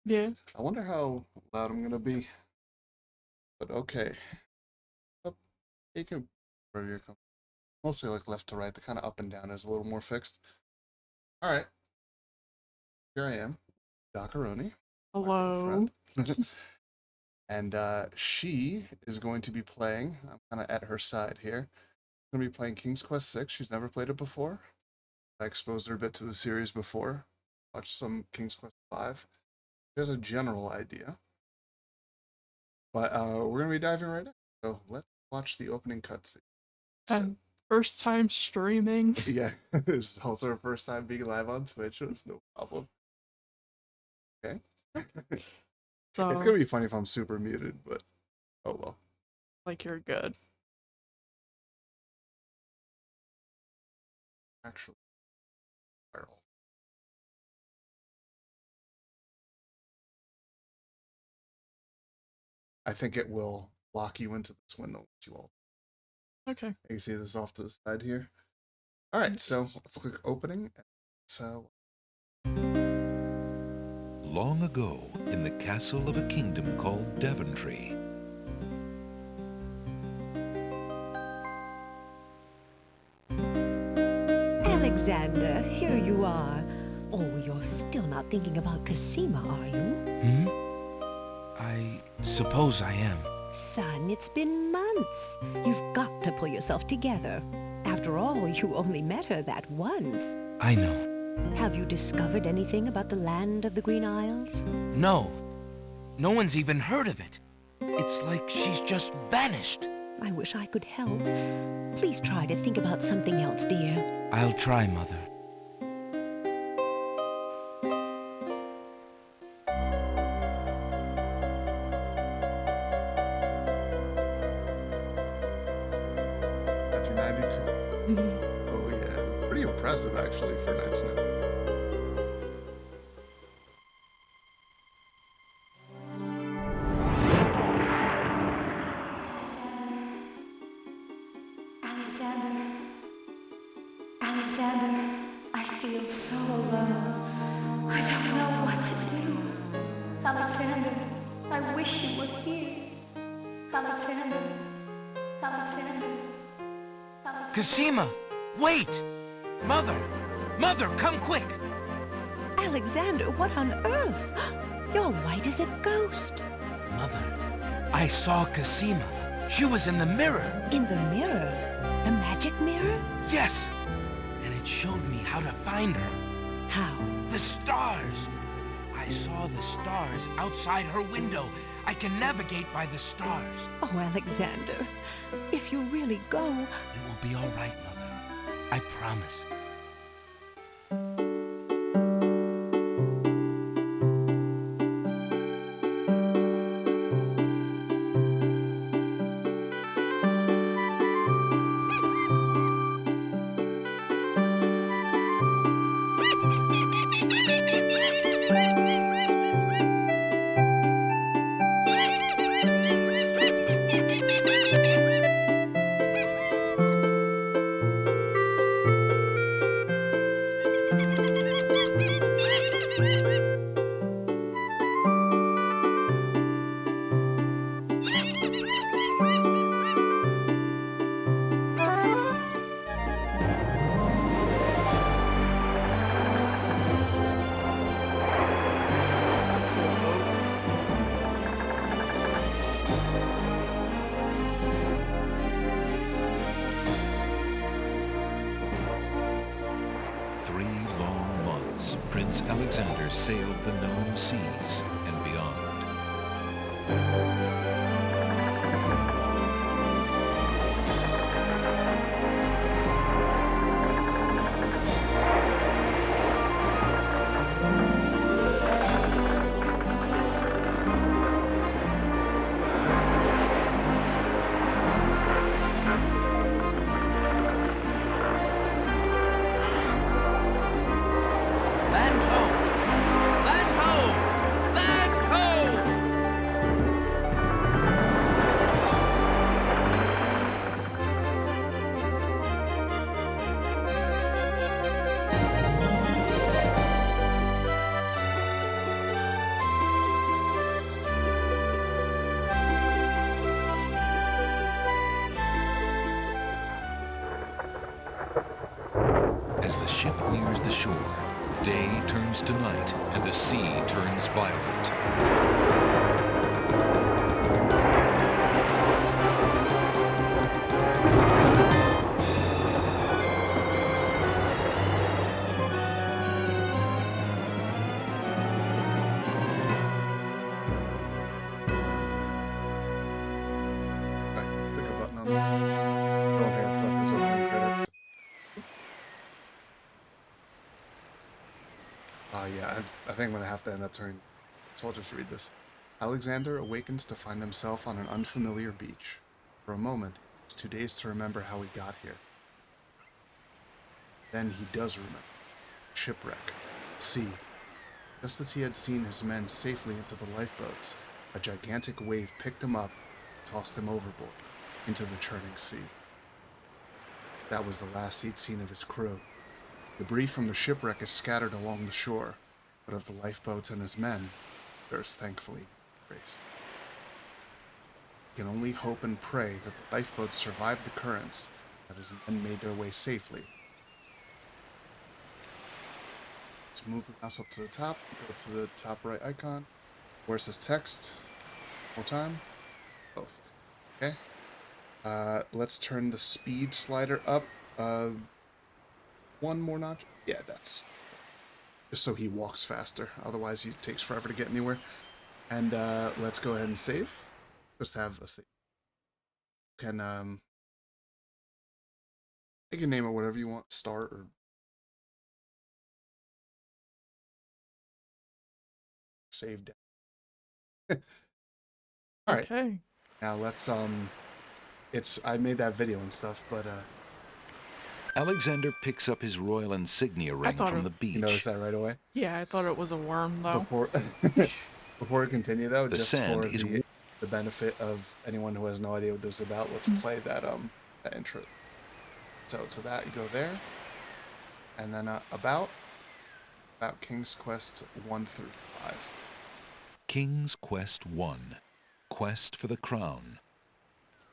Yeah. I wonder how loud I'm gonna be. But okay. Up, you can wherever you're coming. Mostly like left to right. The kind of up and down is a little more fixed. All right, here I am, Dakaroni, my Hello. girlfriend, and she is going to be playing. I'm kind of at her side here. Going to be playing King's Quest Six. She's never played it before. I exposed her a bit to the series before. Watched some King's Quest Five. She has a general idea, but we're gonna be diving right in. So let's watch the opening cutscene. So And first time streaming. yeah, this is also her first time being live on Twitch. So it's no problem. Okay, it's So, gonna be funny if I'm super muted, but oh well. like, you're good. Actually, viral. I think it will lock you into this window once you all. Okay. You see this off to the side here. All right, so Yes. let's click opening. So Long ago, in the castle of a kingdom called Daventry, Alexander, here you are. Oh, you're still not thinking about Cosima, are you? Hmm? I suppose I am. Son, it's been months. You've got to pull yourself together. After all, you only met her that once. I know. Have you discovered anything about the land of the Green Isles? No. No one's even heard of it. It's like she's just vanished. I wish I could help. Please try to think about something else, dear. I'll try, Mother. nineteen 92. Oh yeah, pretty impressive actually for 1990. Alexander, Alexander, I feel so alone. I don't know what to do. Alexander, I wish you were here. Alexander, Alexander, Alexander. Cosima! Wait! Mother! Mother, come quick! Alexander, what on earth? You're white as a ghost. Mother, I saw Cosima. She was in the mirror. In the mirror? The magic mirror? Yes! And it showed me how to find her. How? The stars! I saw the stars outside her window. I can navigate by the stars. Oh, Alexander, if you really go... It will be all right, Mother. I promise. 3 long months, Prince Alexander sailed the known seas and beyond. Land ho! Land ho! Land day turns to night and the sea turns violent. Alright, click a button on there. I don't think it's left as opening credits. Yeah, I think I'm gonna have to end up turning. So I'll just read this. Alexander awakens to find himself on an unfamiliar beach. For a moment, it's 2 days to remember how he got here. Then he does remember. Shipwreck. Sea. Just as he had seen his men safely into the lifeboats, a gigantic wave picked him up, tossed him overboard, into the churning sea. That was the last he'd seen of his crew. Debris from the shipwreck is scattered along the shore, but of the lifeboats and his men, there is thankfully grace. He can only hope and pray that the lifeboats survived the currents, that his men made their way safely. To move the mouse up to the top, go to the top right icon, where it says text. More time. Both. Okay. Let's turn the speed slider up. One more notch. Yeah, that's just so he walks faster. Otherwise, he takes forever to get anywhere. And let's go ahead and save. Just have a save. You can name it whatever you want. Start or save down. All right. Okay. Now let's I made that video and stuff, but Alexander picks up his royal insignia ring thought from it- the beach. you noticed that right away. Yeah, I thought it was a worm though. Before before we continue though, The just sand for is the benefit of anyone who has no idea what this is about, let's play that intro. So to that you go there, and then about King's Quest 1 through 5. King's Quest 1, Quest for the Crown.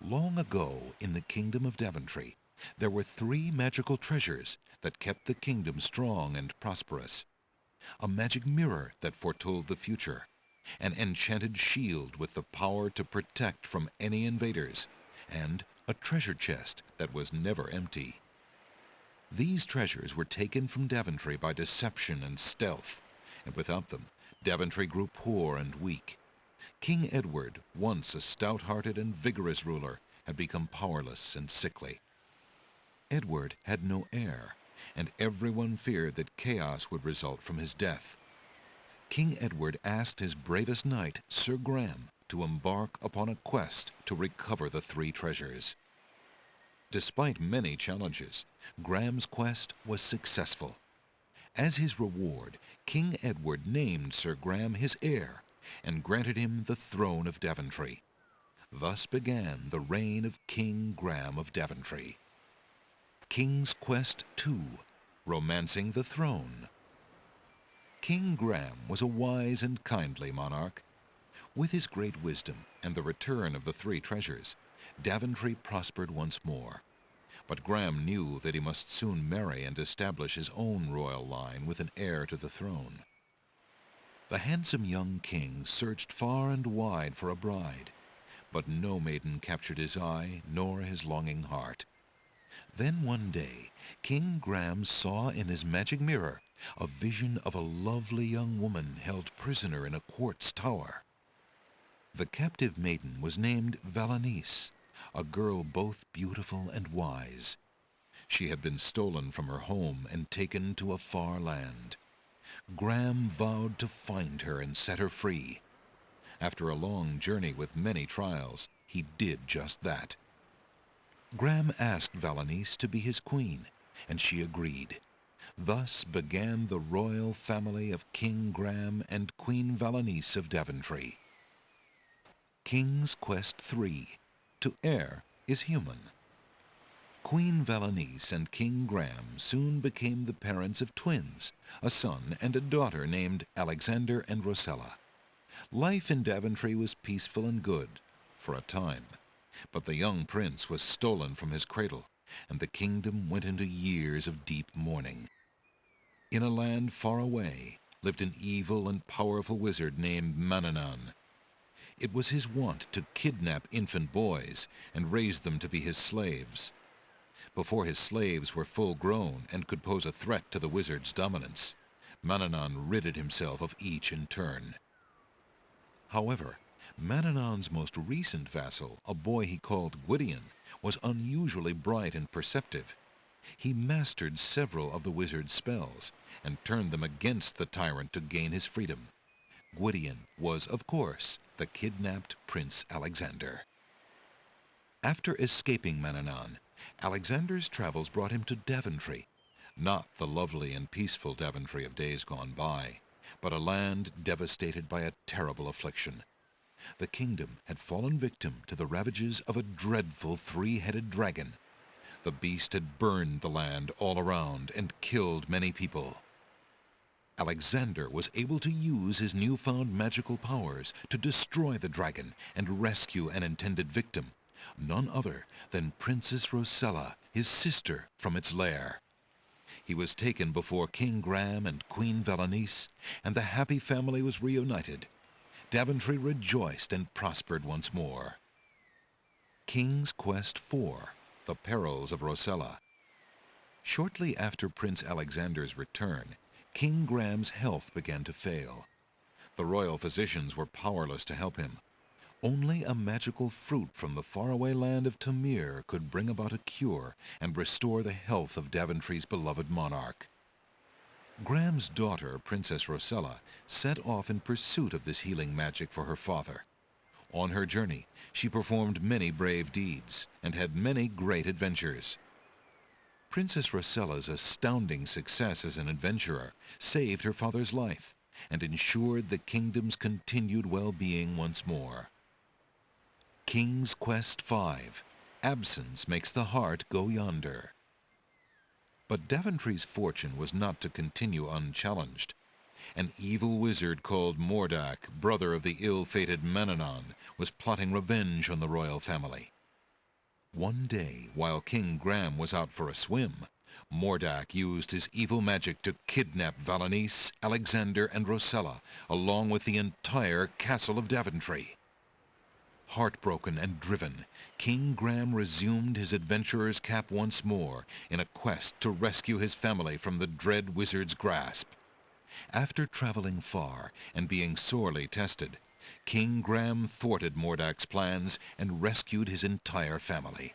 Long ago, in the Kingdom of Daventry, there were 3 magical treasures that kept the kingdom strong and prosperous. A magic mirror that foretold the future, an enchanted shield with the power to protect from any invaders, and a treasure chest that was never empty. These treasures were taken from Daventry by deception and stealth, and without them, Daventry grew poor and weak. King Edward, once a stout-hearted and vigorous ruler, had become powerless and sickly. Edward had no heir, and everyone feared that chaos would result from his death. King Edward asked his bravest knight, Sir Graham, to embark upon a quest to recover the 3 treasures. Despite many challenges, Graham's quest was successful. As his reward, King Edward named Sir Graham his heir and granted him the throne of Daventry. Thus began the reign of King Graham of Daventry. King's Quest II, Romancing the Throne. King Graham was a wise and kindly monarch. With his great wisdom and the return of the 3 treasures, Daventry prospered once more. But Graham knew that he must soon marry and establish his own royal line with an heir to the throne. The handsome young king searched far and wide for a bride, but no maiden captured his eye nor his longing heart. Then one day, King Graham saw in his magic mirror a vision of a lovely young woman held prisoner in a quartz tower. The captive maiden was named Valanice, a girl both beautiful and wise. She had been stolen from her home and taken to a far land. Graham vowed to find her and set her free. After a long journey with many trials, he did just that. Graham asked Valanice to be his queen, and she agreed. Thus began the royal family of King Graham and Queen Valanice of Daventry. King's Quest III, To Err is Human. Queen Valanice and King Graham soon became the parents of twins, a son and a daughter named Alexander and Rosella. Life in Daventry was peaceful and good, for a time, but the young prince was stolen from his cradle, and the kingdom went into years of deep mourning. In a land far away lived an evil and powerful wizard named Manannan. It was his wont to kidnap infant boys and raise them to be his slaves. Before his slaves were full grown and could pose a threat to the wizard's dominance, Manannan ridded himself of each in turn. However, Manannan's most recent vassal, a boy he called Gwydion, was unusually bright and perceptive. He mastered several of the wizard's spells and turned them against the tyrant to gain his freedom. Gwydion was, of course, the kidnapped Prince Alexander. After escaping Manannan, Alexander's travels brought him to Daventry, not the lovely and peaceful Daventry of days gone by, but a land devastated by a terrible affliction. The kingdom had fallen victim to the ravages of a dreadful three-headed dragon. The beast had burned the land all around and killed many people. Alexander was able to use his newfound magical powers to destroy the dragon and rescue an intended victim, none other than Princess Rosella, his sister, from its lair. He was taken before King Graham and Queen Valanice, and the happy family was reunited. Daventry rejoiced and prospered once more. King's Quest IV, The Perils of Rosella. Shortly after Prince Alexander's return, King Graham's health began to fail. The royal physicians were powerless to help him. Only a magical fruit from the faraway land of Tamir could bring about a cure and restore the health of Daventry's beloved monarch. Graham's daughter, Princess Rosella, set off in pursuit of this healing magic for her father. On her journey, she performed many brave deeds and had many great adventures. Princess Rosella's astounding success as an adventurer saved her father's life and ensured the kingdom's continued well-being once more. King's Quest V, Absence Makes the Heart Go Yonder. But Daventry's fortune was not to continue unchallenged. An evil wizard called Mordack, brother of the ill-fated Manannan, was plotting revenge on the royal family. One day, while King Graham was out for a swim, Mordack used his evil magic to kidnap Valanice, Alexander, and Rosella, along with the entire castle of Daventry. Heartbroken and driven, King Graham resumed his adventurer's cap once more in a quest to rescue his family from the dread wizard's grasp. After traveling far and being sorely tested, King Graham thwarted Mordack's plans and rescued his entire family.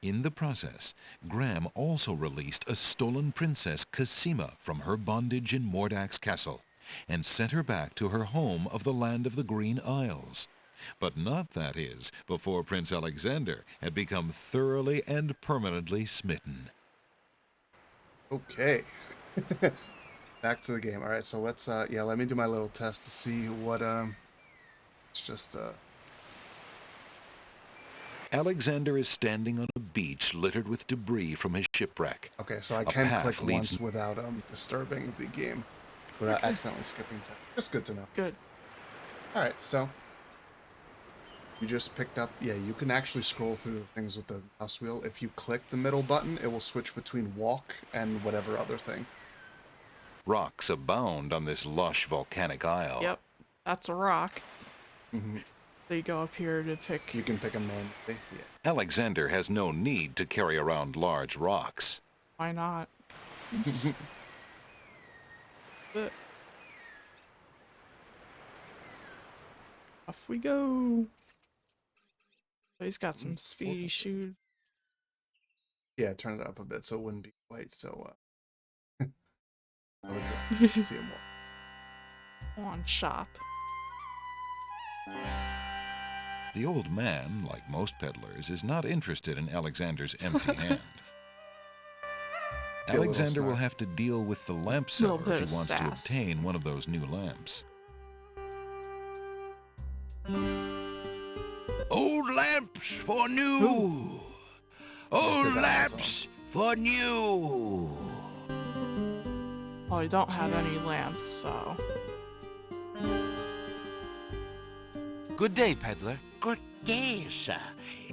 In the process, Graham also released a stolen princess, Cassima, from her bondage in Mordack's castle and sent her back to her home of the Land of the Green Isles. But not, that is, before Prince Alexander had become thoroughly and permanently smitten. Okay. Back to the game. All right, so let's let me do my little test to see what it's just Alexander is standing on a beach littered with debris from his shipwreck. okay, so I A can path click leads- once without disturbing the game, without accidentally skipping time. Just good to know. Good. All right, so you just picked up. Yeah, you can actually scroll through the things with the mouse wheel. If you click the middle button, it will switch between walk and whatever other thing. Rocks abound on this lush volcanic isle. Yep. That's a rock. Mm-hmm. So you go up here to pick. You can pick a manually. Yeah. Alexander has no need to carry around large rocks. Why not? But off we go. So he's got some speedy shoes. Yeah, turn it up a bit so it wouldn't be quite so. I would like to see it more. On shop. The old man, like most peddlers, is not interested in Alexander's empty hand. Be a little Alexander will smart. have to deal with the lamp Little seller bit if of he wants to sass. obtain one of those new lamps. Old lamps for new. Let's Old take that lamps for new. Well, we don't have any lamps, so. Good day, peddler. Good day, sir.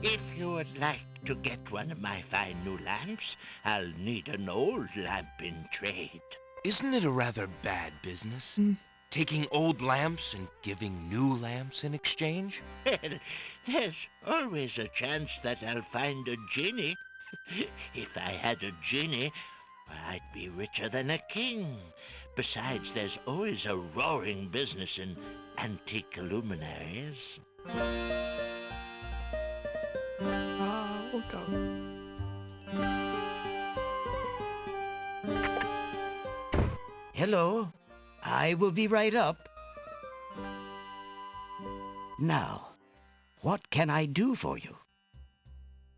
If you would like to get one of my fine new lamps, I'll need an old lamp in trade. Isn't it a rather bad business? Mm. Taking old lamps and giving new lamps in exchange? There's always a chance that I'll find a genie. If I had a genie, I'd be richer than a king. Besides, there's always a roaring business in antique luminaries. We'll go. Hello. I will be right up. Now, what can I do for you?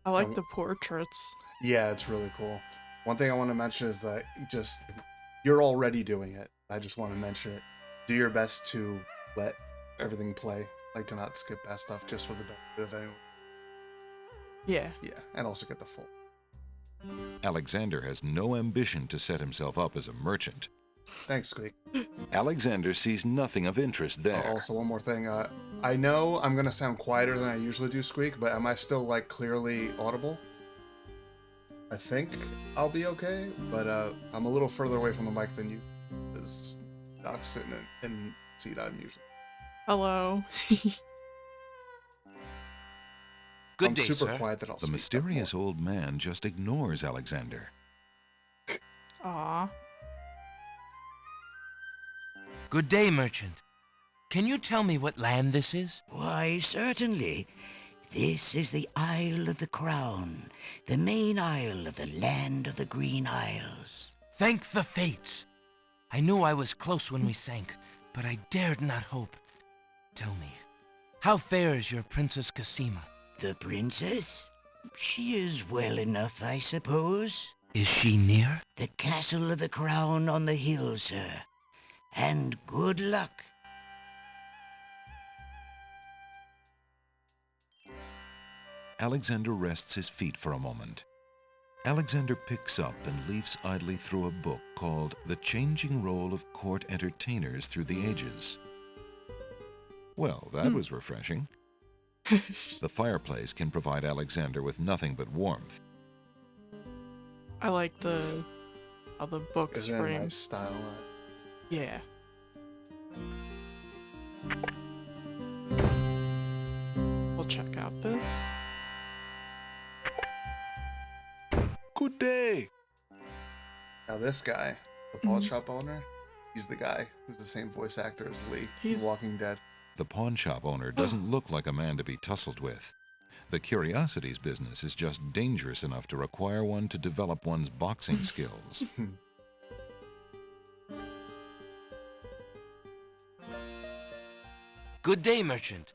I like the portraits. Yeah, it's really cool. One thing I want to mention is that you're already doing it. I just want to mention it. Do your best to let everything play, like to not skip past stuff just for the benefit of anyone. Yeah. Yeah, and also get the full. Alexander has no ambition to set himself up as a merchant. Thanks, Squeak. Alexander sees nothing of interest there. Also, one more thing. I know I'm gonna sound quieter than I usually do, Squeak, but am I still like clearly audible? I think I'll be okay, but I'm a little further away from the mic than you, because Doc's sitting in seat I'm usually. Hello. Good I'm day, super sir. quiet that I'll The speak up mysterious more. old man just ignores Alexander. Aw. Good day, merchant. Can you tell me what land this is? Why, certainly. This is the Isle of the Crown, the main isle of the land of the Green Isles. Thank the fates. I knew I was close when we sank, but I dared not hope. Tell me, how fares your Princess Cassima? The princess? She is well enough, I suppose. Is she near? The castle of the Crown on the hill, sir. And good luck. Alexander rests his feet for a moment. Alexander picks up and leafs idly through a book called The Changing Role of Court Entertainers Through the Ages. Well, that was refreshing. The fireplace can provide Alexander with nothing but warmth. I like how the book Is there a nice springs. style? Yeah. We'll check out this. Good day! Now this guy, the pawn shop owner, he's the guy who's the same voice actor as Lee He's- in Walking Dead. The pawn shop owner doesn't look like a man to be tussled with. The curiosities business is just dangerous enough to require one to develop one's boxing skills. Good day, merchant.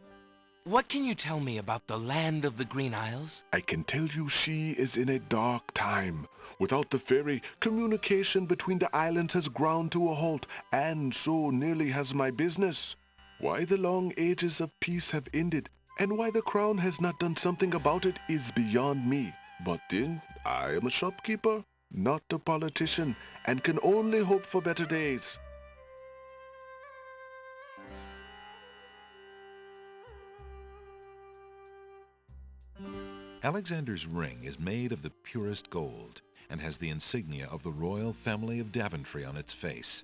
What can you tell me about the land of the Green Isles? I can tell you she is in a dark time. Without the ferry, communication between the islands has ground to a halt, and so nearly has my business. Why the long ages of peace have ended, and why the crown has not done something about it is beyond me. But then, I am a shopkeeper, not a politician, and can only hope for better days. Alexander's ring is made of the purest gold and has the insignia of the royal family of Daventry on its face.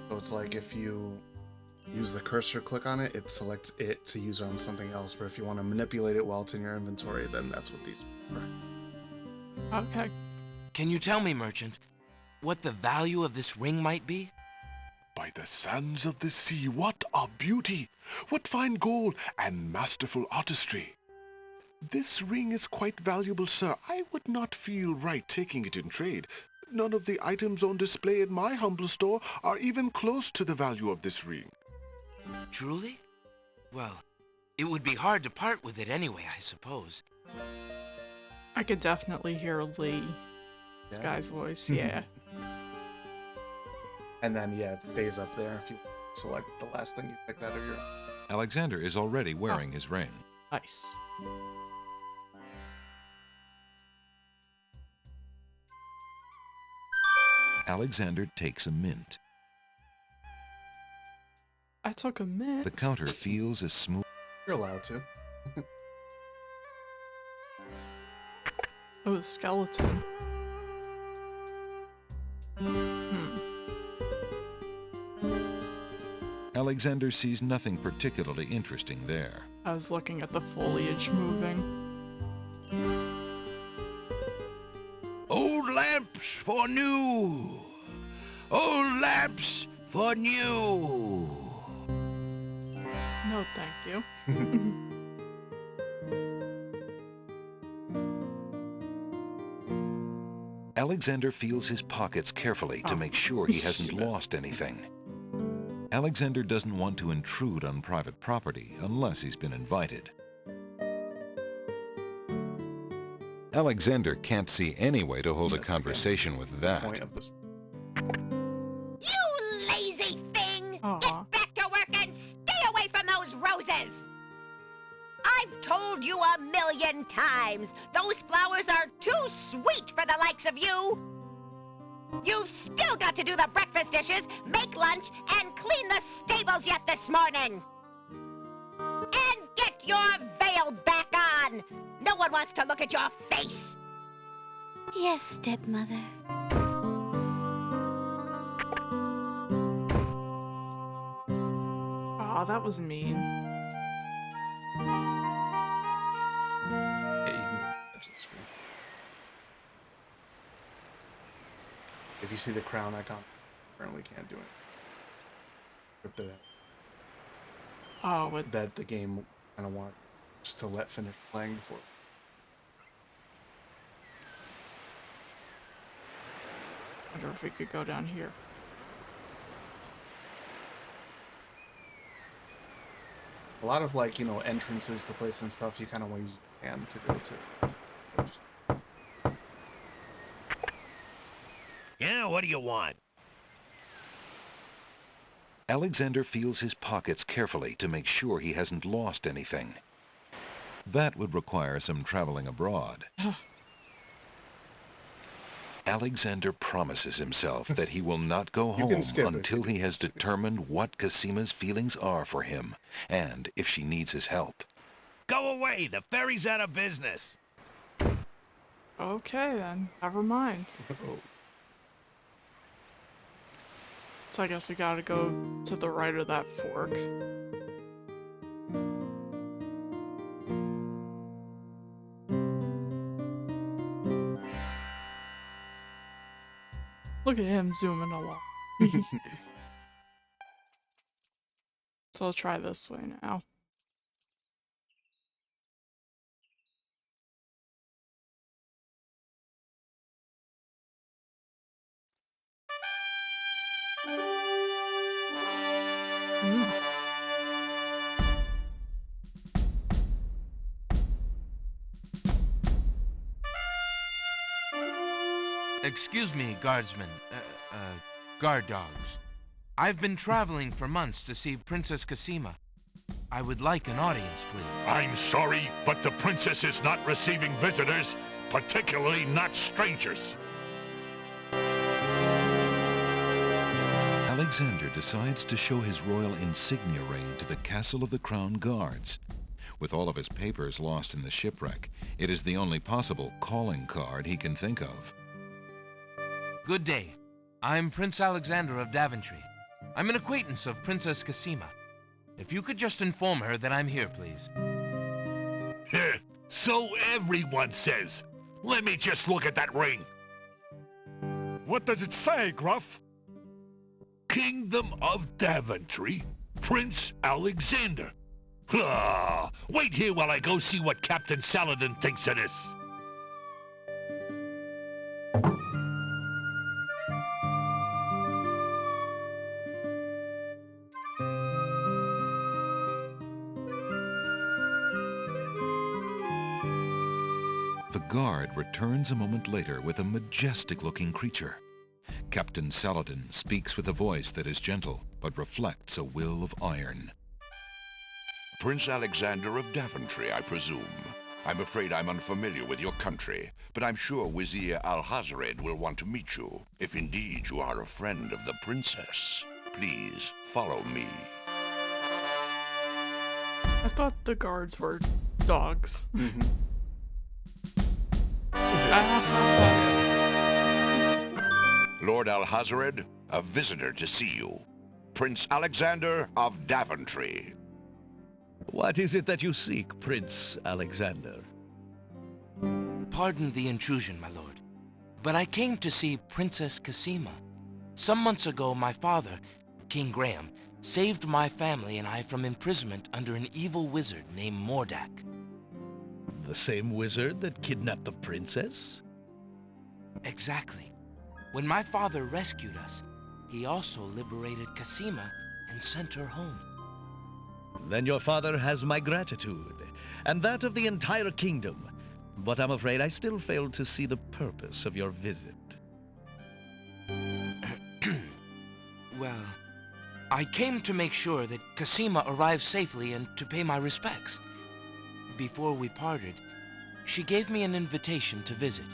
So it's like if you use the cursor, click on it, it selects it to use on something else. But if you want to manipulate it while it's in your inventory, then that's what these are. Okay. Can you tell me, merchant, what the value of this ring might be? By the sands of the sea, what a beauty! What fine gold and masterful artistry! This ring is quite valuable, sir. I would not feel right taking it in trade. None of the items on display in my humble store are even close to the value of this ring. Truly? Well, it would be hard to part with it anyway, I suppose. I could definitely hear Lee. This Yeah. guy's voice, yeah. And then, yeah, it stays up there if you select the last thing you picked out of your... Alexander is already wearing his ring. Nice. Alexander takes a mint. I took a minute. The counter feels as smooth. You're allowed to. Oh, a skeleton. Hmm. Alexander sees nothing particularly interesting there. I was looking at the foliage moving. Old lamps for new. Old lamps for new. No, thank you. Alexander feels his pockets carefully to make sure he hasn't lost anything. Alexander doesn't want to intrude on private property unless he's been invited. Alexander can't see any way to hold a conversation with that. Point of this. You lazy thing! Aw. Get back to work and stay away from those roses! I've told you 1,000,000 times, those flowers are too sweet for the likes of you! You've still got to do the breakfast dishes, make lunch, and clean the stables yet this morning! And get your veil back on! No one wants to look at your face! Yes, stepmother. Aw, that was mean. Yeah, you can touch the screen. If you see the crown icon, apparently can't do it. Ripped it out. Oh, with That the game kind of wanted just to let finish playing before. I wonder if we could go down here. A lot of like, entrances to places and stuff, you kind of want to use your hand to go to. Just, Yeah, what do you want? Alexander feels his pockets carefully to make sure he hasn't lost anything. That would require some traveling abroad. Alexander promises himself that he will not go You can home skip it. until he has determined what Casima's feelings are for him, and if she needs his help. Go away! The ferry's out of business! Okay then, never mind. oh, So I guess we gotta go to the right of that fork. Look at him zooming along. So I'll try this way now. Excuse me, guardsmen. Guard dogs. I've been traveling for months to see Princess Casima. I would like an audience, please. I'm sorry, but the princess is not receiving visitors, particularly not strangers. Alexander decides to show his royal insignia ring to the Castle of the Crown Guards. With all of his papers lost in the shipwreck, it is the only possible calling card he can think of. Good day. I'm Prince Alexander of Daventry. I'm an acquaintance of Princess Casima. If you could just inform her that I'm here, please. So everyone says. Let me just look at that ring. What does it say, Gruff? Kingdom of Daventry, Prince Alexander. Wait here while I go see what Captain Saladin thinks of this. The guard returns a moment later with a majestic-looking creature. Captain Saladin speaks with a voice that is gentle, but reflects a will of iron. Prince Alexander of Daventry, I presume. I'm afraid I'm unfamiliar with your country, but I'm sure Wazir Al-Hazred will want to meet you, if indeed you are a friend of the princess. Please, follow me. I thought the guards were dogs. Lord Al-Hazred, a visitor to see you. Prince Alexander of Daventry. What is it that you seek, Prince Alexander? Pardon the intrusion, my lord, but I came to see Princess Cassima. Some months ago, my father, King Graham, saved my family and I from imprisonment under an evil wizard named Mordak. The same wizard that kidnapped the princess? Exactly. When my father rescued us, he also liberated Cassima and sent her home. Then your father has my gratitude, and that of the entire kingdom. But I'm afraid I still fail to see the purpose of your visit. Well, I came to make sure that Cassima arrived safely and to pay my respects. Before we parted, she gave me an invitation to visit.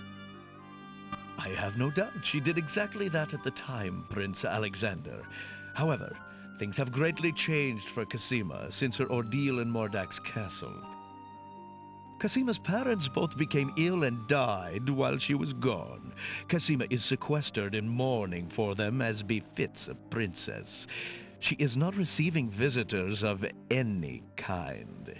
I have no doubt she did exactly that at the time, Prince Alexander. However, things have greatly changed for Cassima since her ordeal in Mordak's castle. Cassima's parents both became ill and died while she was gone. Cassima is sequestered in mourning for them as befits a princess. She is not receiving visitors of any kind.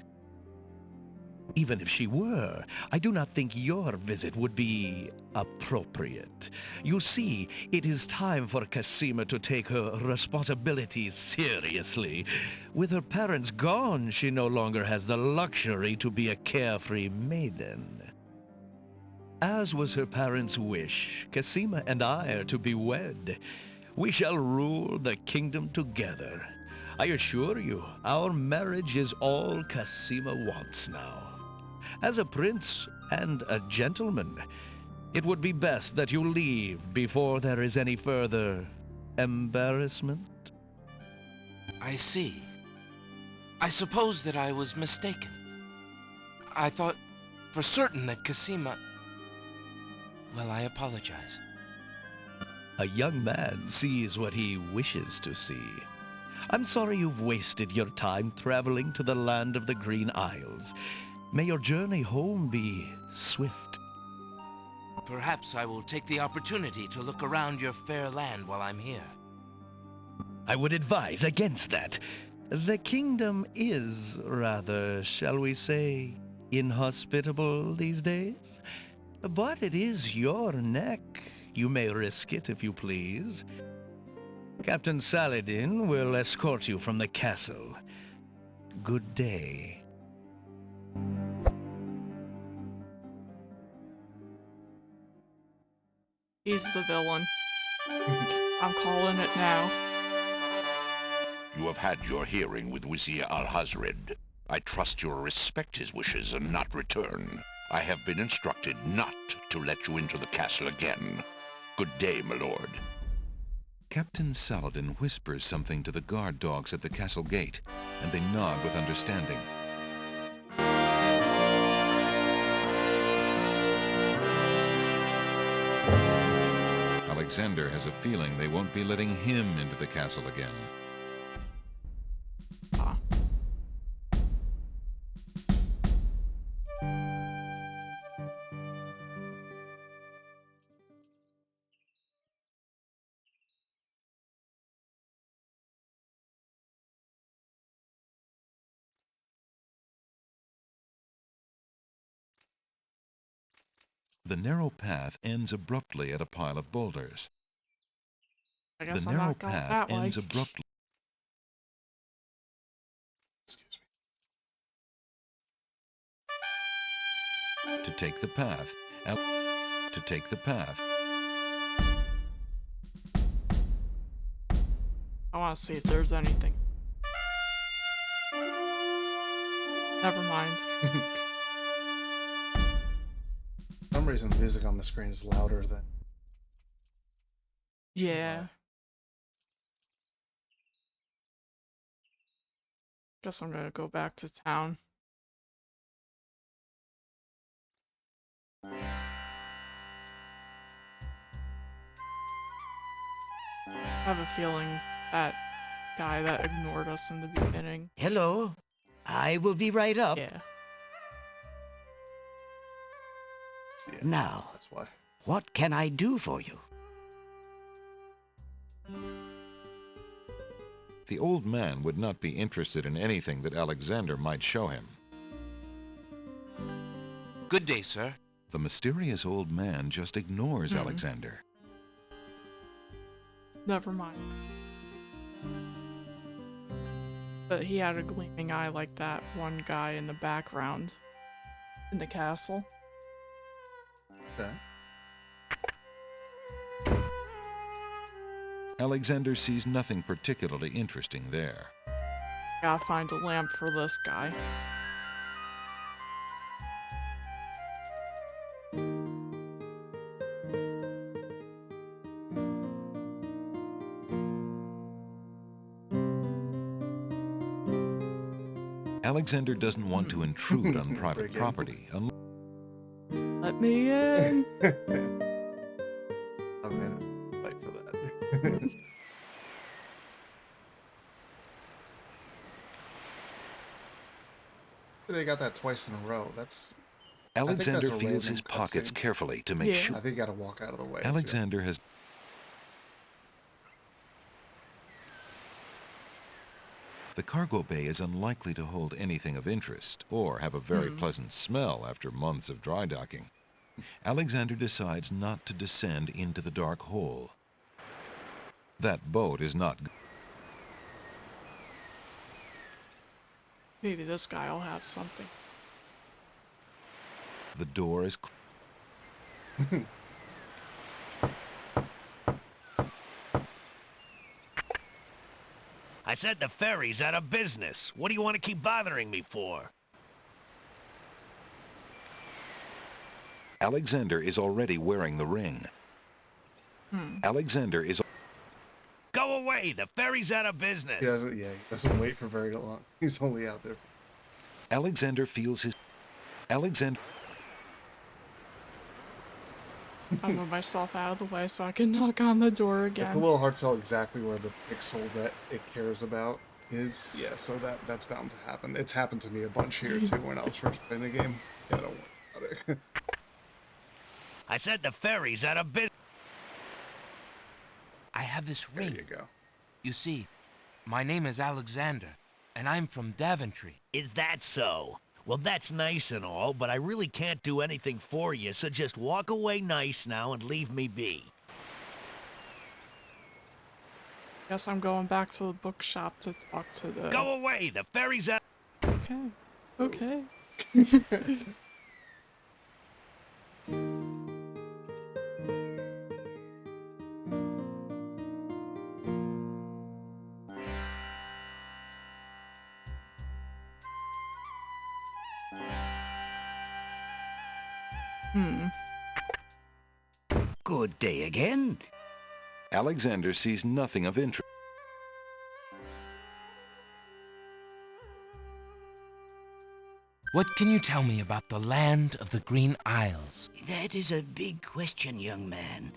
Even if she were, I do not think your visit would be appropriate. You see, it is time for Cassima to take her responsibilities seriously. With her parents gone, she no longer has the luxury to be a carefree maiden. As was her parents' wish, Cassima and I are to be wed. We shall rule the kingdom together. I assure you, our marriage is all Cassima wants now. As a prince and a gentleman, it would be best that you leave before there is any further embarrassment. I see. I suppose that I was mistaken. I thought for certain that Cassima... Well, I apologize. A young man sees what he wishes to see. I'm sorry you've wasted your time traveling to the land of the Green Isles. May your journey home be swift. Perhaps I will take the opportunity to look around your fair land while I'm here. I would advise against that. The kingdom is rather, shall we say, inhospitable these days. But it is your neck. You may risk it if you please. Captain Saladin will escort you from the castle. Good day. He's the villain. I'm calling it now. You have had your hearing with Wizir Alhazred. I trust you will respect his wishes and not return. I have been instructed not to let you into the castle again. Good day, my lord. Captain Saladin whispers something to the guard dogs at the castle gate, and they nod with understanding. Alexander has a feeling they won't be letting him into the castle again. The narrow path ends abruptly at a pile of boulders. I guess The I'm narrow not going path that way. ends abruptly. Excuse me. To take the path. To take the path. I want to see if there's anything. Never mind. For some reason, the music on the screen is louder than... Yeah. Guess I'm gonna go back to town. I have a feeling that guy that ignored us in the beginning. Hello. I will be right up. Yeah. Yeah, Now, that's why. what can I do for you? The old man would not be interested in anything that Alexander might show him. Good day, sir. The mysterious old man just ignores Alexander. Never mind. But he had a gleaming eye like that one guy in the background in the castle. Okay. Alexander sees nothing particularly interesting there. Gotta find a lamp for this guy. Alexander doesn't want to intrude on private Break in. property. Let me in. Alexander, fight for that. They got that twice in a row. That's. Alexander that's a feels random his pockets cutscene. carefully to make Yeah. sure. I think you got to walk out of the way. too. Alexander has. The cargo bay is unlikely to hold anything of interest or have a very pleasant smell after months of dry docking. Alexander decides not to descend into the dark hole. That boat is not. Maybe this guy will have something. The door is. I said the ferry's out of business. What do you want to keep bothering me for? Alexander is already wearing the ring. Alexander is. Go away! The ferry's out of business! He doesn't wait for very long. He's only out there. Alexander feels his. Alexander. I move myself out of the way so I can knock on the door It's a again. little hard to tell exactly where the pixel that it cares about is. Yeah, so that's bound to happen. It's happened to me a bunch here too when I was first playing the game. Yeah, don't worry about it. I said the ferry's out of business. I have this There ring. you go. You see, my name is Alexander, and I'm from Daventry. Is that so? Well, that's nice and all, but I really can't do anything for you, so just walk away nice now and leave me be. Guess I'm going back to the bookshop to talk to the... Go away! The ferry's out... Okay. Okay. Good day again. Alexander sees nothing of interest. What can you tell me about the land of the Green Isles? That is a big question, young man.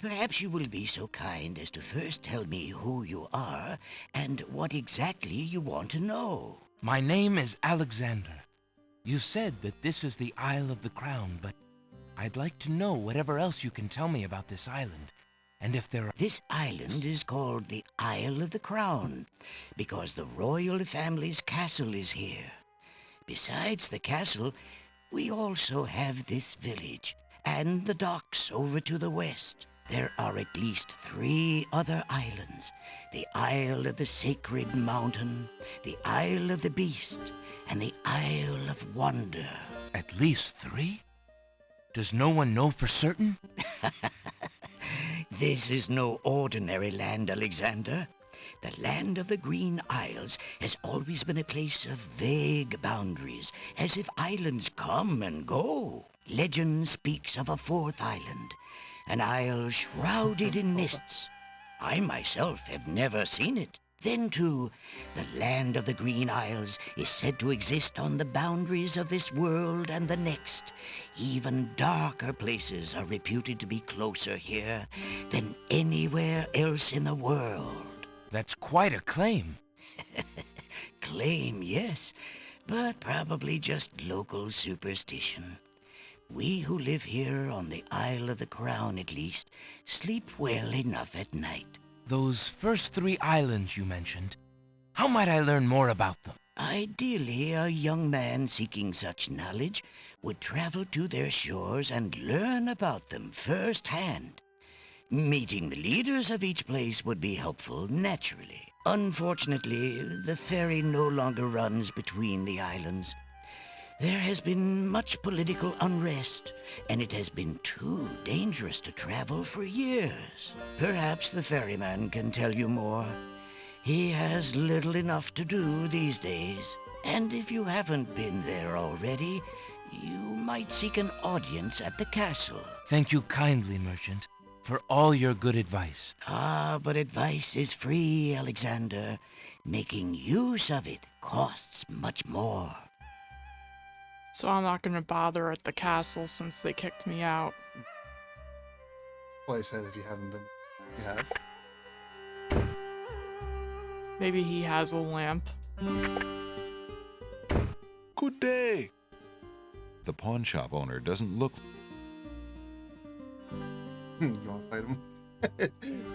Perhaps you will be so kind as to first tell me who you are and what exactly you want to know. My name is Alexander. You said that this is the Isle of the Crown, but I'd like to know whatever else you can tell me about this island. And if there are... This island is called the Isle of the Crown because the royal family's castle is here. Besides the castle, we also have this village and the docks over to the west. There are at least 3 other islands. The Isle of the Sacred Mountain, the Isle of the Beast, and the Isle of Wonder. At least 3? Does no one know for certain? This is no ordinary land, Alexander. The land of the Green Isles has always been a place of vague boundaries, as if islands come and go. Legend speaks of a 4th island, an isle shrouded in mists. I myself have never seen it. Then, too, the land of the Green Isles is said to exist on the boundaries of this world and the next. Even darker places are reputed to be closer here than anywhere else in the world. That's quite a claim. Claim, yes, but probably just local superstition. We who live here on the Isle of the Crown, at least, sleep well enough at night. Those first 3 islands you mentioned, How might I learn more about them? Ideally, a young man seeking such knowledge would travel to their shores and learn about them firsthand. Meeting the leaders of each place would be helpful, naturally. Unfortunately, the ferry no longer runs between the islands. There has been much political unrest, and it has been too dangerous to travel for years. Perhaps the ferryman can tell you more. He has little enough to do these days, and if you haven't been there already, you might seek an audience at the castle. Thank you kindly, merchant, for all your good advice. Ah, but advice is free, Alexander. Making use of it costs much more. So I'm not gonna bother at the castle since they kicked me out. Well, I said if you haven't been, you have. Maybe he has a lamp. Good day. The pawn shop owner doesn't look. You want to fight him?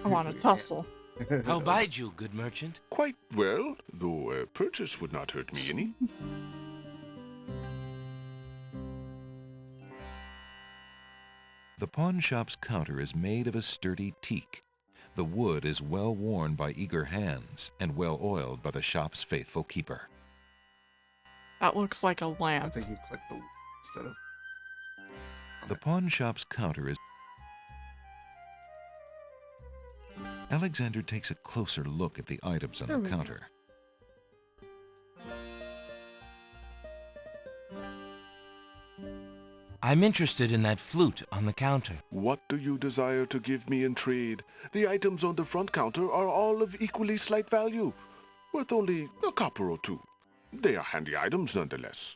I want to tussle. How bide you, good merchant? Quite well, though a purchase would not hurt me any. The pawn shop's counter is made of a sturdy teak. The wood is well worn by eager hands and well oiled by the shop's faithful keeper. That looks like a I lamp. think you click the instead of. The pawn shop's counter is... Alexander takes a closer look at the items on There the we go. counter. I'm interested in that flute on the counter. What do you desire to give me in trade? The items on the front counter are all of equally slight value, worth only a copper or two. They are handy items nonetheless.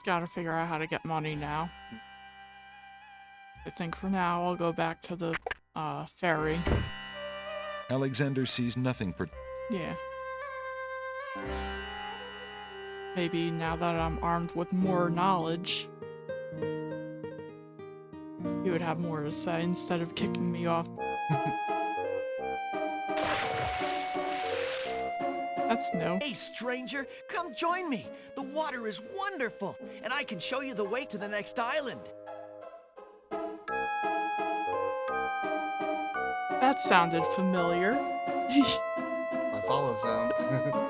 Gotta figure out how to get money now. I think for now I'll go back to the ferry. Alexander sees nothing per... Yeah. Maybe now that I'm armed with more knowledge, he would have more to say instead of kicking me off. That's new. Hey, stranger, come join me. The water is wonderful, and I can show you the way to the next island. That sounded familiar. My follow sound.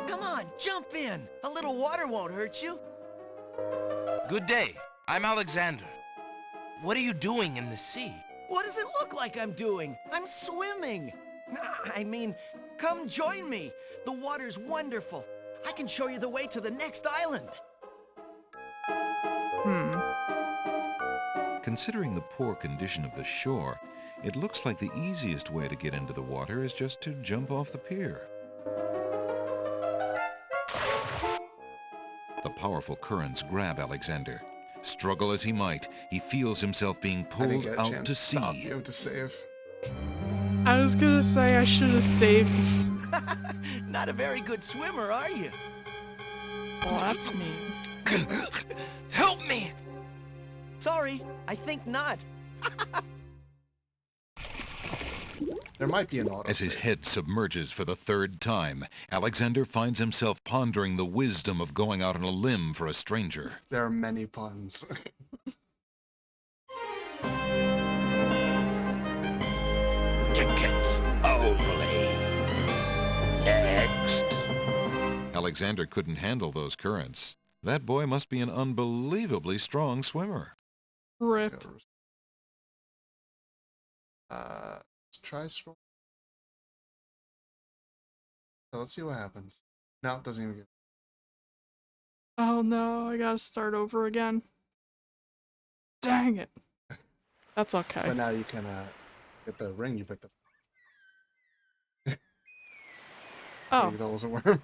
Come on, jump in. A little water won't hurt you. Good day. I'm Alexander. What are you doing in the sea? What does it look like I'm doing? I'm swimming. I mean, come join me. The water's wonderful. I can show you the way to the next island. Considering the poor condition of the shore, it looks like the easiest way to get into the water is just to jump off the pier. The powerful currents grab Alexander. Struggle as he might, he feels himself being I didn't pulled get a out chance to to stop sea. you to save. I was gonna say I should have saved. Not a very good swimmer, are you? Well, that's me. Help me! Sorry, I think not. There might be an auto As his save. head submerges for the third time, Alexander finds himself pondering the wisdom of going out on a limb for a stranger. There are many puns. Tickets only. Next. Alexander couldn't handle those currents. That boy must be an unbelievably strong swimmer. Rip. Let's try scroll. So let's see what happens. No, it doesn't even get. Oh no, I gotta start over again. Dang it. That's okay. But now you can get the ring you picked up. Oh, Maybe that was a worm.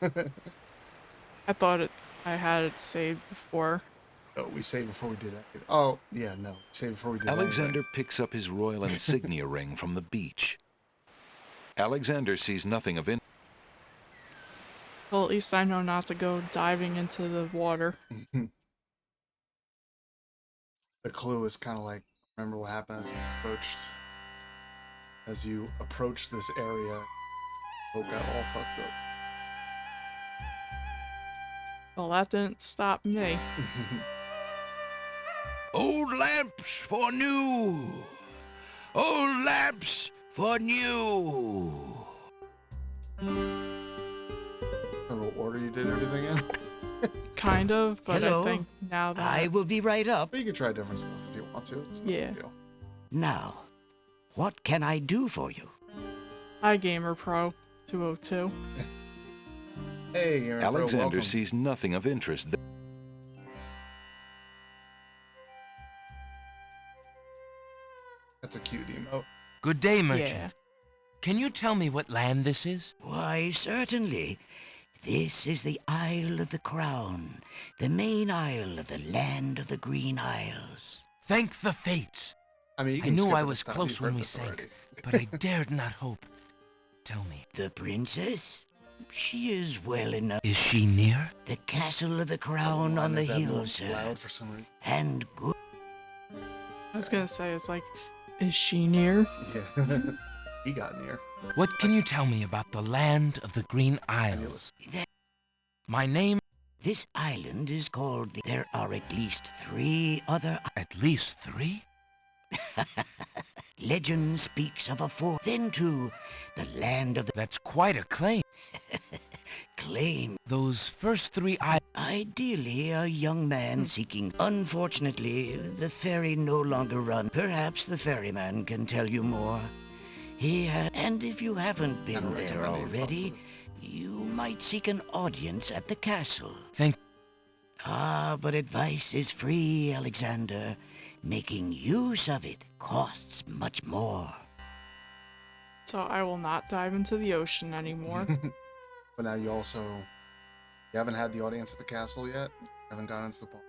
I thought I had it saved before. Oh, we saved before we did it. Oh, yeah, no. Saved before we did Alexander picks up his royal insignia ring from the beach. Alexander sees nothing of interest. Well, at least I know not to go diving into the water. anything. The clue is kind of like, remember what happened as you approached this area. boat got all fucked up. Well, that didn't stop me. Old lamps for new. Old lamps for new. I don't know what order you did everything in. Kind of, but Hello. I think now that I will be right up. But you can try different stuff if you want to. It's no Yeah. big deal. Now, what can I do for you? iGamer Pro 202. Hey, you're Alexander welcome. sees nothing of interest. That's a cute emote. Good day, merchant. Yeah. Can you tell me what land this is? Why, certainly. This is the Isle of the Crown, the main isle of the land of the Green Isles. Thank the fates. I mean, you I can knew skip I it was this time. close You've when heard we this sank, already. but I dared not hope. Tell me, The princess? She is well enough. is she near? The castle of the Crown Why on the is that hill, more sir. loud for some reason? And good. I was gonna say, it's like, is she near? Yeah. He got near. What can you tell me about the land of the Green Isles? My name? This island is called the... There are at least 3 other... At least 3? Legend speaks of a 4th. Then to the land of the... That's quite a claim. Claim. Those first 3 islands... Ideally, a young man seeking... Unfortunately, the ferry no longer runs. Perhaps the ferryman can tell you more. He has... And if you haven't been there already, you might seek an audience at the castle. Thank... Ah, but advice is free, Alexander. Making use of it costs much more. So I will not dive into the ocean anymore. But now you also... You haven't had the audience at the castle yet? Haven't gone into the ball.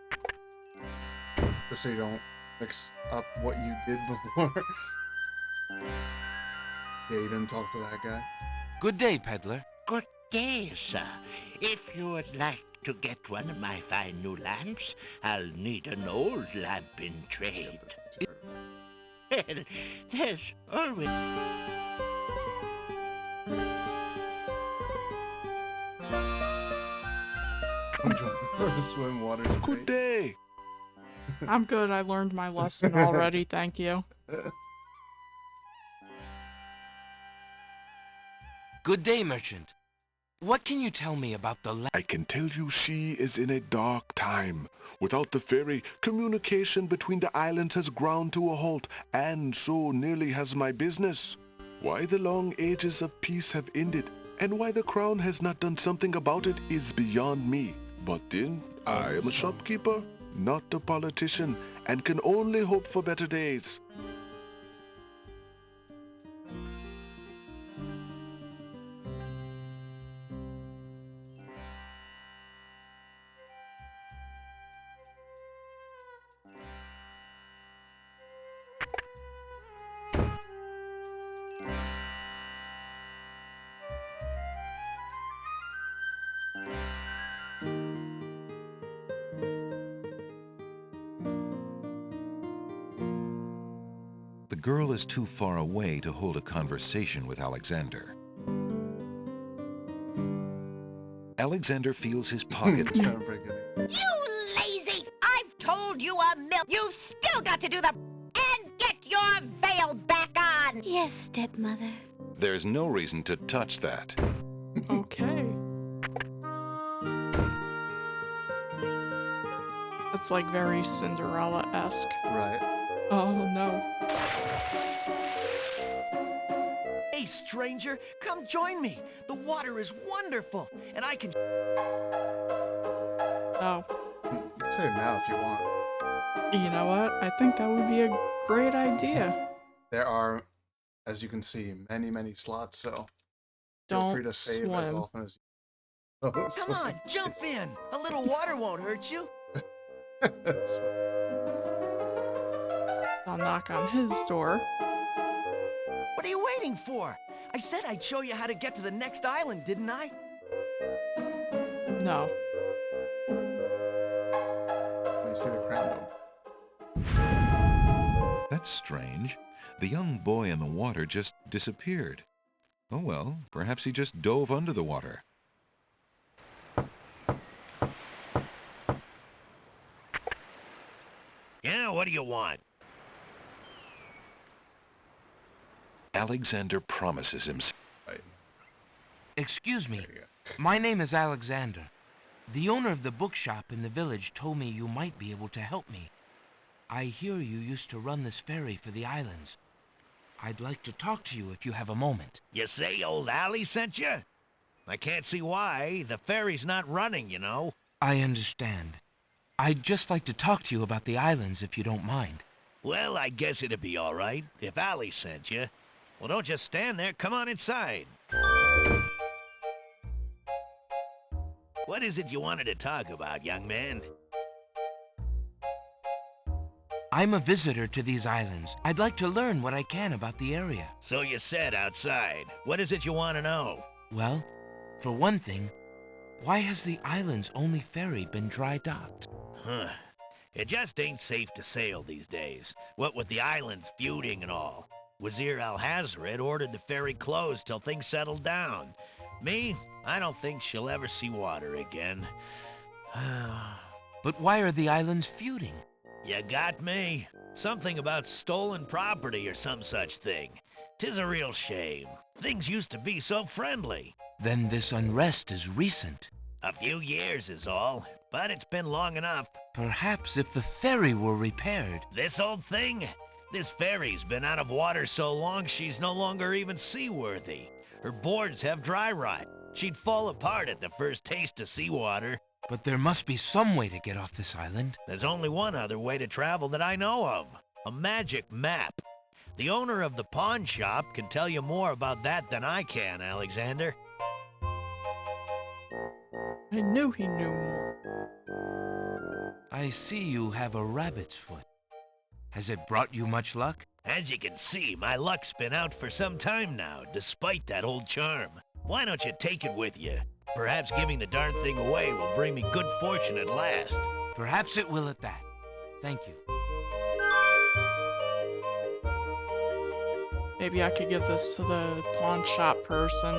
Just so you don't mix up what you did before. Yeah, you didn't talk to that guy. Good day, peddler. Good day, sir. If you would like to get one of my fine new lamps, I'll need an old lamp in trade. Well, there's always... Swim water. Good day. I'm good, I learned my lesson already, thank you. Good day, merchant. What can you tell me about the land? I can tell you she is in a dark time. Without the ferry, communication between the islands has ground to a halt, and so nearly has my business. Why the long ages of peace have ended, and why the crown has not done something about it is beyond me. But then, I am a shopkeeper, not a politician, and can only hope for better days. The girl is too far away to hold a conversation with Alexander. Alexander feels his pocket. You lazy! I've told you a mil... You've still got to do the... And get your veil back on! Yes, stepmother. There's no reason to touch that. Okay. It's like very Cinderella-esque. Right. Oh no. Hey, stranger, come join me. The water is wonderful, and I can... Oh. You can say it now if you want. You know what? I think that would be a great idea. There are, as you can see, many slots, so feel free to Don't save as swim. often as you Come on, jump in. A little water won't hurt you. That's fine. I'll knock on his door. What are you waiting for? I said I'd show you how to get to the next island, didn't I? No. You see the crown dome. That's strange. The young boy in the water just disappeared. Oh well, perhaps he just dove under the water. Yeah, what do you want? Alexander promises himself. Right. Excuse me. There you go. My name is Alexander. The owner of the bookshop in the village told me you might be able to help me. I hear you used to run this ferry for the islands. I'd like to talk to you if you have a moment. You say old Allie sent you? I can't see why. The ferry's not running, you know. I understand. I'd just like to talk to you about the islands if you don't mind. Well, I guess it'd be all right if Allie sent you. Well, don't just stand there. Come on inside. What is it you wanted to talk about, young man? I'm a visitor to these islands. I'd like to learn what I can about the area. So you said outside. What is it you want to know? Well, for one thing, why has the island's only ferry been dry docked? Huh. It just ain't safe to sail these days. What with the islands feuding and all. Wazir Al-Hazred ordered the ferry closed till things settled down. Me, I don't think she'll ever see water again. But why are the islands feuding? You got me. Something about stolen property or some such thing. 'Tis a real shame. Things used to be so friendly. Then this unrest is recent. A few years is all, but it's been long enough. Perhaps if the ferry were repaired. This old thing? This ferry's been out of water so long she's no longer even seaworthy. Her boards have dry rot. She'd fall apart at the first taste of seawater. But there must be some way to get off this island. There's only one other way to travel that I know of. A magic map. The owner of the pawn shop can tell you more about that than I can, Alexander. I knew he knew more. I see you have a rabbit's foot. Has it brought you much luck? As you can see, my luck's been out for some time now, despite that old charm. Why don't you take it with you? Perhaps giving the darn thing away will bring me good fortune at last. Perhaps it will at that. Thank you. Maybe I could give this to the pawn shop person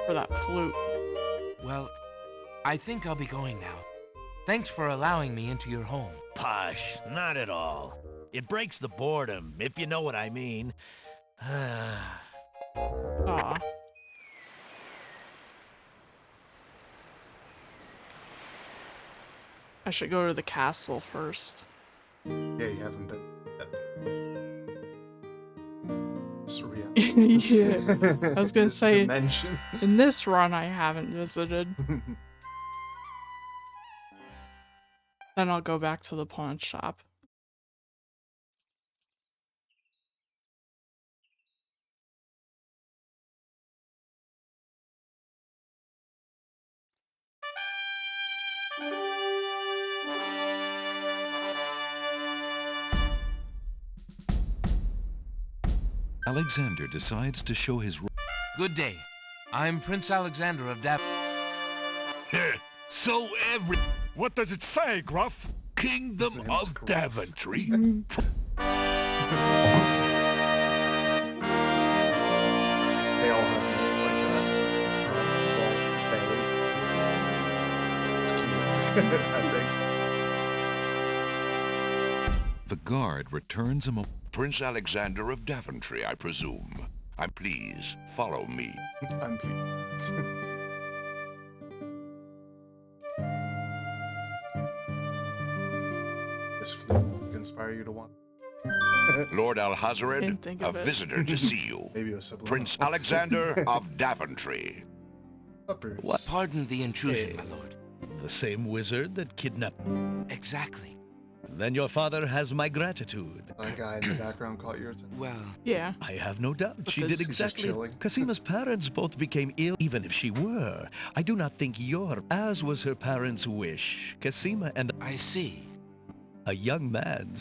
for that flute. Well, I think I'll be going now. Thanks for allowing me into your home. Posh, not at all. It breaks the boredom, if you know what I mean. Aw. I should go to the castle first. Yeah, you haven't been. Surreal. Yeah. I was gonna say, Dimension. in this run I haven't visited. Then I'll go back to the pawn shop. Alexander decides to show his... Good day. I'm Prince Alexander of Dap... So What does it say, Gruff? Kingdom of Daventry? They all have like a It's cute. I think. The guard returns a moment. Prince Alexander of Daventry, I presume. Please, follow me. I'm pleased. This flute will inspire you to want. Lord Al-Hazred, Didn't think a of it. visitor to see you. Maybe a subliminal. Prince Alexander of Daventry. Uppers. What? Pardon the intrusion, my lord. The same wizard that kidnapped... Exactly. Then your father has my gratitude. That guy in the background caught your attention. Well, Yeah. I have no doubt But she this did is just exactly... chilling. Casima's parents both became ill, even if she were. I do not think as was her parents' wish. Casima and I see. a young man...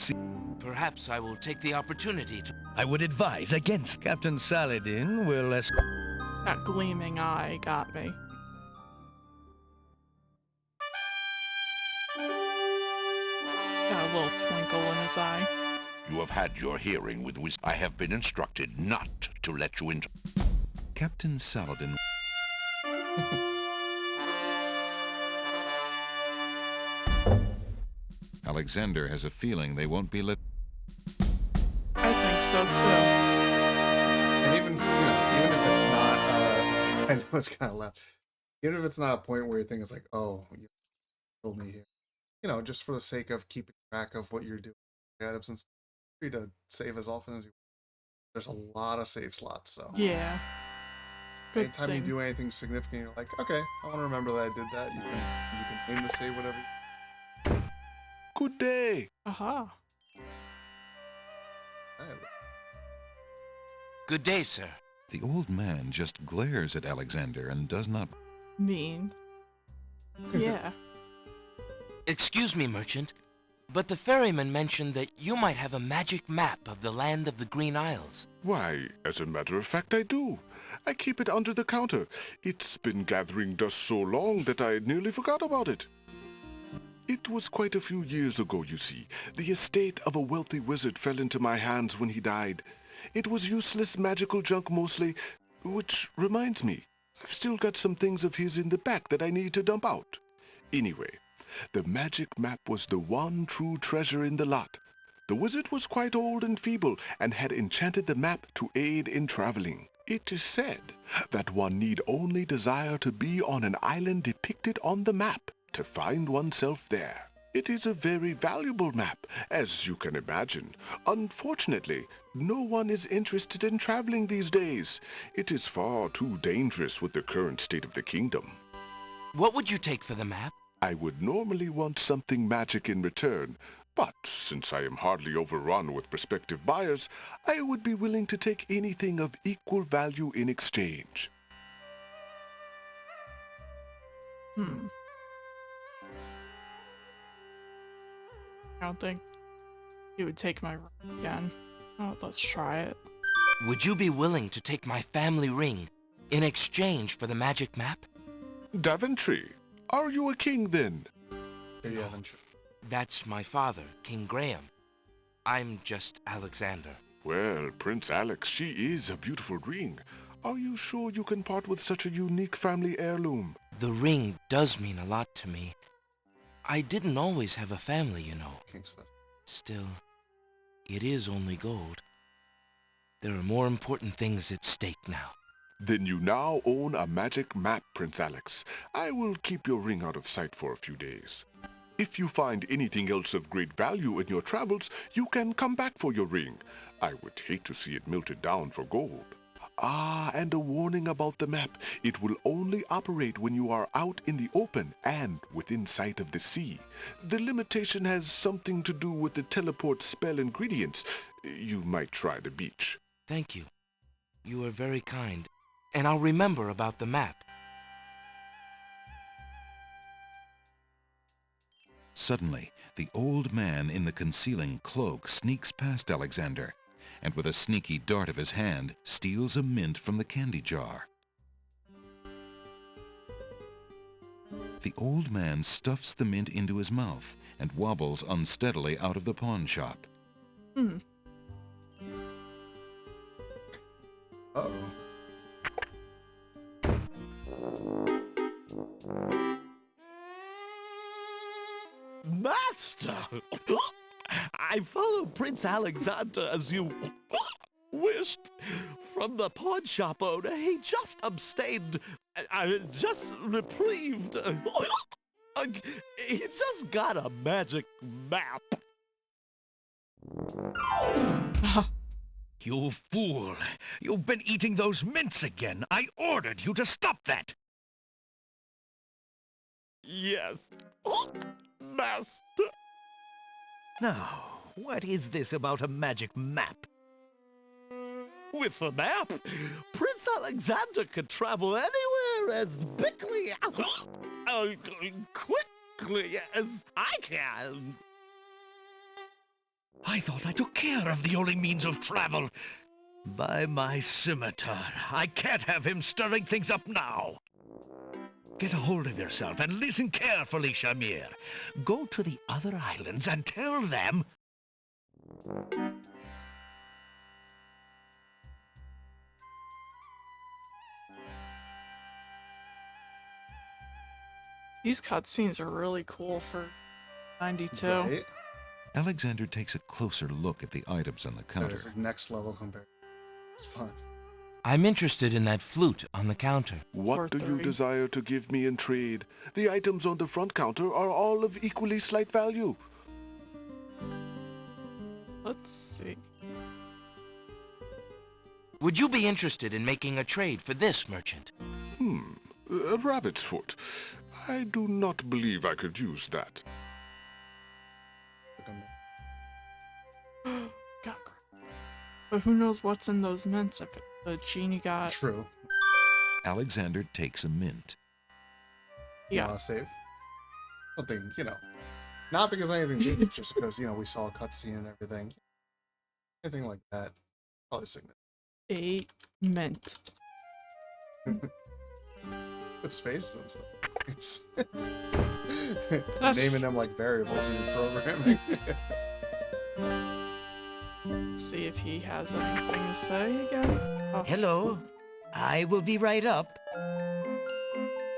Perhaps I will take the opportunity to... I would advise against Captain Saladin will escort... That gleaming eye got me. Got a little twinkle in his eye. You have had your hearing with I have been instructed not to let you into... Captain Saladin Alexander has a feeling they won't be let. I think so too. And even, even if it's not, I know it's kind of loud. Even if it's not a point where you think it's like, oh, you killed me here. Just for the sake of keeping track of what you're doing, items and stuff, free to save as often as you want. There's a lot of save slots, so. Yeah. Good Anytime thing. you do anything significant, you're like, okay, I want to remember that I did that. You can aim to save whatever. Good day. Aha. Good day, sir. The old man just glares at Alexander and does not. Mean. Yeah. Excuse me, merchant, but the ferryman mentioned that you might have a magic map of the land of the Green Isles. Why, as a matter of fact, I do. I keep it under the counter. It's been gathering dust so long that I nearly forgot about it. It was quite a few years ago, you see. The estate of a wealthy wizard fell into my hands when he died. It was useless magical junk mostly, which reminds me, I've still got some things of his in the back that I need to dump out. Anyway, the magic map was the one true treasure in the lot. The wizard was quite old and feeble and had enchanted the map to aid in traveling. It is said that one need only desire to be on an island depicted on the map to find oneself there. It is a very valuable map, as you can imagine. Unfortunately, no one is interested in traveling these days. It is far too dangerous with the current state of the kingdom. What would you take for the map? I would normally want something magic in return, but since I am hardly overrun with prospective buyers, I would be willing to take anything of equal value in exchange. I don't think he would take my ring again. Oh, let's try it. Would you be willing to take my family ring in exchange for the magic map? Daventry, are you a king then? That's my father, King Graham. I'm just Alexander. Well, Prince Alex, she is a beautiful ring. Are you sure you can part with such a unique family heirloom? The ring does mean a lot to me. I didn't always have a family, you know. Still, it is only gold. There are more important things at stake now. Then you now own a magic map, Prince Alex. I will keep your ring out of sight for a few days. If you find anything else of great value in your travels, you can come back for your ring. I would hate to see it melted down for gold. Ah, and a warning about the map. It will only operate when you are out in the open and within sight of the sea. The limitation has something to do with the teleport spell ingredients. You might try the beach. Thank you. You are very kind, and I'll remember about the map. Suddenly, the old man in the concealing cloak sneaks past Alexander, and with a sneaky dart of his hand, steals a mint from the candy jar. The old man stuffs the mint into his mouth and wobbles unsteadily out of the pawn shop. Uh-oh. Master! I follow Prince Alexander as you wished. From the pawn shop owner, he just abstained, just reprieved. He just got a magic map. You fool! You've been eating those mints again. I ordered you to stop that. Yes, Master. Now, what is this about a magic map? With the map, Prince Alexander could travel anywhere as quickly as I can. I thought I took care of the only means of travel. By my scimitar, I can't have him stirring things up now. Get a hold of yourself and listen carefully, Shamir. Go to the other islands and tell them... These cutscenes are really cool for 92. Right? Alexander takes a closer look at the items on the That counter. is next level compared. It's fun. I'm interested in that flute on the counter. What do you 430. desire to give me in trade? The items on the front counter are all of equally slight value. Let's see. Would you be interested in making a trade for this, merchant? A rabbit's foot. I do not believe I could use that. God. But who knows what's in those mints if the genie got... True. Alexander takes a mint. You Yeah. want to save? Something, not because anything good, it's just because, we saw a cutscene and everything. Anything like that. Probably significant. 8 mint. Put spaces and stuff. Naming them like variables in your programming. Let's see if he has anything to say again. Oh, Hello. I will be right up.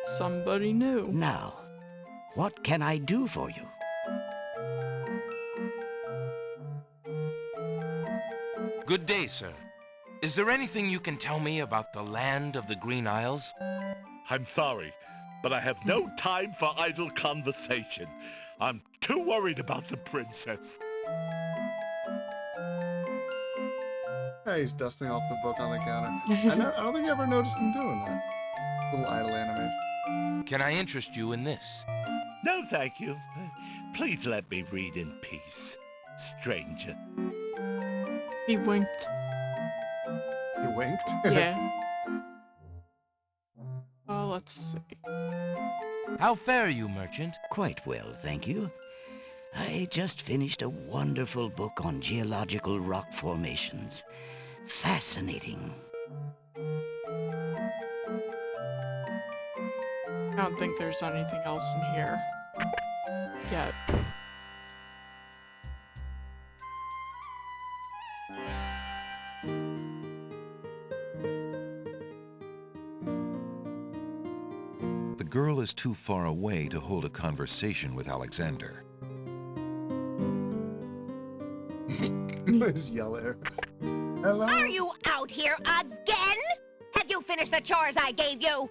somebody new. Now, what can I do for you? Good day, sir. Is there anything you can tell me about the land of the Green Isles? I'm sorry, but I have no time for idle conversation. I'm too worried about the princess. Yeah, he's dusting off the book on the counter. I don't think I ever noticed him doing that. Little idle animation. Can I interest you in this? No, thank you. Please let me read in peace, stranger. He winked. He winked? Yeah. Oh, let's see. How fare you, merchant? Quite well, thank you. I just finished a wonderful book on geological rock formations. Fascinating. I don't think there's anything else in here yet. The girl is too far away to hold a conversation with Alexander. Just yell at her. Hello? Are you out here again? Have you finished the chores I gave you?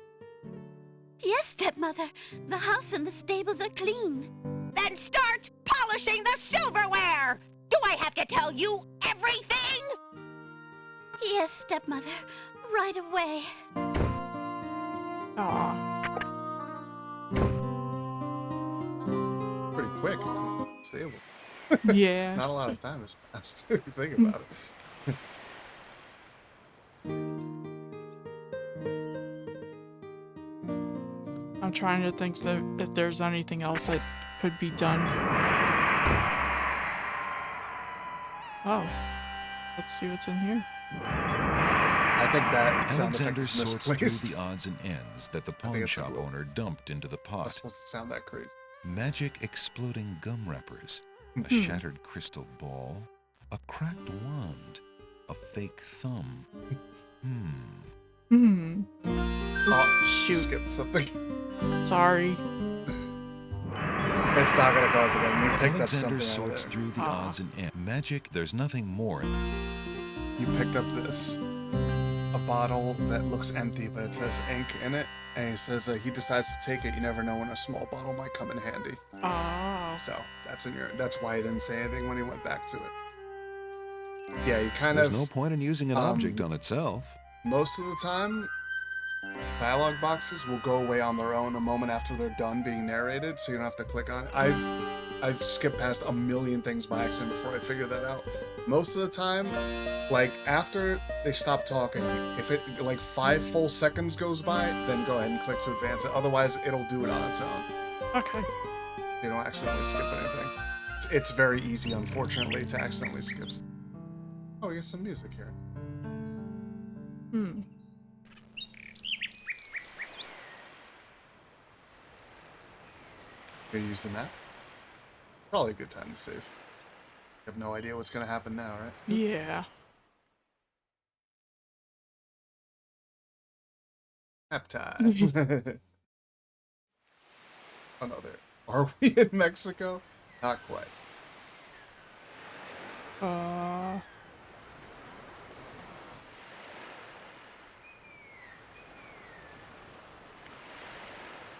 Yes, stepmother. The house and the stables are clean. Then start polishing the silverware! Do I have to tell you everything? Yes, stepmother. Right away. Aw. Pretty quick. Stable. Yeah. Not a lot of time has passed. If you think about it. I'm trying to think that if there's anything else that could be done. Oh. Let's see what's in here. I think that sound effect Alexander is sorts misplaced. through the odds and ends that the I pawn think it's a shop little- owner dumped into the Not pot. supposed to sound that crazy. Magic exploding gum wrappers, a shattered crystal ball, a cracked wand, a fake thumb. Oh, shoot. Skipped something. Sorry. It's not gonna go up again. You picked up Alexander something over sorts there. through the odds and ends. Magic, there's nothing more. You picked up this. A bottle that looks empty, but it says ink in it. And he says he decides to take it. You never know when a small bottle might come in handy. Oh. So that's why he didn't say anything when he went back to it. Yeah, you kind There's of no point in using an object on itself. most of the time dialogue boxes will go away on their own a moment after they're done being narrated, so you don't have to click on it. I've skipped past a million things by accident before I figured that out. Most of the time, like after they stop talking, if it like 5 full seconds goes by, then go ahead and click to advance it. Otherwise, it'll do it on its own. Okay. You don't accidentally skip anything. It's very easy, unfortunately, to accidentally skip. Oh, we get some music here. Gonna use the map? Probably a good time to save. You have no idea what's gonna happen now, right? Yeah. Map time. Oh no, there. Are we in Mexico? Not quite.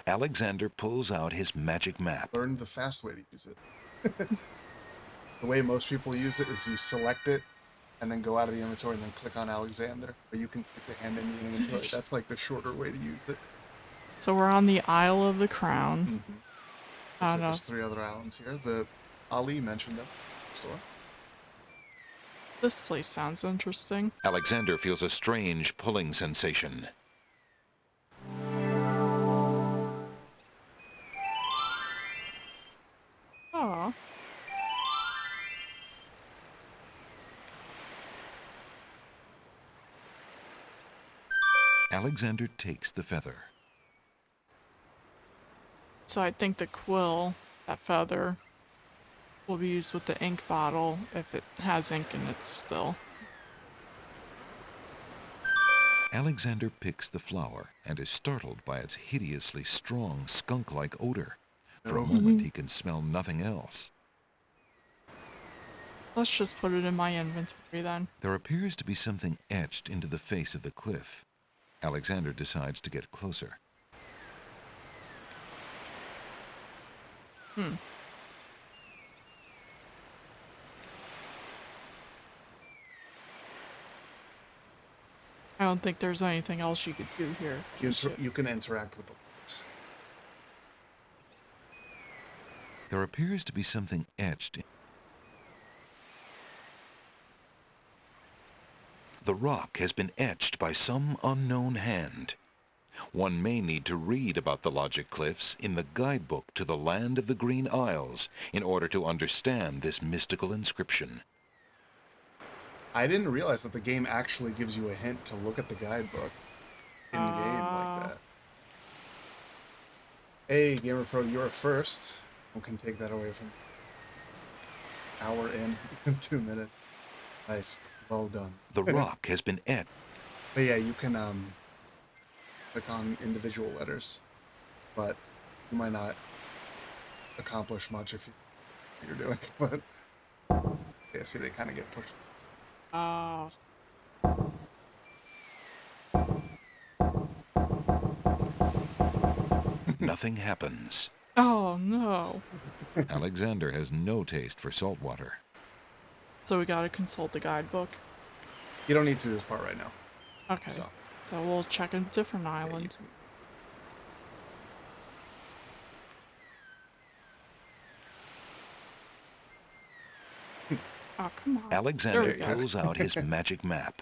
Alexander pulls out his magic map. Learn the fast way to use it. The way most people use it is you select it and then go out of the inventory and then click on Alexander. Or you can click the hand in the inventory. That's like the shorter way to use it. So we're on the Isle of the Crown. Mm-hmm. I don't know. There's 3 other islands here. The Ali mentioned them. Store. This place sounds interesting. Alexander feels a strange pulling sensation. Aw. Alexander takes the feather. So I think the quill, that feather, will be used with the ink bottle if it has ink in it still. Alexander picks the flower and is startled by its hideously strong skunk-like odor. For a moment, he can smell nothing else. Let's just put it in my inventory then. There appears to be something etched into the face of the cliff. Alexander decides to get closer. I don't think there's anything else you could do here. You can interact with the lights. There appears to be something etched. The rock has been etched by some unknown hand. One may need to read about the Logic Cliffs in the guidebook to the Land of the Green Isles in order to understand this mystical inscription. I didn't realize that the game actually gives you a hint to look at the guidebook in the game like that. Hey, Gamer Pro, you're first. We can take that away from hour in 2 minutes. Nice. Well done. The rock has been etched. But yeah, you can click on individual letters, but you might not accomplish much if you're doing. But yeah, see, they kind of get pushed. Nothing happens. Oh no. Alexander has no taste for salt water. So we gotta consult the guidebook. You don't need to do this part right now. Okay. So we'll check a different island. Oh, come on. Alexander pulls out his magic map.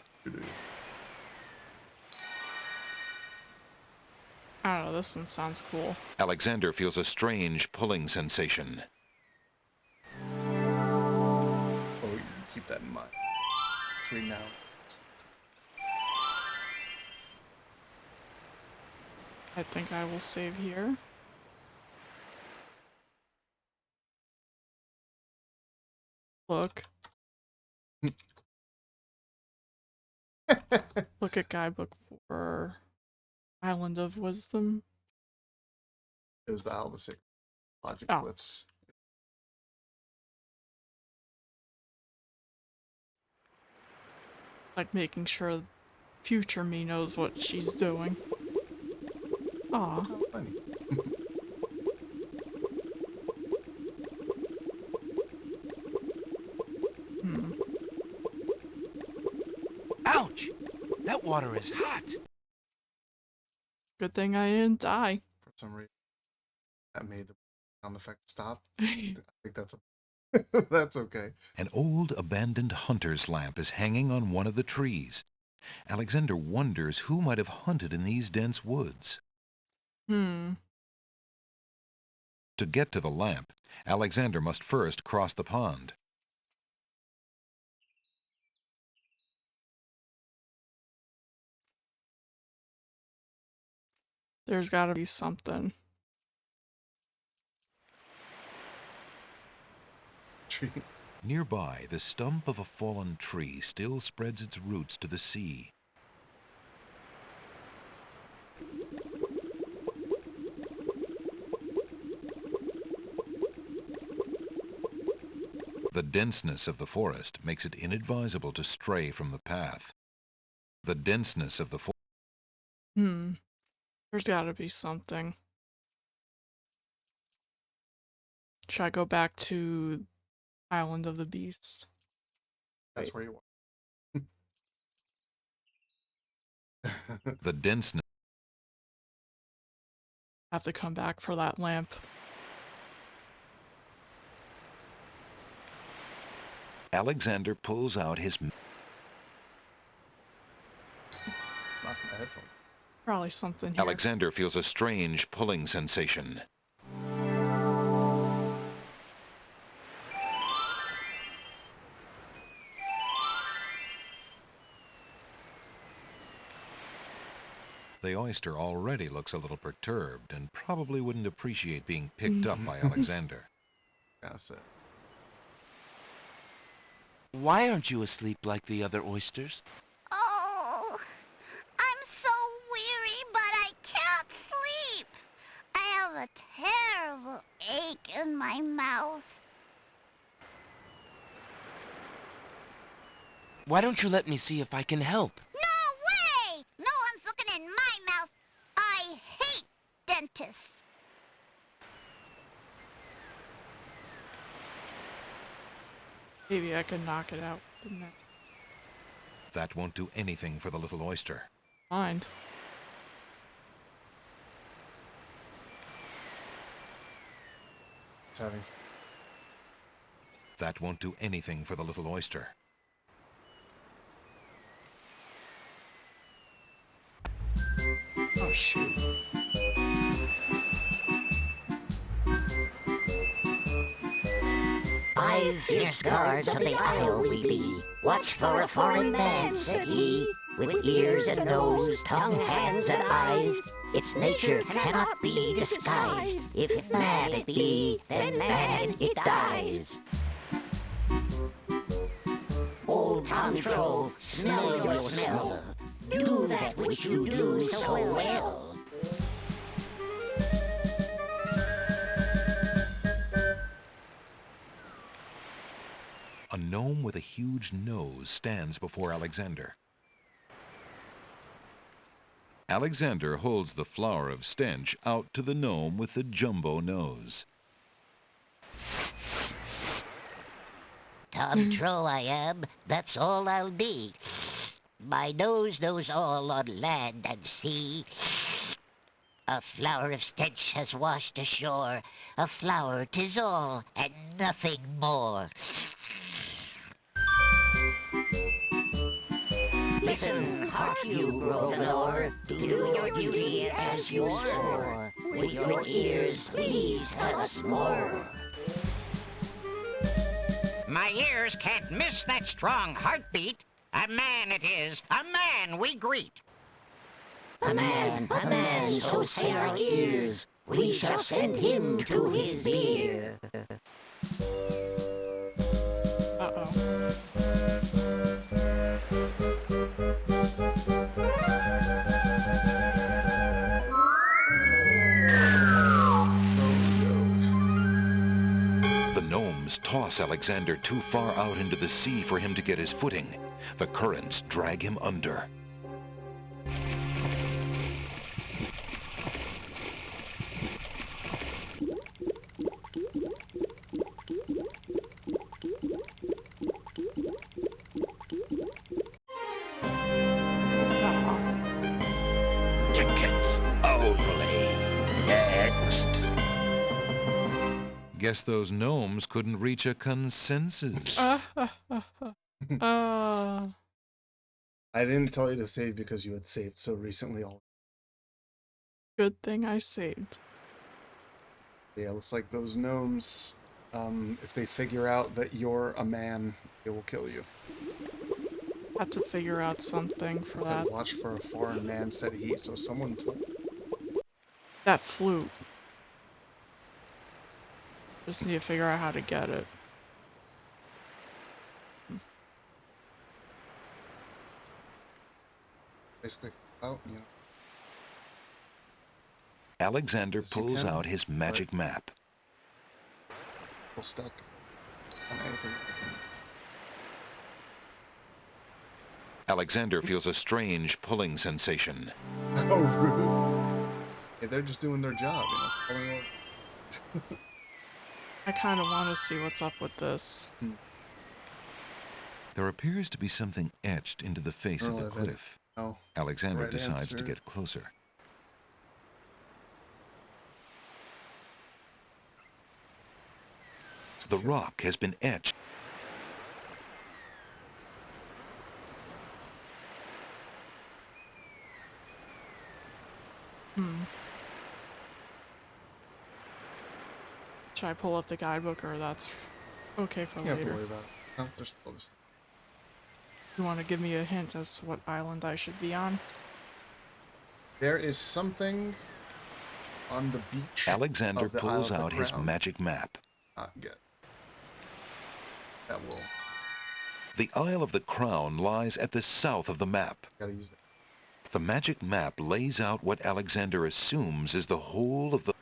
I don't know, this one sounds cool. Alexander feels a strange pulling sensation. Oh, you keep that in mind. Between now. I think I will save here. Look. Look at guidebook for Island of Wisdom. It was the Isle of the Sacred Logic Oh. Cliffs. Like making sure future me knows what she's doing. Aw. Oh, funny. Ouch! That water is hot. Good thing I didn't die. For some reason, that made the sound effect stop. I think that's a that's okay. An old abandoned hunter's lamp is hanging on one of the trees. Alexander wonders who might have hunted in these dense woods. To get to the lamp, Alexander must first cross the pond. There's gotta be something. Tree. Nearby, the stump of a fallen tree still spreads its roots to the sea. The denseness of the forest makes it inadvisable to stray from the path. The denseness of the forest. There's gotta be something. Should I go back to Island of the Beast? That's where you want. The denseness. I have to come back for that lamp. Alexander pulls out his. It's not my headphone. Probably something here. Alexander feels a strange pulling sensation. The oyster already looks a little perturbed and probably wouldn't appreciate being picked up by Alexander. That's it. Why aren't you asleep like the other oysters? Oh, I'm so weary, but I can't sleep. I have a terrible ache in my mouth. Why don't you let me see if I can help? No way! No one's looking in my mouth. I hate dentists. Maybe I can knock it out. That won't do anything for the little oyster. Mind. It's having. That won't do anything for the little oyster. Oh, shoot. Five fierce guards of the isle we be. Watch for a foreign man, said he, with ears and nose, tongue, hands, and eyes. Its nature cannot be disguised. If man it be, then man it dies. Old Tom Troll, smell your smell. Do that which you do so well. A gnome with a huge nose stands before Alexander. Alexander holds the flower of stench out to the gnome with the jumbo nose. Tom Troll I am, that's all I'll be. My nose knows all on land and sea. A flower of stench has washed ashore. A flower 'tis all, and nothing more. Listen, hark you, Grovenor, do your duty as you swore. With your ears, please tell us more. My ears can't miss that strong heartbeat. A man it is, a man we greet. A man, so say our ears. We shall send him to his beer. Uh-oh. The gnomes toss Alexander too far out into the sea for him to get his footing. The currents drag him under. Tickets only. Next. Guess those gnomes couldn't reach a consensus. I didn't tell you to save because you had saved so recently. Good thing I saved. Yeah, looks like those gnomes, if they figure out that you're a man, they will kill you. Have to figure out something for that. Watch for a foreign man, said he, so someone told. That flute. Just need to figure out how to get it. Basically, oh, you know. Alexander pulls out his magic map. Stuck. on anything. Alexander feels a strange pulling sensation. Oh, rude. Hey, they're just doing their job, you know. Pulling over. I kind of want to see what's up with this. There appears to be something etched into the face of the Irrelevant. cliff. Oh, Alexander right decides to answer. get closer. The rock has been etched. Should I pull up the guidebook, or that's okay for You don't have to later? worry about it. No, there's still this. You want to give me a hint as to what island I should be on? There is something on the beach. Alexander of the pulls Isle of out the his Crown. magic map. Not yet. That will. The Isle of the Crown lies at the south of the map. Gotta use that. The magic map lays out what Alexander assumes is the whole of the...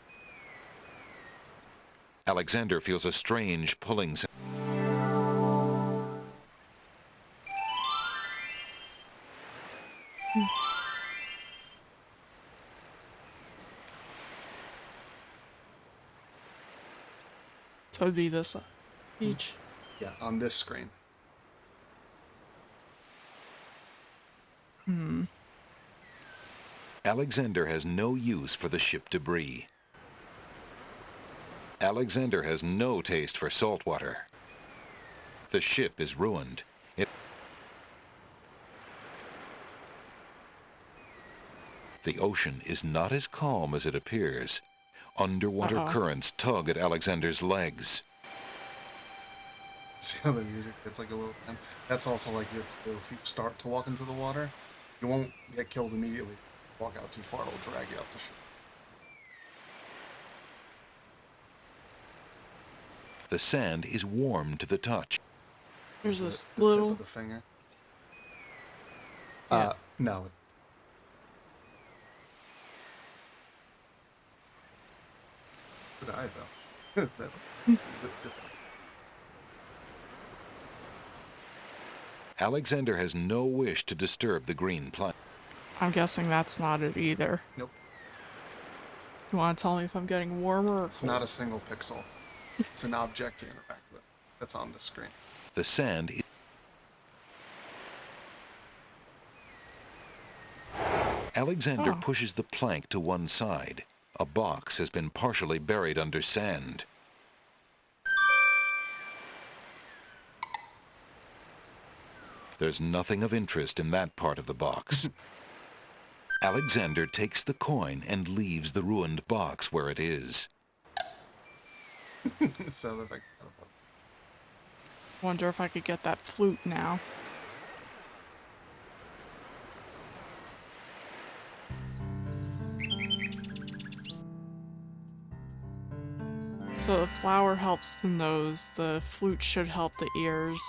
Alexander feels a strange pulling sensation. So it'd be this beach. Yeah, on this screen. Alexander has no use for the ship debris. Alexander has no taste for salt water. The ship is ruined. The ocean is not as calm as it appears. Underwater currents tug at Alexander's legs. See how the music gets like a little. That's also like if you start to walk into the water, you won't get killed immediately. Walk out too far, it'll drag you out the ship. The sand is warm to the touch. There's this the little. tip of the finger. Yeah. No. Good eye though. That's a bit different. Alexander has no wish to disturb the green plant. I'm guessing that's not it either. Nope. You want to tell me if I'm getting warmer? Or It's not a single pixel. It's an object to interact with. That's on the screen. The sand is... Alexander pushes the plank to one side. A box has been partially buried under sand. There's nothing of interest in that part of the box. Alexander takes the coin and leaves the ruined box where it is. Sound effects kind of fun. Wonder if I could get that flute now. So the flower helps the nose, the flute should help the ears.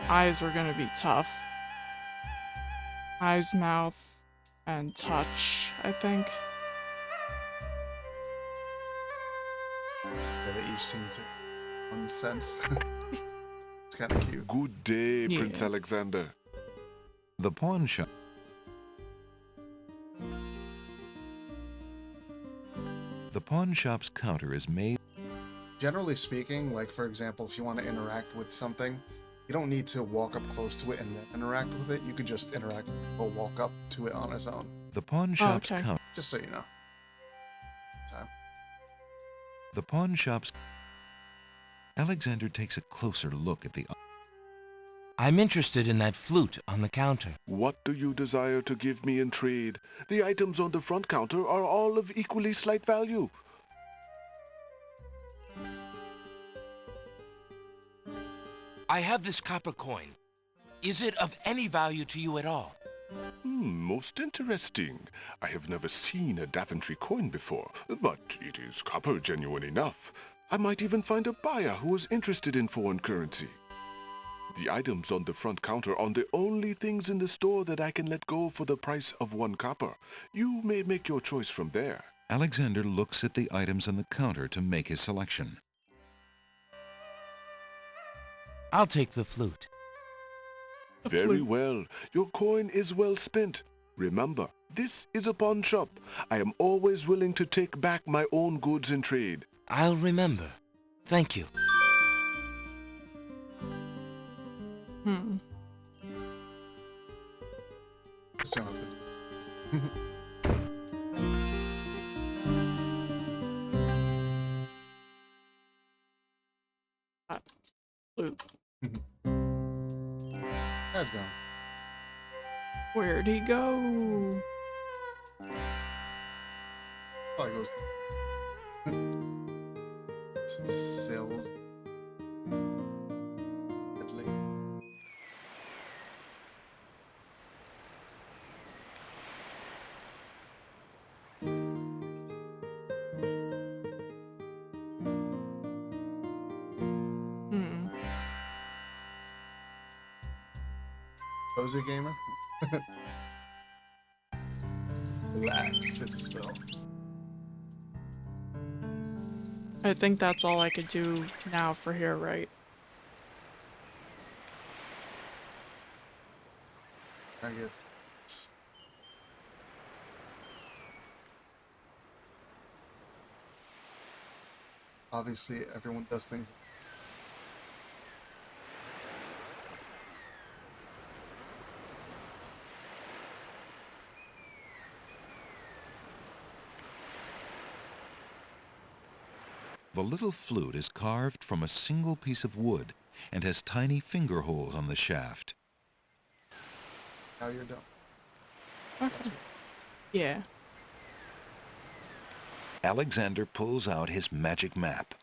Eyes are gonna be tough. Eyes, mouth, and touch, I think. Yeah, they each seem to one sense. It's kind of cute. Good day, Yeah. Prince Alexander. The pawn shop. The pawn shop's counter is made. Generally speaking, like for example, if you want to interact with something, you don't need to walk up close to it and then interact with it. You could just interact or walk up to it on its own. The pawn shop's okay. counter. Just so you know. Time. The pawn shop's... Alexander takes a closer look at the... I'm interested in that flute on the counter. What do you desire to give me in trade? The items on the front counter are all of equally slight value. I have this copper coin. Is it of any value to you at all? Most interesting. I have never seen a Daventry coin before, but it is copper genuine enough. I might even find a buyer who is interested in foreign currency. The items on the front counter are the only things in the store that I can let go for the price of 1 copper. You may make your choice from there. Alexander looks at the items on the counter to make his selection. I'll take the flute. Very well. Your coin is well spent. Remember, this is a pawn shop. I am always willing to take back my own goods in trade. I'll remember. Thank you. Flute. Guy's gone. Where'd he go? Probably goes sales. Italy. Cozy gamer. Relax, hit the spell. I think that's all I could do now for here, right? I guess. Obviously, everyone does things. The little flute is carved from a single piece of wood and has tiny finger holes on the shaft. Now you're done. Okay. Yeah. Alexander pulls out his magic map.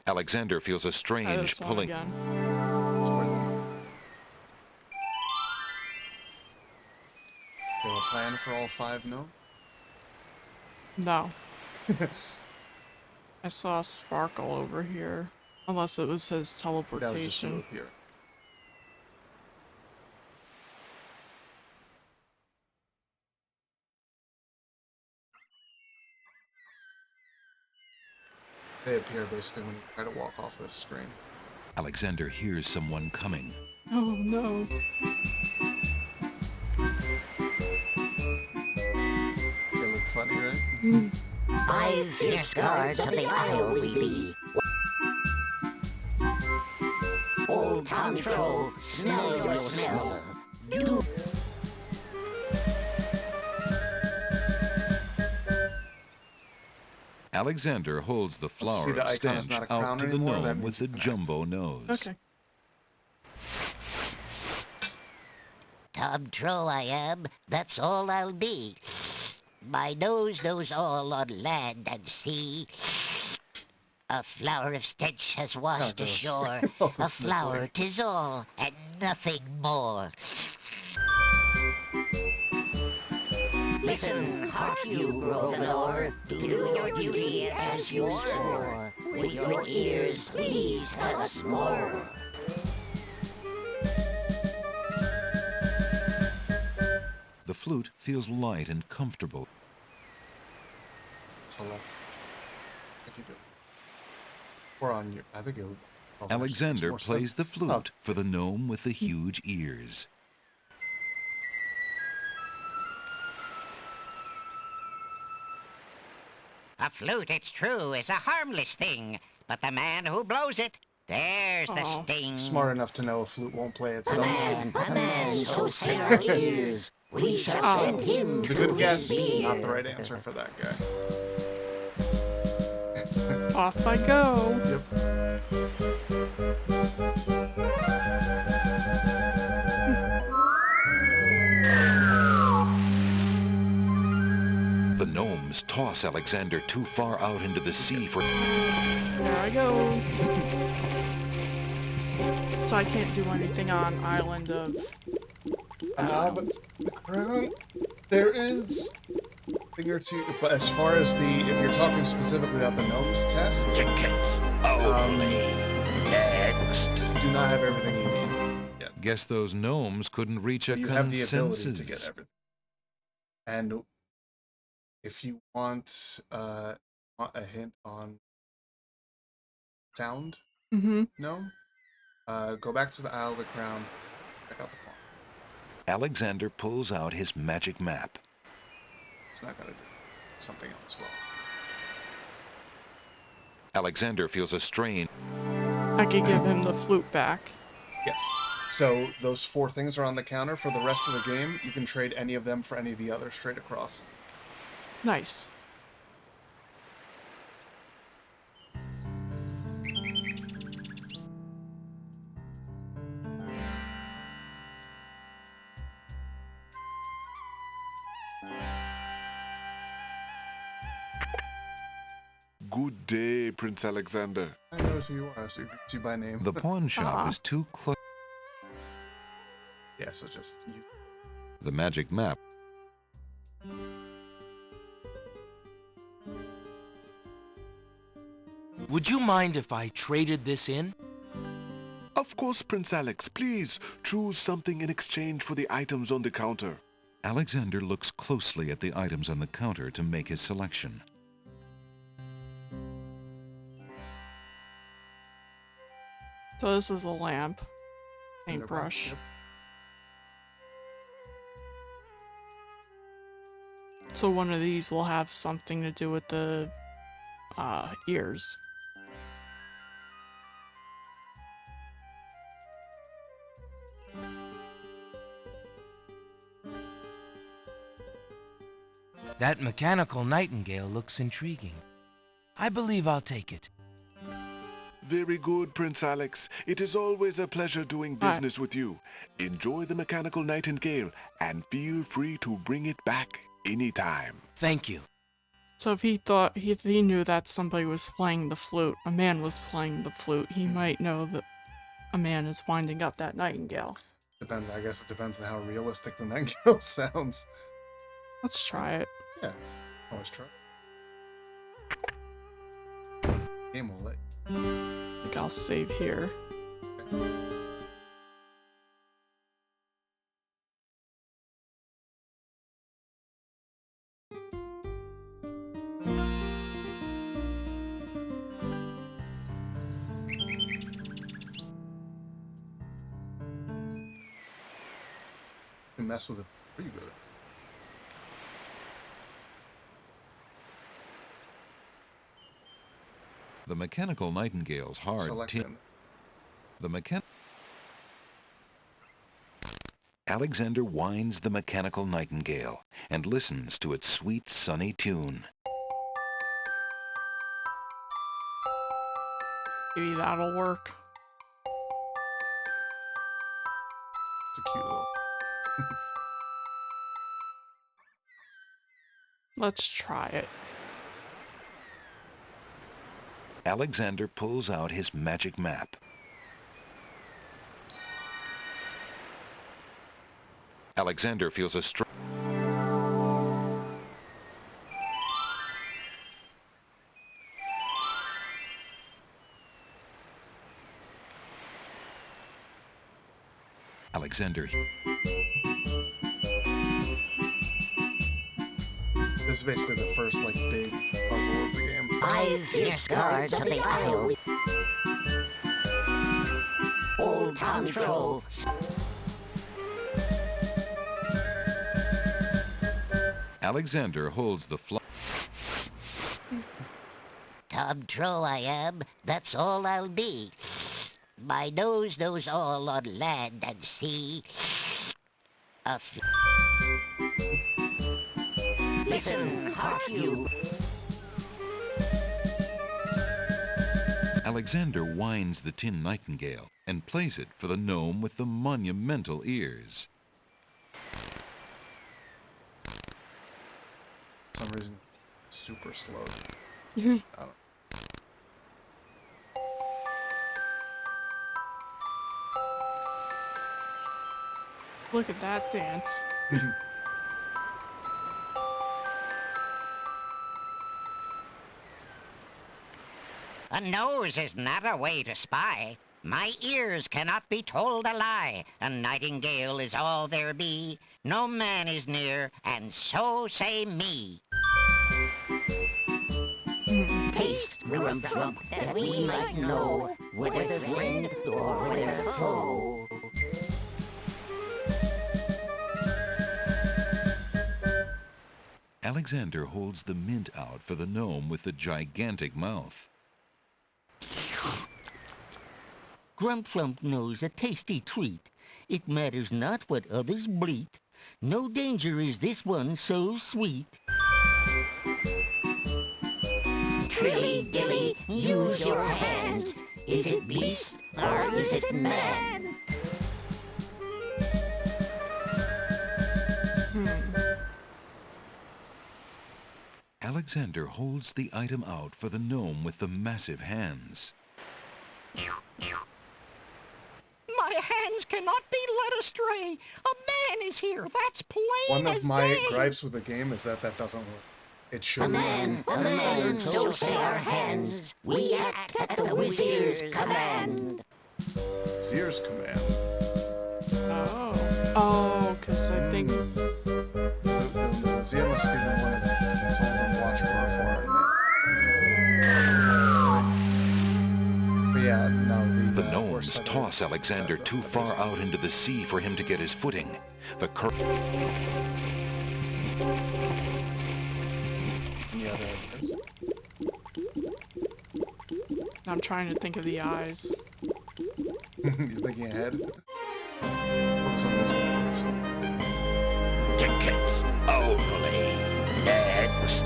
Alexander feels a strange pulling. You have a plan for all 5 no? No. I saw a sparkle over here. Unless it was his teleportation. Here. They appear basically when you try to walk off this screen. Alexander hears someone coming. Oh no. They look funny, right? 5 fierce guards of the Isle we be. Old Tom Troll, smell your smell. Do. Alexander holds the flower see the of icon is stench not a crown out to the anymore? That gnome means with the jumbo nose. Okay. Tom Troll I am, that's all I'll be. My nose knows all on land and sea. A flower of stench has washed ashore. A flower 'tis all, and nothing more. Listen, hark you, Grovelor, do your duty as you swore. With your ears, please tell us more. The flute feels light and comfortable. It's a lot. I can do it. Or on your. I think it would. Alexander plays the flute for the gnome with the huge ears. A flute, it's true, is a harmless thing, but the man who blows it, there's the sting. Smart enough to know a flute won't play itself. A man, so say our ears. We shall send him. It's a good guess. Not the right answer for that guy. Off I go. Yep. The gnomes toss Alexander too far out into the sea for... There I go. So I can't do anything on Island of... But the crown, there is a thing or two, but as far as if you're talking specifically about the gnomes test, next. Do not have everything you need. Guess those gnomes couldn't reach a You consensus. have the ability to get everything. And if you want a hint on sound, gnome, go back to the Isle of the Crown, check out the pawn. Alexander pulls out his magic map. It's not gonna do something else well. Alexander feels a strain. I could give him the flute back. Yes. So those 4 things are on the counter for the rest of the game. You can trade any of them for any of the others straight across. Nice. Good day, Prince Alexander. I know who you are, so you you by name. The pawn shop is too close. Yeah, so just you. The magic map. Would you mind if I traded this in? Of course, Prince Alex. Please choose something in exchange for the items on the counter. Alexander looks closely at the items on the counter to make his selection. So this is a lamp. Paintbrush. So one of these will have something to do with the ears. That mechanical nightingale looks intriguing. I believe I'll take it. Very good, Prince Alex. It is always a pleasure doing business with you. Enjoy the mechanical nightingale and feel free to bring it back anytime. Thank you. So if he knew that somebody was playing the flute, a man was playing the flute, he might know that a man is winding up that nightingale. Depends, I guess it depends on how realistic the nightingale sounds. Let's try it. Yeah, always try. Game will let you. I think I'll save here. You mess with it pretty good. The mechanical nightingale's hard Select tin. them. The Alexander winds the mechanical nightingale and listens to its sweet, sunny tune. Maybe that'll work. It's a cute little. Let's try it. Alexander pulls out his magic map. Alexander feels a strong... Alexander... This is basically the first, like, big puzzle of the game. 5 fierce guards of the Isle. Old Tom Troll. Alexander holds the fly... Tom Troll I am, that's all I'll be. My nose knows all on land and sea. Listen, hark you. Alexander winds the tin nightingale and plays it for the gnome with the monumental ears. For some reason, super slow. I don't. Look at that dance. A nose is not a way to spy. My ears cannot be told a lie. A nightingale is all there be. No man is near, and so say me. Taste, Grump, that we might know whether friend or whether foe. Alexander holds the mint out for the gnome with the gigantic mouth. Grump knows a tasty treat. It matters not what others bleat. No danger is this one so sweet. Trilly dilly, use your hands. Is it beast or is it man? Alexander holds the item out for the gnome with the massive hands. My hands cannot be led astray. A man is here, that's plain One as of my day. gripes with the game is that doesn't work. It should. A man, so say our hands. We act at the Wizier's command. Wizier's command. Oh, because I think... The Vizier must be the one that's told them to watch for it. But yeah, no, The gnomes toss Alexander too far out into the sea for him to get his footing. The Yeah, there it is. I'm trying to think of the eyes. You're thinking ahead? Focus on this one first. Tickets only. Next.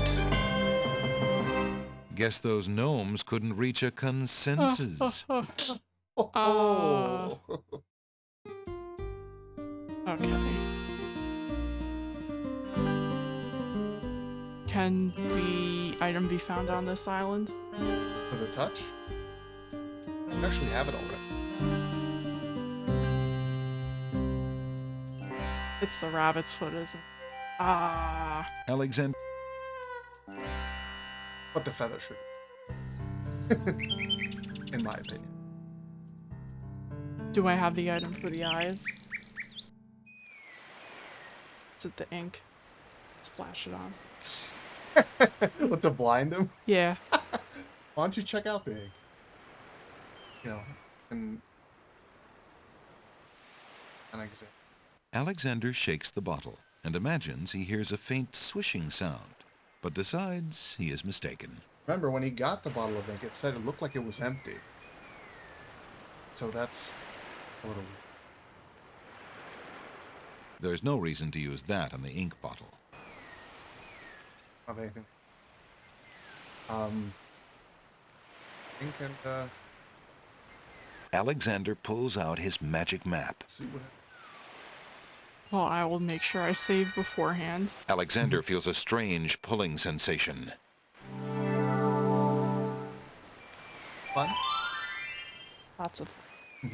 Guess those gnomes couldn't reach a consensus. Okay. Can the item be found on this island? For the touch? You actually have it already. It's the rabbit's foot, isn't it? Alexander. But the feather should. In my opinion. Do I have the item for the eyes? Is it the ink? Splash it on. What, to blind him? Yeah. Why don't you check out the ink? You know, and an example. Alexander shakes the bottle and imagines he hears a faint swishing sound, but decides he is mistaken. Remember, when he got the bottle of ink, it said it looked like it was empty. So that's a little weird. There's no reason to use that on the ink bottle. Of anything. Ink and, Alexander pulls out his magic map. see what Well, I will make sure I save beforehand. Alexander feels a strange pulling sensation. fun? Lots of fun.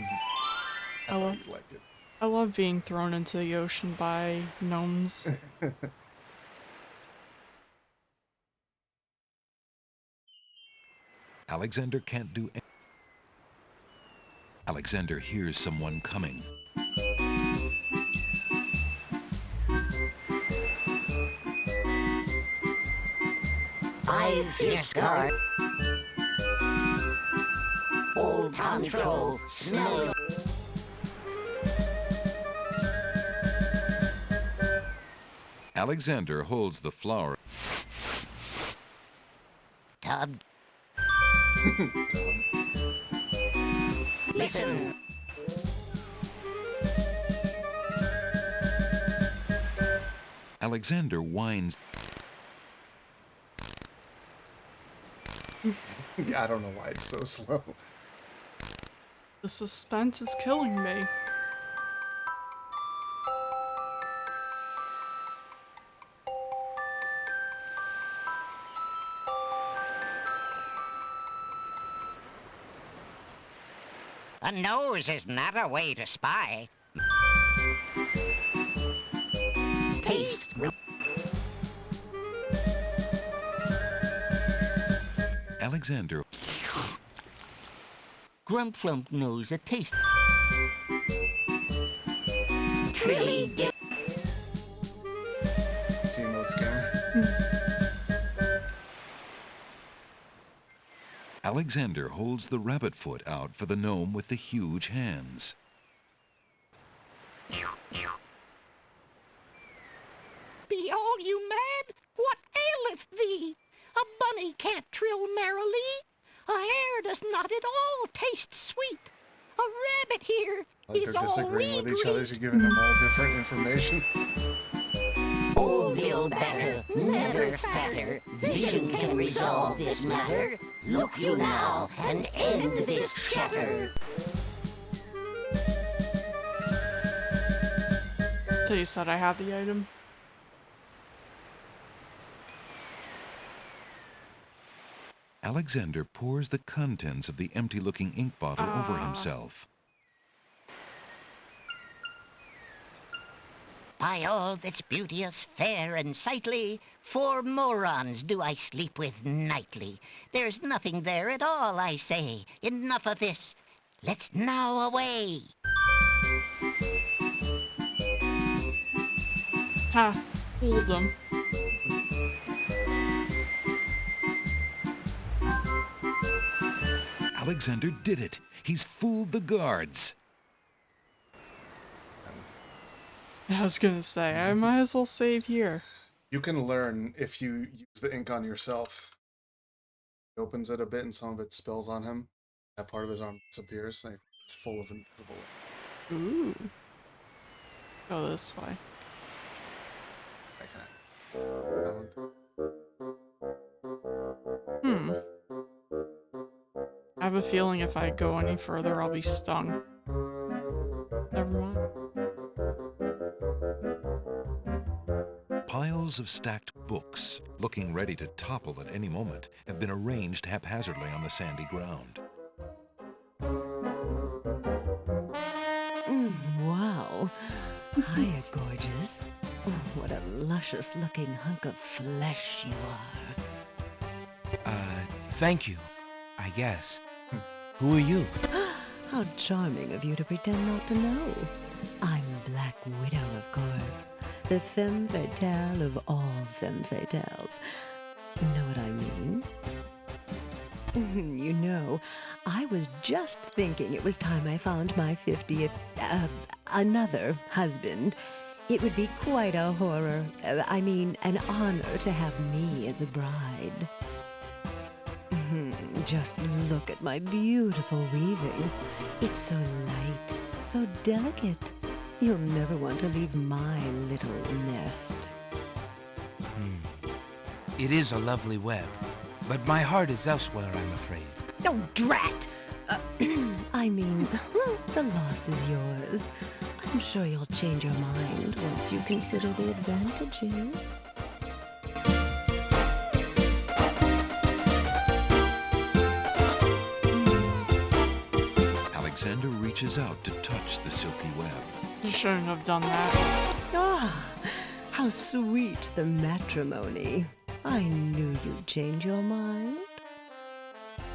I love like it. I love being thrown into the ocean by gnomes. Alexander can't do anything. Alexander hears someone coming. I've here scarred. Old Tom Troll, smell your... Alexander holds the flower. Tub. Listen. Alexander whines. Yeah, I don't know why it's so slow. The suspense is killing me. A nose is not a way to spy. Taste. Alexander. Grumflump knows a taste. Team mode's game. Alexander holds the rabbit foot out for the gnome with the huge hands. Be all you mad? What aileth thee? A bunny can't trill merrily. A hare does not at all taste sweet. A rabbit here Like is they're all disagreeing with each we other. She's giving them all different information. Old Bill Batter, never fatter. Vision can resolve this matter. Look you now and end this chatter. So you said I have the item? Alexander pours the contents of the empty-looking ink bottle over himself. By all that's beauteous, fair, and sightly, 4 morons do I sleep with nightly. There's nothing there at all, I say. Enough of this. Let's now away. Ha! Fooled them. Alexander did it! He's fooled the guards! I was gonna say, I might as well save here. You can learn if you use the ink on yourself. He opens it a bit and some of it spills on him. That part of his arm disappears. Like, it's full of invisible ink. Ooh. Go this way. I have a feeling if I go any further, I'll be stung. Never mind. Piles of stacked books, looking ready to topple at any moment, have been arranged haphazardly on the sandy ground. Wow. Hiya, gorgeous. Oh, what a luscious-looking hunk of flesh you are. Thank you, I guess. Who are you? How charming of you to pretend not to know. I'm Black Widow, of course. The femme fatale of all femme fatales. Know what I mean? You know, I was just thinking it was time I found my 50th, another husband. It would be quite a horror, an honor to have me as a bride. Just look at my beautiful weaving. It's so light, so delicate. You'll never want to leave my little nest. It is a lovely web, but my heart is elsewhere, I'm afraid. Oh, drat! The loss is yours. I'm sure you'll change your mind once you consider the advantages. Alexander reaches out to touch the silky web. You shouldn't have done that. Ah, how sweet the matrimony. I knew you'd change your mind.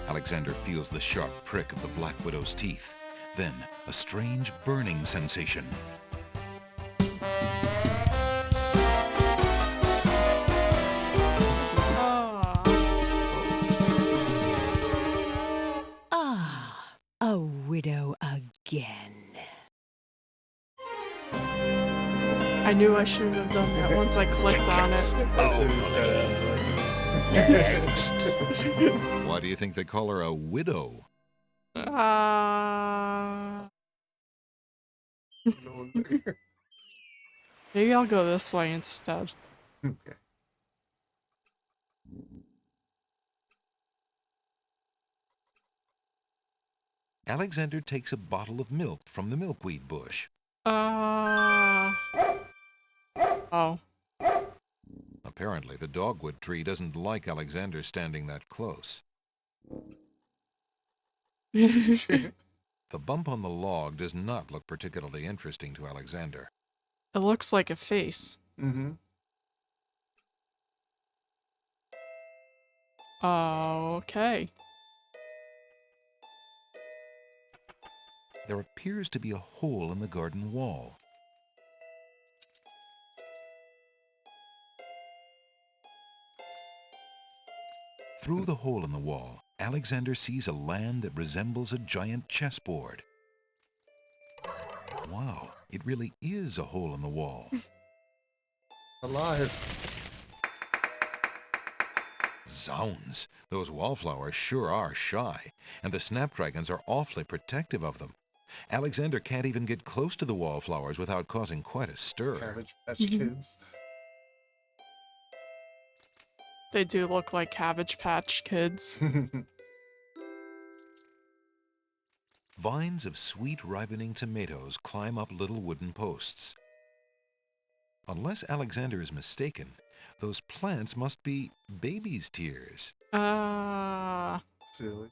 Alexander feels the sharp prick of the Black Widow's teeth. Then, a strange burning sensation. A widow again. I knew I shouldn't have done that once I clicked on it. That's what he said. Why do you think they call her a widow? Maybe I'll go this way instead. Okay. Alexander takes a bottle of milk from the milkweed bush. Oh. Apparently, the dogwood tree doesn't like Alexander standing that close. The bump on the log does not look particularly interesting to Alexander. It looks like a face. Mm-hmm. Okay. there appears to be a hole in the garden wall. Through the hole in the wall, Alexander sees a land that resembles a giant chessboard. Wow, it really is a hole in the wall. Alive. Zounds, those wallflowers sure are shy, and the snapdragons are awfully protective of them. Alexander can't even get close to the wallflowers without causing quite a stir. Cabbage Patch Kids. They do look like Cabbage Patch Kids. Vines of sweet ripening tomatoes climb up little wooden posts. Unless Alexander is mistaken, those plants must be baby's tears. Silly.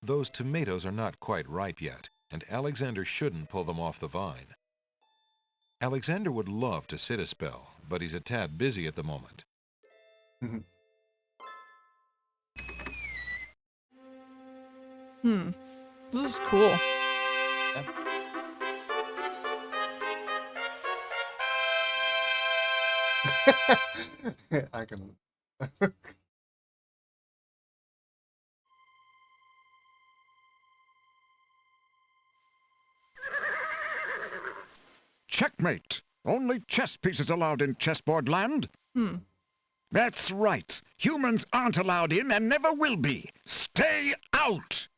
Those tomatoes are not quite ripe yet, and Alexander shouldn't pull them off the vine. Alexander would love to sit a spell, but he's a tad busy at the moment. This is cool. I can. Checkmate! Only chess pieces allowed in chessboard land? That's right. Humans aren't allowed in and never will be. Stay out!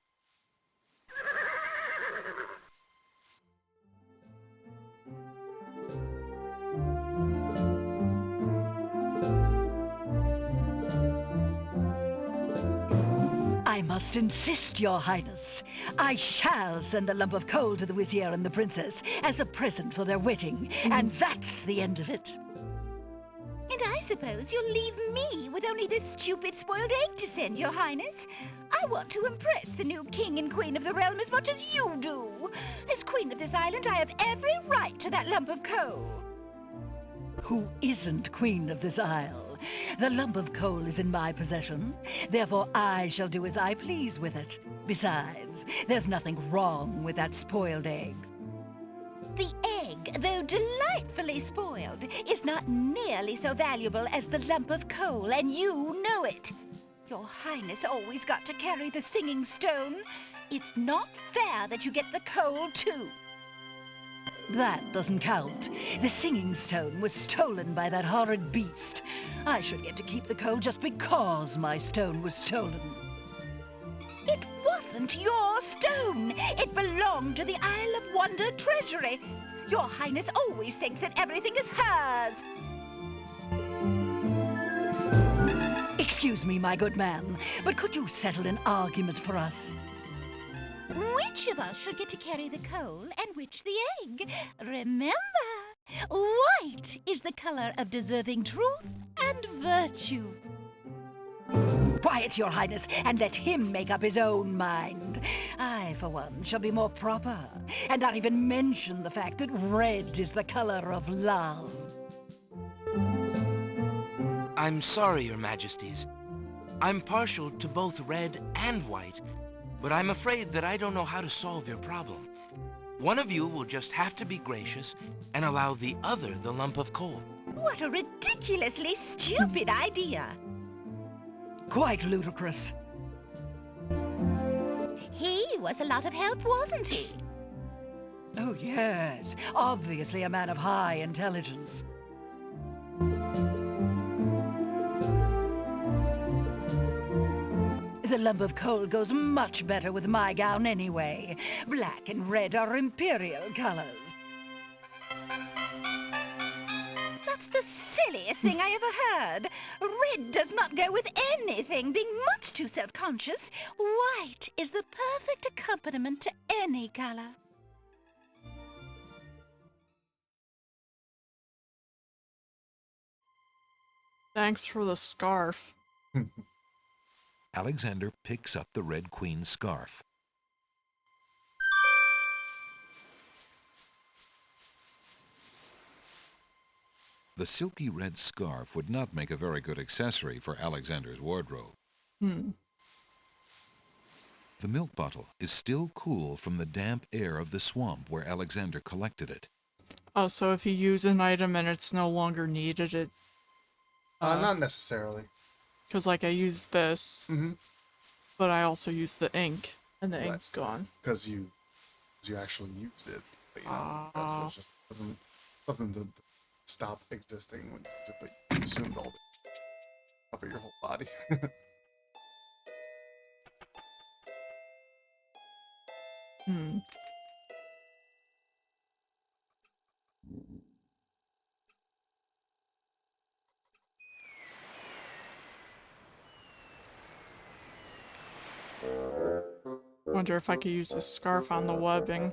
I must insist, Your Highness. I shall send a lump of coal to the Vizier and the Princess as a present for their wedding, and that's the end of it. And I suppose you'll leave me with only this stupid spoiled egg to send, Your Highness. I want to impress the new king and queen of the realm as much as you do. As queen of this island, I have every right to that lump of coal. Who isn't queen of this isle? The lump of coal is in my possession. Therefore, I shall do as I please with it. Besides, there's nothing wrong with that spoiled egg. The egg, though delightfully spoiled, is not nearly so valuable as the lump of coal, and you know it. Your Highness always got to carry the singing stone. It's not fair that you get the coal, too. That doesn't count. The singing stone was stolen by that horrid beast. I should get to keep the coal just because my stone was stolen. It wasn't your stone. It belonged to the Isle of Wonder treasury. Your Highness always thinks that everything is hers. Excuse me, my good man, but could you settle an argument for us? Which of us should get to carry the coal and which the egg? Remember, white is the color of deserving truth and virtue. Quiet, Your Highness, and let him make up his own mind. I, for one, shall be more proper, and not even mention the fact that red is the color of love. I'm sorry, Your Majesties. I'm partial to both red and white, but I'm afraid that I don't know how to solve your problem. One of you will just have to be gracious and allow the other the lump of coal. What a ridiculously stupid idea. Quite ludicrous. He was a lot of help, wasn't he? Oh, yes. Obviously a man of high intelligence. The lump of coal goes much better with my gown anyway. Black and red are imperial colors. That's the silliest thing I ever heard. Red does not go with anything, being much too self-conscious. White is the perfect accompaniment to any color. Thanks for the scarf. Alexander picks up the Red Queen's scarf. The silky red scarf would not make a very good accessory for Alexander's wardrobe. The milk bottle is still cool from the damp air of the swamp where Alexander collected it. Oh, so if you use an item and it's no longer needed, it... Not necessarily. Because, like, I used this, but I also used the ink, and the Right. ink's gone. Because you actually used it. But, you know, that's what just doesn't... Something to stop existing when you use it, but you consumed all of it. Cover your whole body. Wonder if I could use this scarf on the webbing.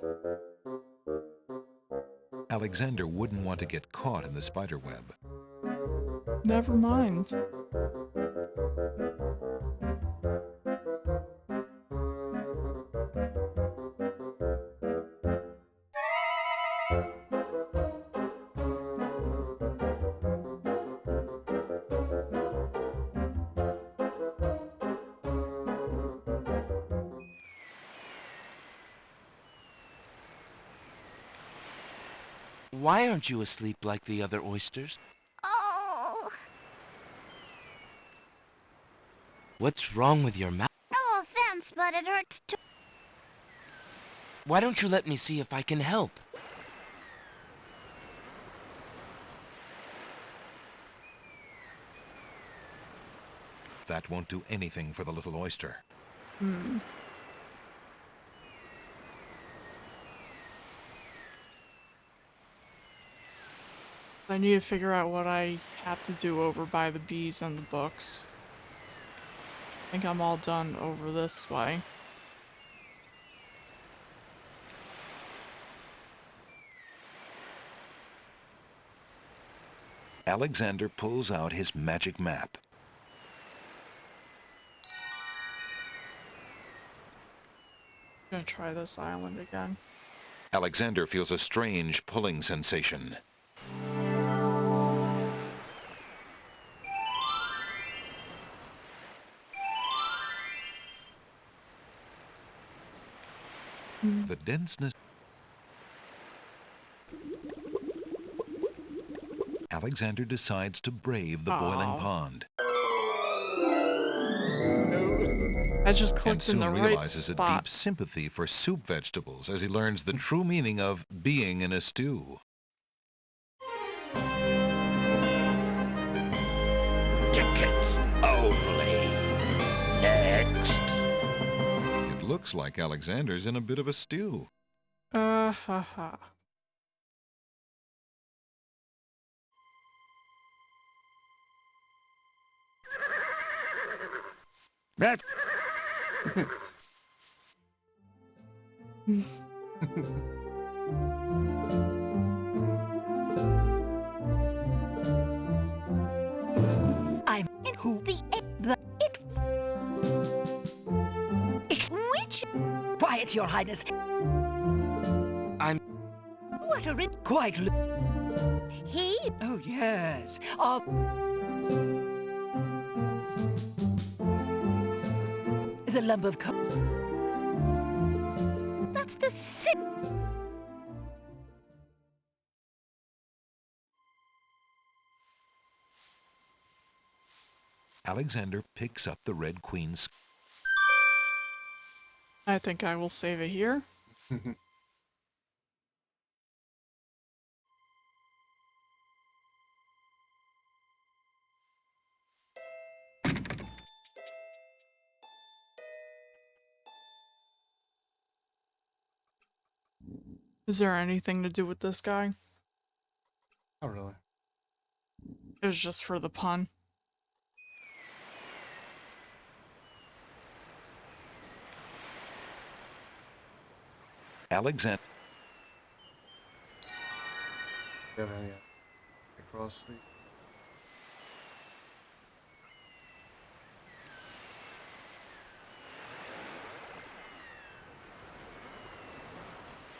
Alexander wouldn't want to get caught in the spider web. Never mind. Why aren't you asleep like the other oysters? Oh, What's wrong with your mouth? no offense, but it hurts too. Why don't you let me see if I can help? That won't do anything for the little oyster. I need to figure out what I have to do over by the bees and the books. I think I'm all done over this way. Alexander pulls out his magic map. I'm gonna try this island again. Alexander feels a strange pulling sensation. The denseness... Alexander decides to brave the boiling pond. I just And clicked in soon the right realizes a spot. deep sympathy for soup vegetables as he learns the true meaning of being in a stew. Tickets only. Next. It looks like Alexander's in a bit of a stew. Ha. That... I'm in who the it. Which? Quiet, Your Highness. I'm... What a quite. He? Oh yes. The lump of That's the sick. Alexander picks up the Red Queen's... I think I will save it here. Is there anything to do with this guy? Not really. It was just for the pun. Alexander... Do you have any across the...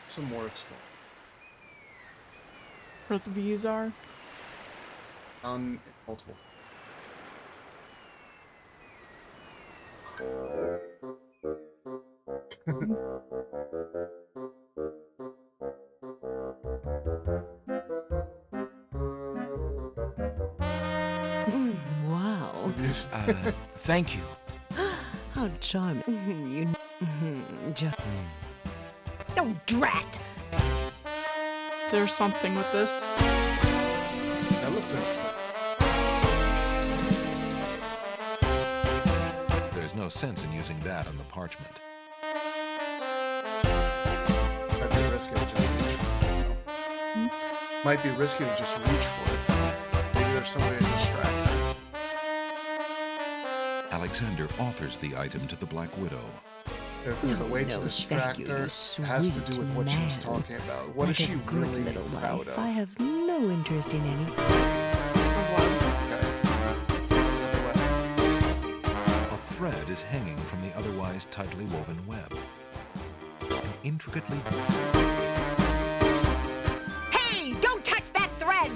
Some more explore. Where the bees are? On multiple. Yes. Thank you. How charming. Oh, drat! Is there something with this? That looks interesting. There's no sense in using that on the parchment. Might be risky to just reach for it. Might be risky to just reach for it. Maybe there's some way to distract her. Alexander offers the item to the Black Widow. The way to distract her has to do with what she was talking about. What is she really proud of? I have no interest in any. A thread is hanging from the otherwise tightly woven web. An intricately... Hey, don't touch that thread!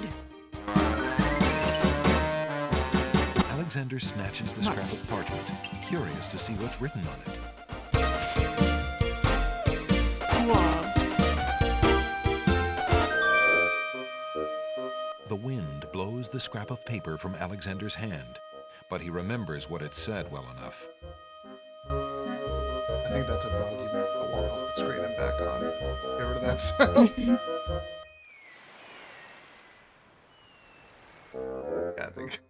Alexander snatches the scrap of parchment, curious to see what's written on it. The wind blows the scrap of paper from Alexander's hand, but he remembers what it said well enough. I think that's a bug. You better walk off the screen and back on. Get rid of that sound. Yeah, I think.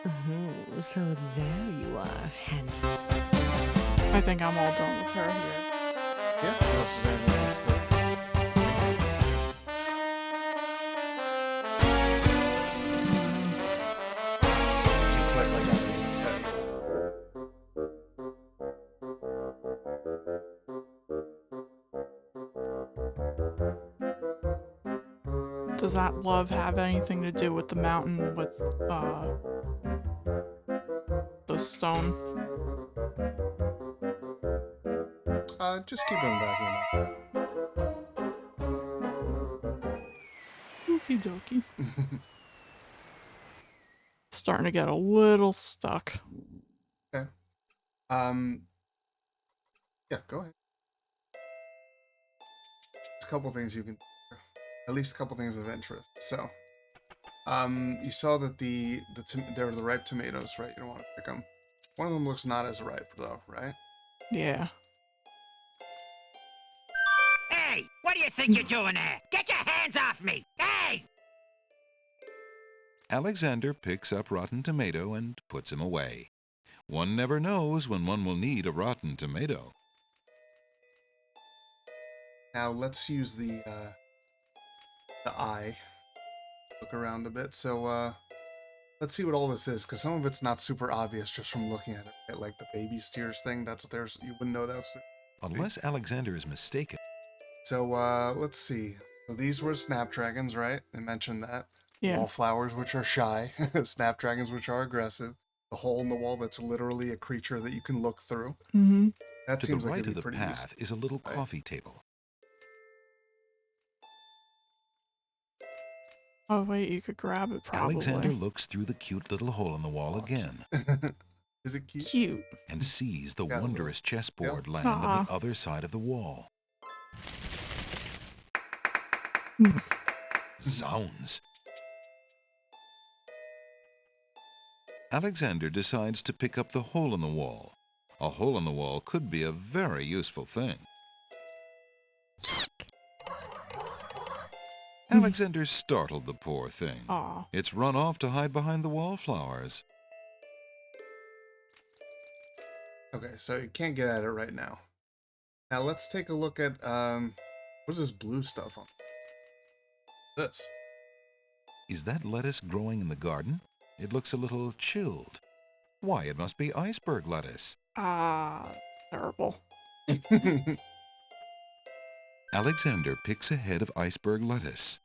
Oh, so there you are, handsome. I think I'm all done with her here. Yeah, unless there's anything else that... You click like that and you said. Does that love have anything to do with the mountain with the stone? Just keep it in the back of your mind. Okie dokie. Starting to get a little stuck. Okay. Yeah, go ahead. There's a couple things you can... At least a couple things of interest. So, you saw that they were the ripe tomatoes, right? You don't want to pick them. One of them looks not as ripe, though, right? Yeah. Hey, what do you think you're doing there? Get your hands off me! Hey! Alexander picks up rotten tomato and puts him away. One never knows when one will need a rotten tomato. Now let's use the eye. Look around a bit. So let's see what all this is, because some of it's not super obvious just from looking at it. Right? Like the baby steers thing. That's what there's. You wouldn't know that's. Unless Alexander is mistaken. So let's see. So these were snapdragons, right? They mentioned that. Yeah. Wallflowers, which are shy. Snapdragons, which are aggressive. The hole in the wall that's literally a creature that you can look through. Mm-hmm. That To seems the like right it'd of be the pretty path is a little Right. coffee table. Oh wait, you could grab it probably. Alexander looks through the cute little hole in the wall again. Is it cute? Cute. And sees the Got a wondrous chessboard land Aw. on the other side of the wall. Zounds. Alexander decides to pick up the hole in the wall. A hole in the wall could be a very useful thing. Alexander startled the poor thing. Aw. It's run off to hide behind the wallflowers. Okay, so you can't get at it right now. Now let's take a look at what's this blue stuff on? This. Is that lettuce growing in the garden? It looks a little chilled. Why, it must be iceberg lettuce. Terrible. Alexander picks a head of iceberg lettuce.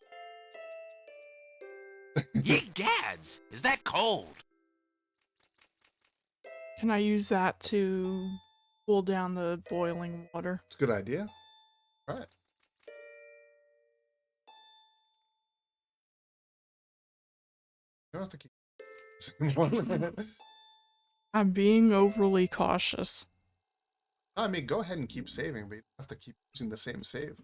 Ye gads! Is that cold? Can I use that to cool down the boiling water? It's a good idea. All right. You don't have to keep. I'm being overly cautious. I mean, go ahead and keep saving, but you have to keep using the same save.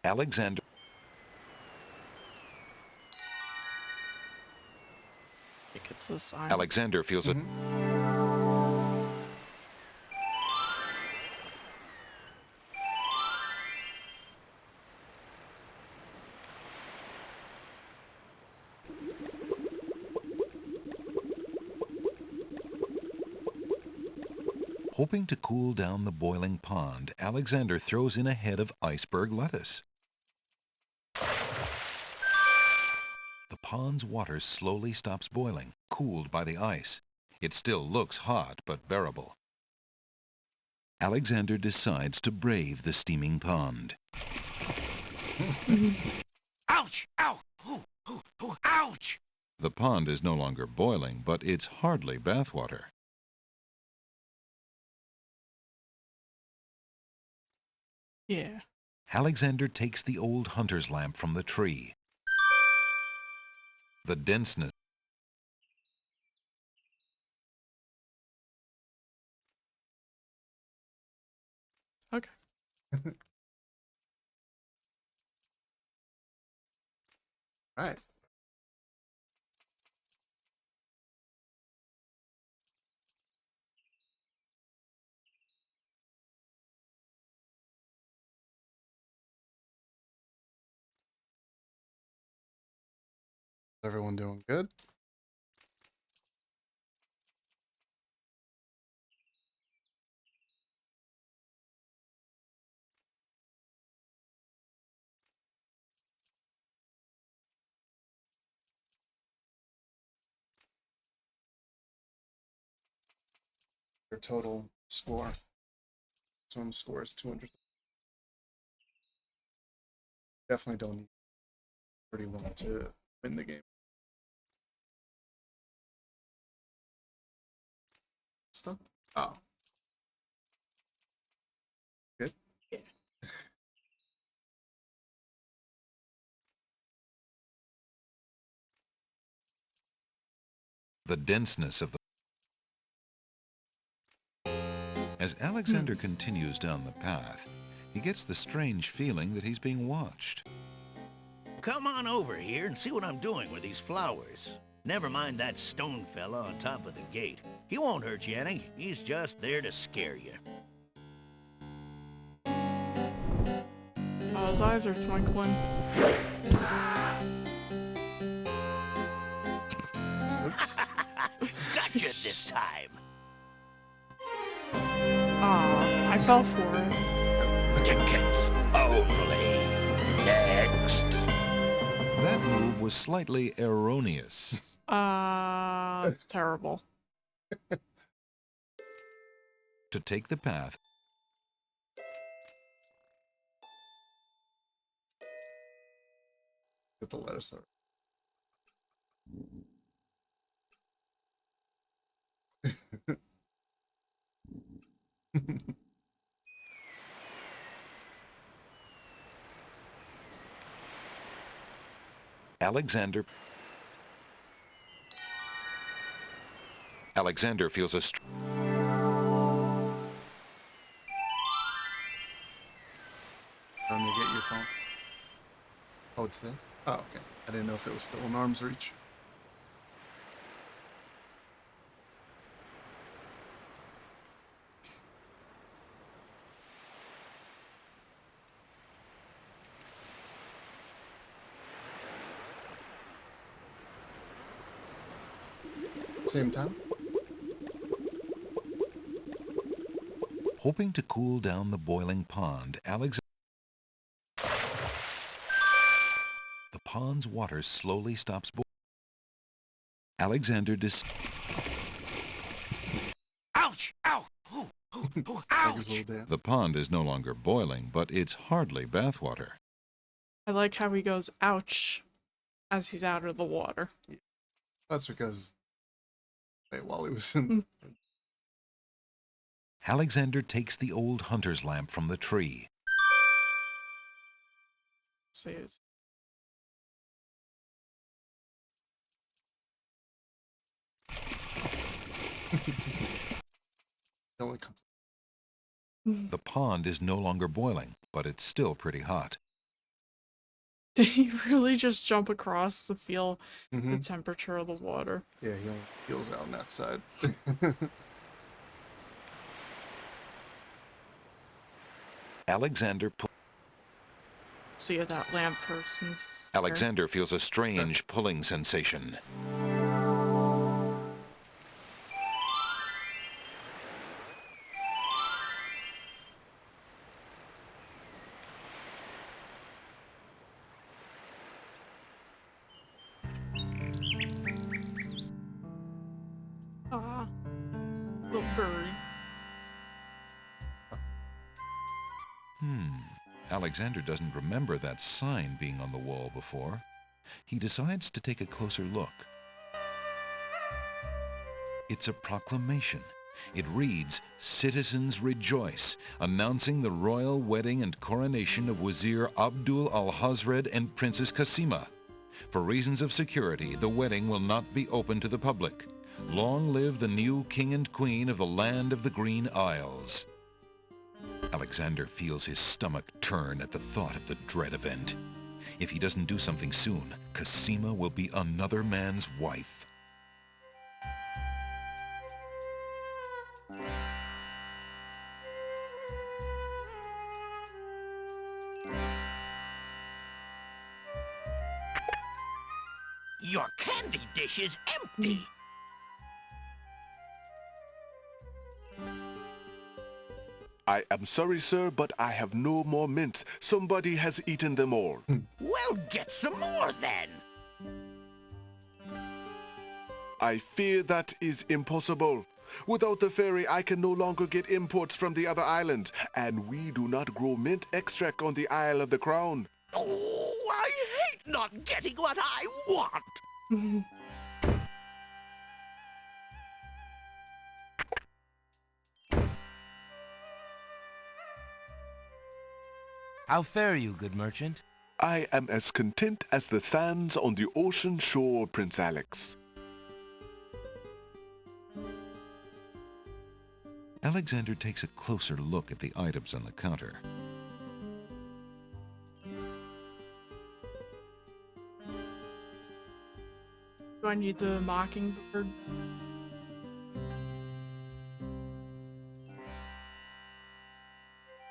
Alexander. It gets a sign. Alexander feels it. Hoping to cool down the boiling pond, Alexander throws in a head of iceberg lettuce. The pond's water slowly stops boiling, cooled by the ice. It still looks hot, but bearable. Alexander decides to brave the steaming pond. Ouch! Ow! Ooh, ooh, ooh, ouch! The pond is no longer boiling, but it's hardly bathwater. Yeah. Alexander takes the old hunter's lamp from the tree. The denseness. Okay. Right. Everyone doing good? Your total score. Swim score is 200. Definitely don't need 31 to win the game. Stuff? Oh. Good? Yeah. The denseness of the... As Alexander continues down the path, he gets the strange feeling that he's being watched. Come on over here and see what I'm doing with these flowers. Never mind that stone fella on top of the gate. He won't hurt you any. He's just there to scare you. His eyes are twinkling. Oops. Gotcha this time. I fell for it. Tickets only. Next. That move was slightly erroneous. It's terrible. To take the path, Get the lettuce over. Alexander feels a Let me get your phone. Oh, it's there? Oh, okay. I didn't know if it was still in arm's reach. Same time? Hoping to cool down the boiling pond, the pond's water slowly stops boiling. Alexander Ouch! Ow! Ooh, ooh, ooh, ouch! The pond is no longer boiling, but it's hardly bathwater. I like how he goes, ouch, as he's out of the water. Yeah. That's because while he was in... Alexander takes the old hunter's lamp from the tree. Says. The pond is no longer boiling, but it's still pretty hot. Did he really just jump across to feel the Mm-hmm. temperature of the water? Yeah, he only feels out on that side. Alexander See if that lamp person's there. Alexander feels a strange pulling sensation. Ah, little bird. Alexander doesn't remember that sign being on the wall before. He decides to take a closer look. It's a proclamation. It reads, "Citizens rejoice," announcing the royal wedding and coronation of Wazir Abdul Al-Hazred and Princess Kasima. For reasons of security, the wedding will not be open to the public. Long live the new king and queen of the land of the Green Isles. Alexander feels his stomach turn at the thought of the dread event. If he doesn't do something soon, Kasima will be another man's wife. Your candy dish is empty. I am sorry, sir, but I have no more mints. Somebody has eaten them all. Well, get some more then. I fear that is impossible. Without the ferry, I can no longer get imports from the other islands, and we do not grow mint extract on the Isle of the Crown. Oh, I hate not getting what I want. How fare you, good merchant? I am as content as the sands on the ocean shore, Prince Alex. Alexander takes a closer look at the items on the counter. Do I need the mockingbird?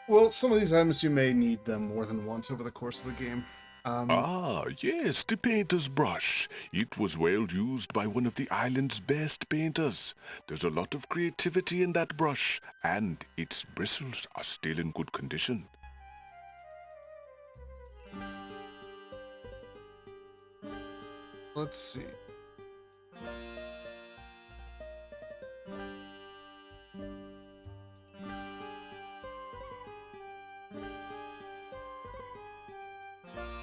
Well, some of these items you may need them more than once over the course of the game. Yes, the painter's brush. It was well used by one of the island's best painters. There's a lot of creativity in that brush, and its bristles are still in good condition. Let's see.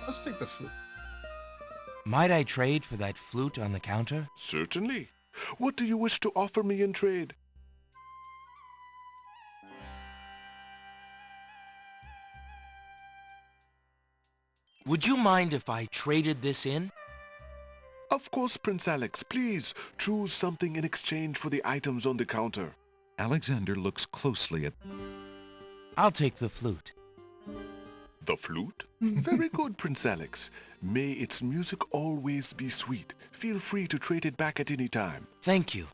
Let's take the flute. Might I trade for that flute on the counter? Certainly. What do you wish to offer me in trade? Would you mind if I traded this in? Of course, Prince Alex. Please choose something in exchange for the items on the counter. Alexander looks closely at... I'll take the flute. The flute? Very good, Prince Alex. May its music always be sweet. Feel free to trade it back at any time. Thank you.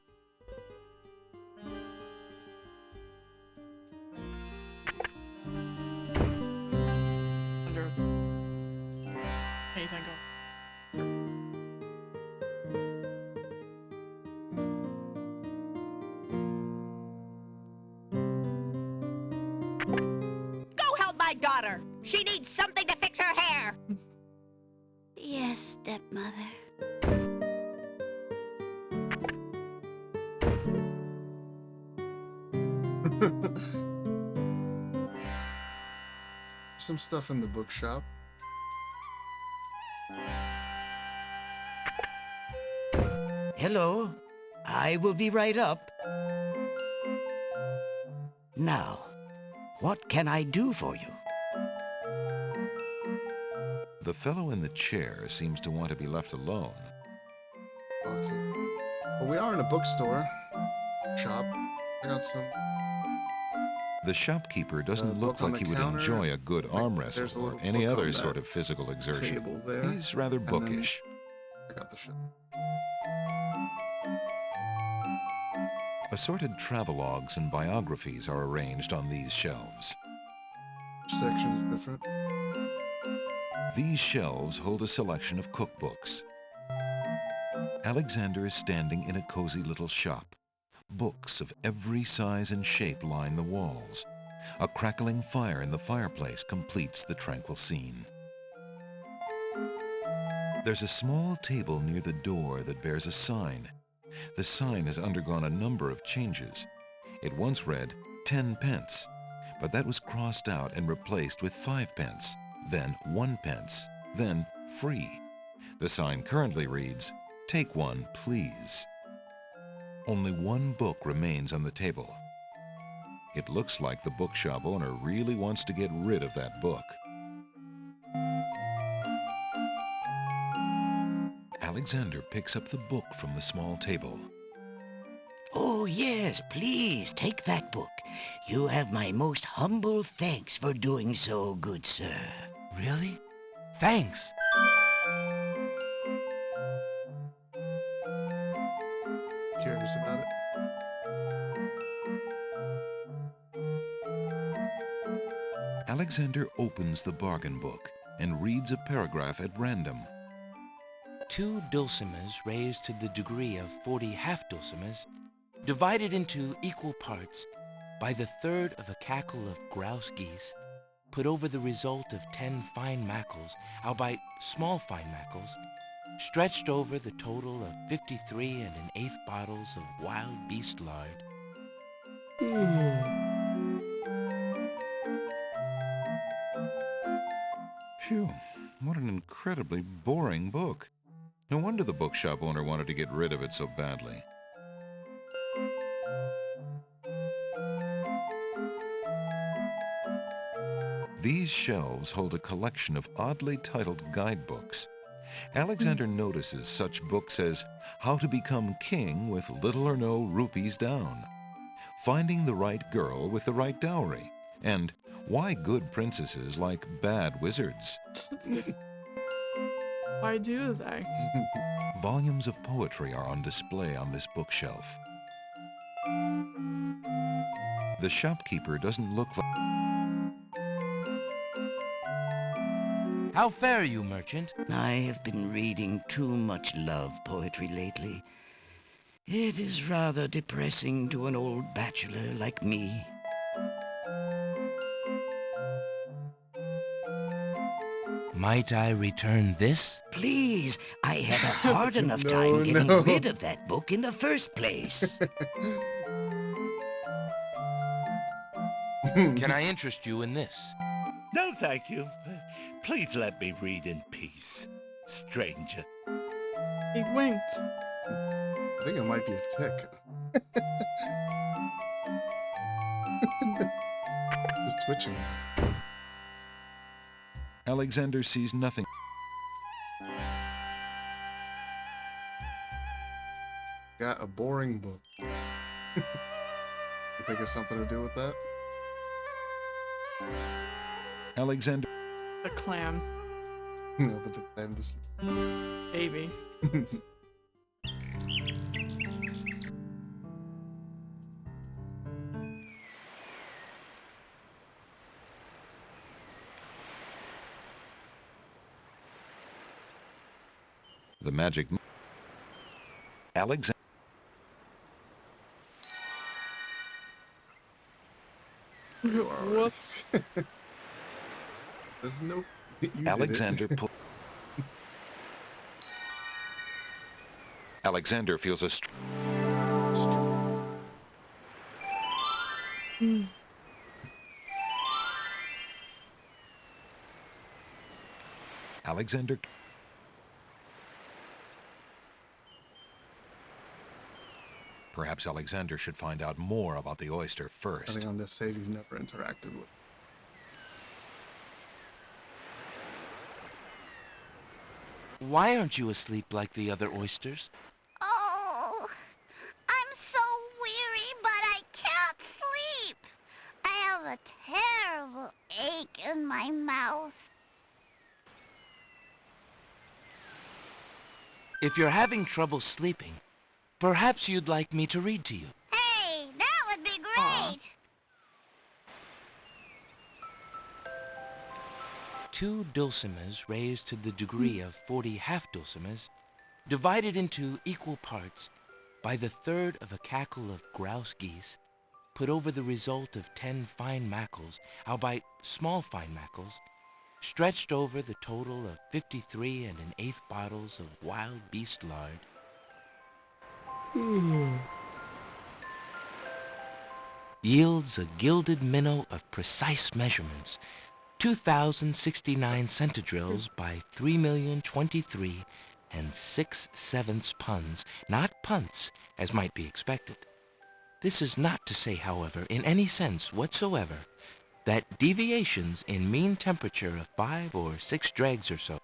Under anything go. Go help my daughter. She needs something to fix her hair. Yes, stepmother. Some stuff in the bookshop. Hello. I will be right up. Now, what can I do for you? The fellow in the chair seems to want to be left alone. Well, we are in a bookstore shop. I got some. The shopkeeper doesn't look book on like the he would counter, enjoy a good arm there's a wrestle or little any book on other that sort of physical exertion. table there, He's rather and then- bookish. I got the shit. Assorted travelogues and biographies are arranged on these shelves. Each section is different. These shelves hold a selection of cookbooks. Alexander is standing in a cozy little shop. Books of every size and shape line the walls. A crackling fire in the fireplace completes the tranquil scene. There's a small table near the door that bears a sign. The sign has undergone a number of changes. It once read 10 pence, but that was crossed out and replaced with 5 pence, then 1 pence, then free. The sign currently reads, "Take one, please." Only one book remains on the table. It looks like the bookshop owner really wants to get rid of that book. Alexander picks up the book from the small table. Oh, yes, please, take that book. You have my most humble thanks for doing so, good sir. Really? Thanks. Curious about it. Alexander opens the bargain book and reads a paragraph at random. 2 dulcimers raised to the degree of 40 half-dulcimers, divided into equal parts by the third of a cackle of grouse geese, put over the result of 10 fine mackles, albeit small fine mackles, stretched over the total of 53 1/8 bottles of wild beast lard. Phew, what an incredibly boring book. No wonder the bookshop owner wanted to get rid of it so badly. These shelves hold a collection of oddly titled guidebooks. Alexander notices such books as How to Become King with Little or No Rupees Down, Finding the Right Girl with the Right Dowry, and Why Good Princesses Like Bad Wizards. Why do they? Volumes of poetry are on display on this bookshelf. The shopkeeper doesn't look like... How fare you, merchant? I have been reading too much love poetry lately. It is rather depressing to an old bachelor like me. Might I return this? Please, I had a hard enough time getting rid of that book in the first place. Can I interest you in this? No, thank you. Please let me read in peace, stranger. He winked. I think it might be a tick. Just twitching. Alexander sees nothing. Got a boring book. You think it's something to do with that? Alexander... A clam. No, but the time this... Baby. The magic... Alexander... Whoops. There's no... Alexander pull... Alexander feels a... Alexander... Perhaps Alexander should find out more about the oyster I first. think on this save you've never interacted with. Why aren't you asleep like the other oysters? Oh, I'm so weary, but I can't sleep. I have If you're having trouble sleeping, perhaps you'd like me to read to you. Hey, that would be great! 2 dulcimers raised to the degree of 40 half-dulcimers, divided into equal parts by the third of a cackle of grouse geese, put over the result of 10 fine mackles, albeit small fine mackles, stretched over the total of 53 1/8 bottles of wild beast lard, yields a gilded minnow of precise measurements, 2,069 centidrills by 3,023 6/7 puns, not punts, as might be expected. This is not to say, however, in any sense whatsoever, that deviations in mean temperature of 5 or 6 dregs or so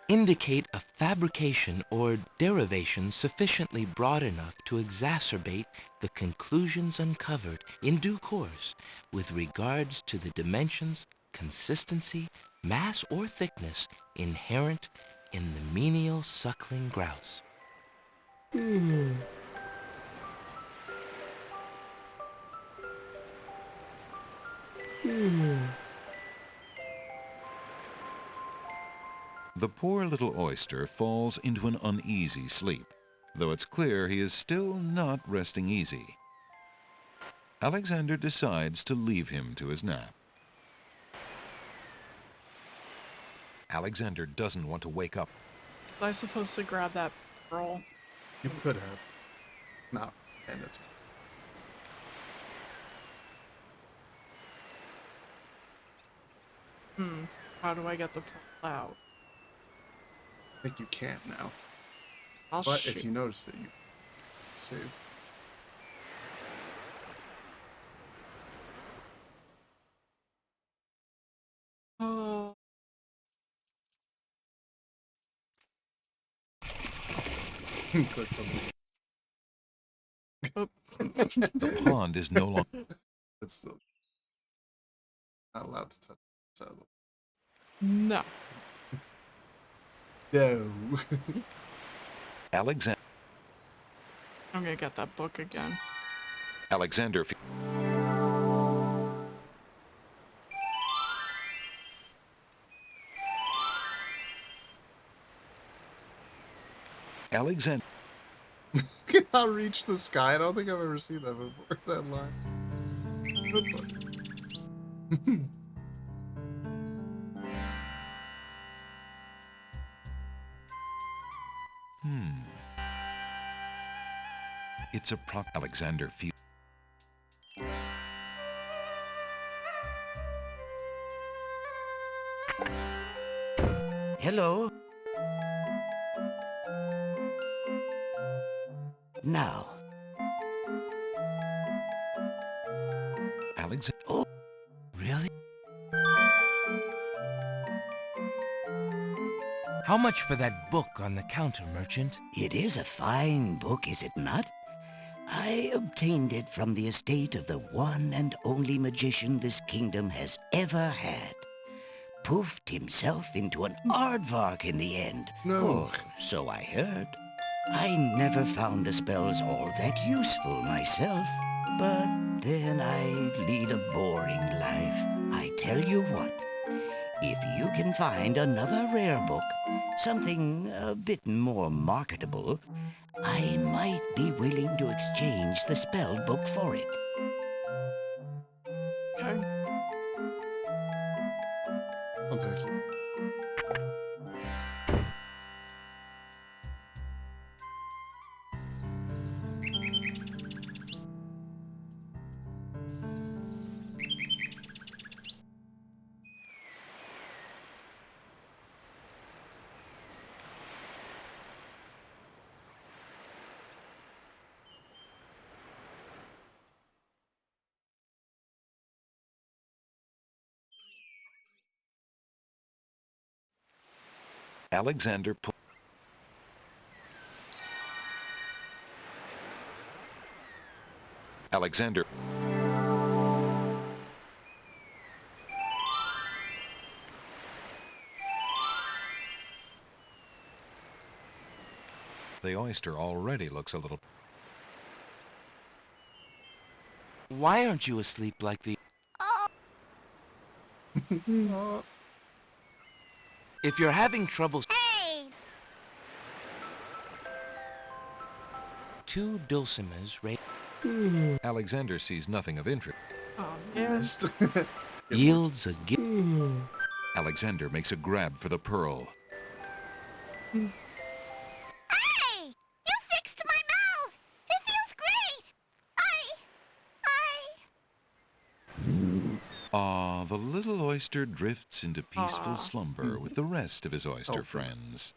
indicate a fabrication or derivation sufficiently broad enough to exacerbate the conclusions uncovered in due course with regards to the dimensions, consistency, mass, or thickness inherent in the menial suckling grouse. The poor little oyster falls into an uneasy sleep, though it's clear he is still not resting easy. Alexander decides to leave him to his nap. Alexander doesn't want to wake up. Was I supposed to grab that pearl? You could have. Not mandatory. How do I get the pearl out? I think you can now. I'll but shoot. if you notice that you save. Oh. Click on Oh. The pond is no longer... It's still not allowed to touch the side of the... No. No. Alexander... I'm gonna get that book again. Alexander... Alexander... I'll reach the sky. I don't think I've ever seen that before. That line. Good book. It's a prop Alexander feels. Hello? Now. Alexander... Oh, really? How much for that book on the counter, merchant? It is a fine book, is it not? I obtained it from the estate of the one and only magician this kingdom has ever had. Poofed himself into an aardvark in the end. No. Or so I heard. I never found the spells all that useful myself, but then I lead a boring life. I tell you what, if you can find another rare book, something a bit more marketable, I might be willing to exchange the spell book for it. Okay. Oh, thank you. Alexander... Alexander... The oyster already looks a little... Why aren't you asleep like the... If you're having trouble... Hey! Two dulcimers Alexander sees nothing of interest. Oh, man. yields a gift. Alexander makes a grab for the pearl. Hey! You fixed my mouth! It feels great! Ah, the little oyster drifts into peaceful slumber with the rest of his oyster friends.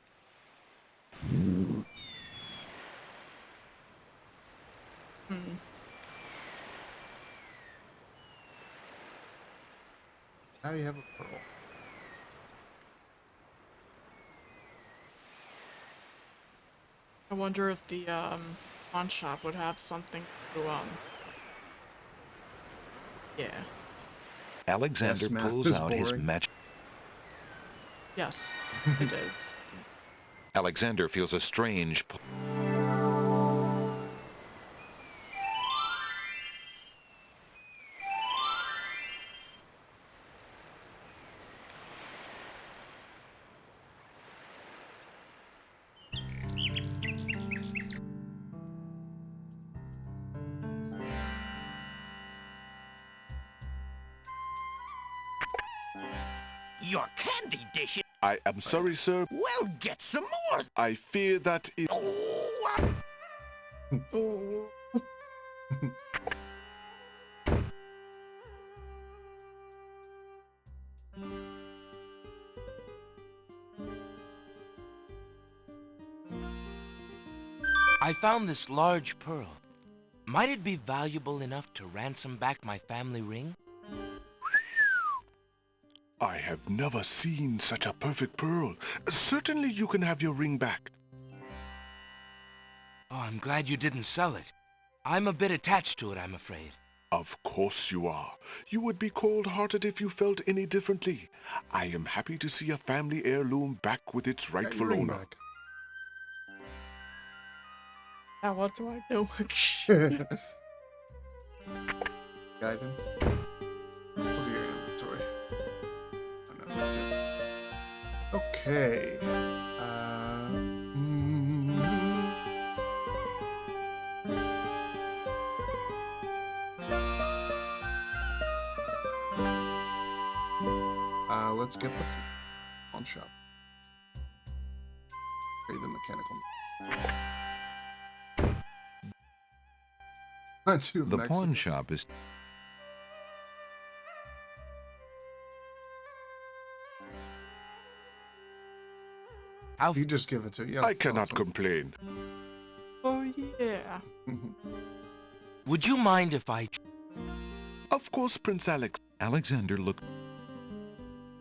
Now you have a pearl. I wonder if the pawn shop would have something to yeah. Alexander Yes, math pulls is out his boring. magic. Yes, it is. Alexander feels a strange pull. Your candy dish. I am sorry, sir. Well, get some more. I fear that it... I found this large pearl. Might it be valuable enough to ransom back my family ring? I have never seen such a perfect pearl. Certainly you can have your ring back. Oh, I'm glad you didn't sell it. I'm a bit attached to it, I'm afraid. Of course you are. You would be cold-hearted if you felt any differently. I am happy to see a family heirloom back with its rightful ring owner. back. Now what do I do? Guidance. Look at your inventory. Oh, no, that's it. Okay. Let's get the pawn shop. Trade the mechanical. The pawn shop is... You just give it to you. I cannot complain. Oh, yeah. Would you mind if I... Of course, Prince Alex. Alexander looked...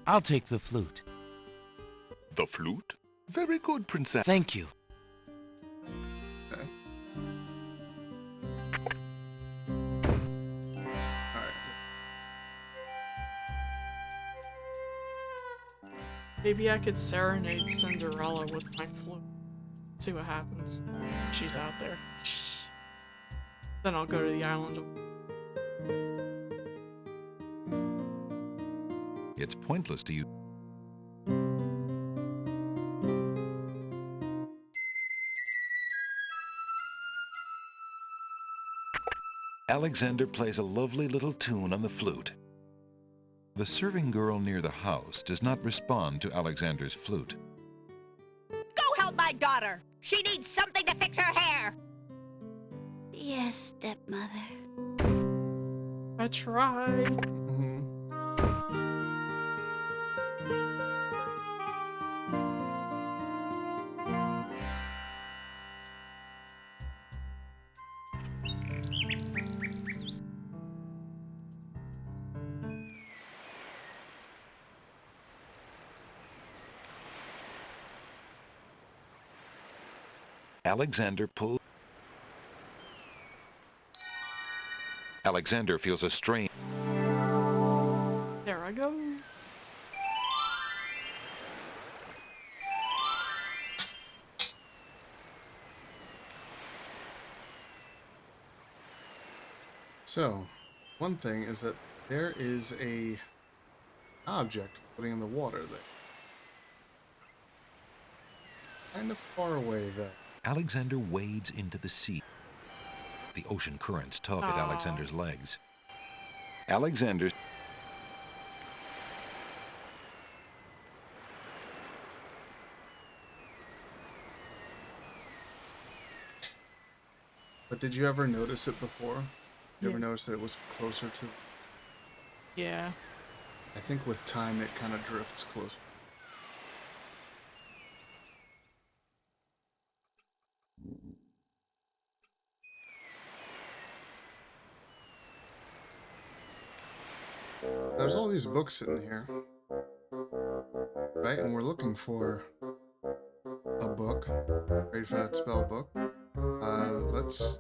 I'll take the flute. The flute? Very good, Princess. Thank you. Okay. Maybe I could serenade Cinderella with my flute. See what happens. She's out there. Then I'll go to the island of... It's pointless to use... Alexander plays a lovely little tune on the flute. The serving girl near the house does not respond to Alexander's flute. Go help my daughter! She needs something to fix her hair! Yes, stepmother. I tried. Alexander pulls... Alexander feels a strain. There I go. So, one thing is that there is a object floating in the water there. Kind of far away there. Alexander wades into the sea. The ocean currents tug at Alexander's legs. Alexander... But did you ever notice it before? You ever Yeah. notice that it was closer to... Yeah. I think with time it kind of drifts closer. There's all these books in here, right? And we're looking for a book. Ready for that spell book? Let's...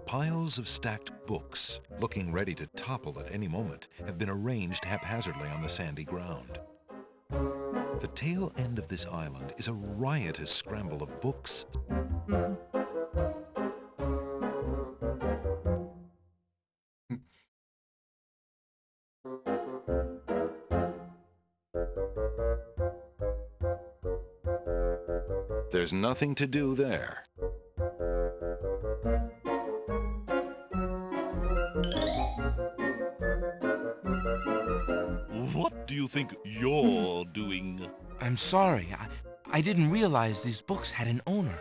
Piles of stacked books, looking ready to topple at any moment, have been arranged haphazardly on the sandy ground. The tail end of this island is a riotous scramble of books, There's nothing to do there. What do you think you're doing? I'm sorry. I didn't realize these books had an owner.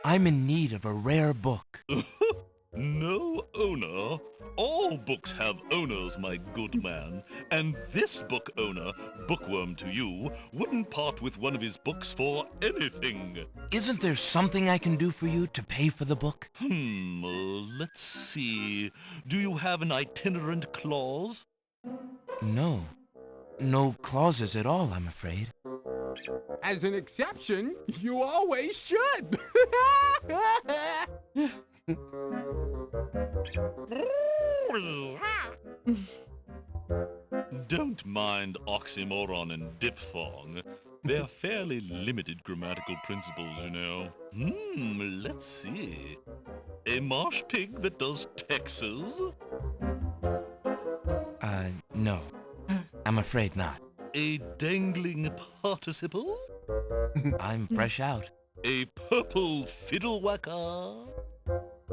I'm in need of a rare book. No owner? All books have owners, my good man. And this book owner, bookworm to you, wouldn't part with one of his books for anything. Isn't there something I can do for you to pay for the book? Let's see. Do you have an itinerant clause? No. No clauses at all, I'm afraid. As an exception, you always should. Don't mind oxymoron and diphthong. They're fairly limited grammatical principles, you know. Let's see. A marsh pig that does Texas? No. I'm afraid not. A dangling participle? I'm fresh out. A purple fiddle whacker?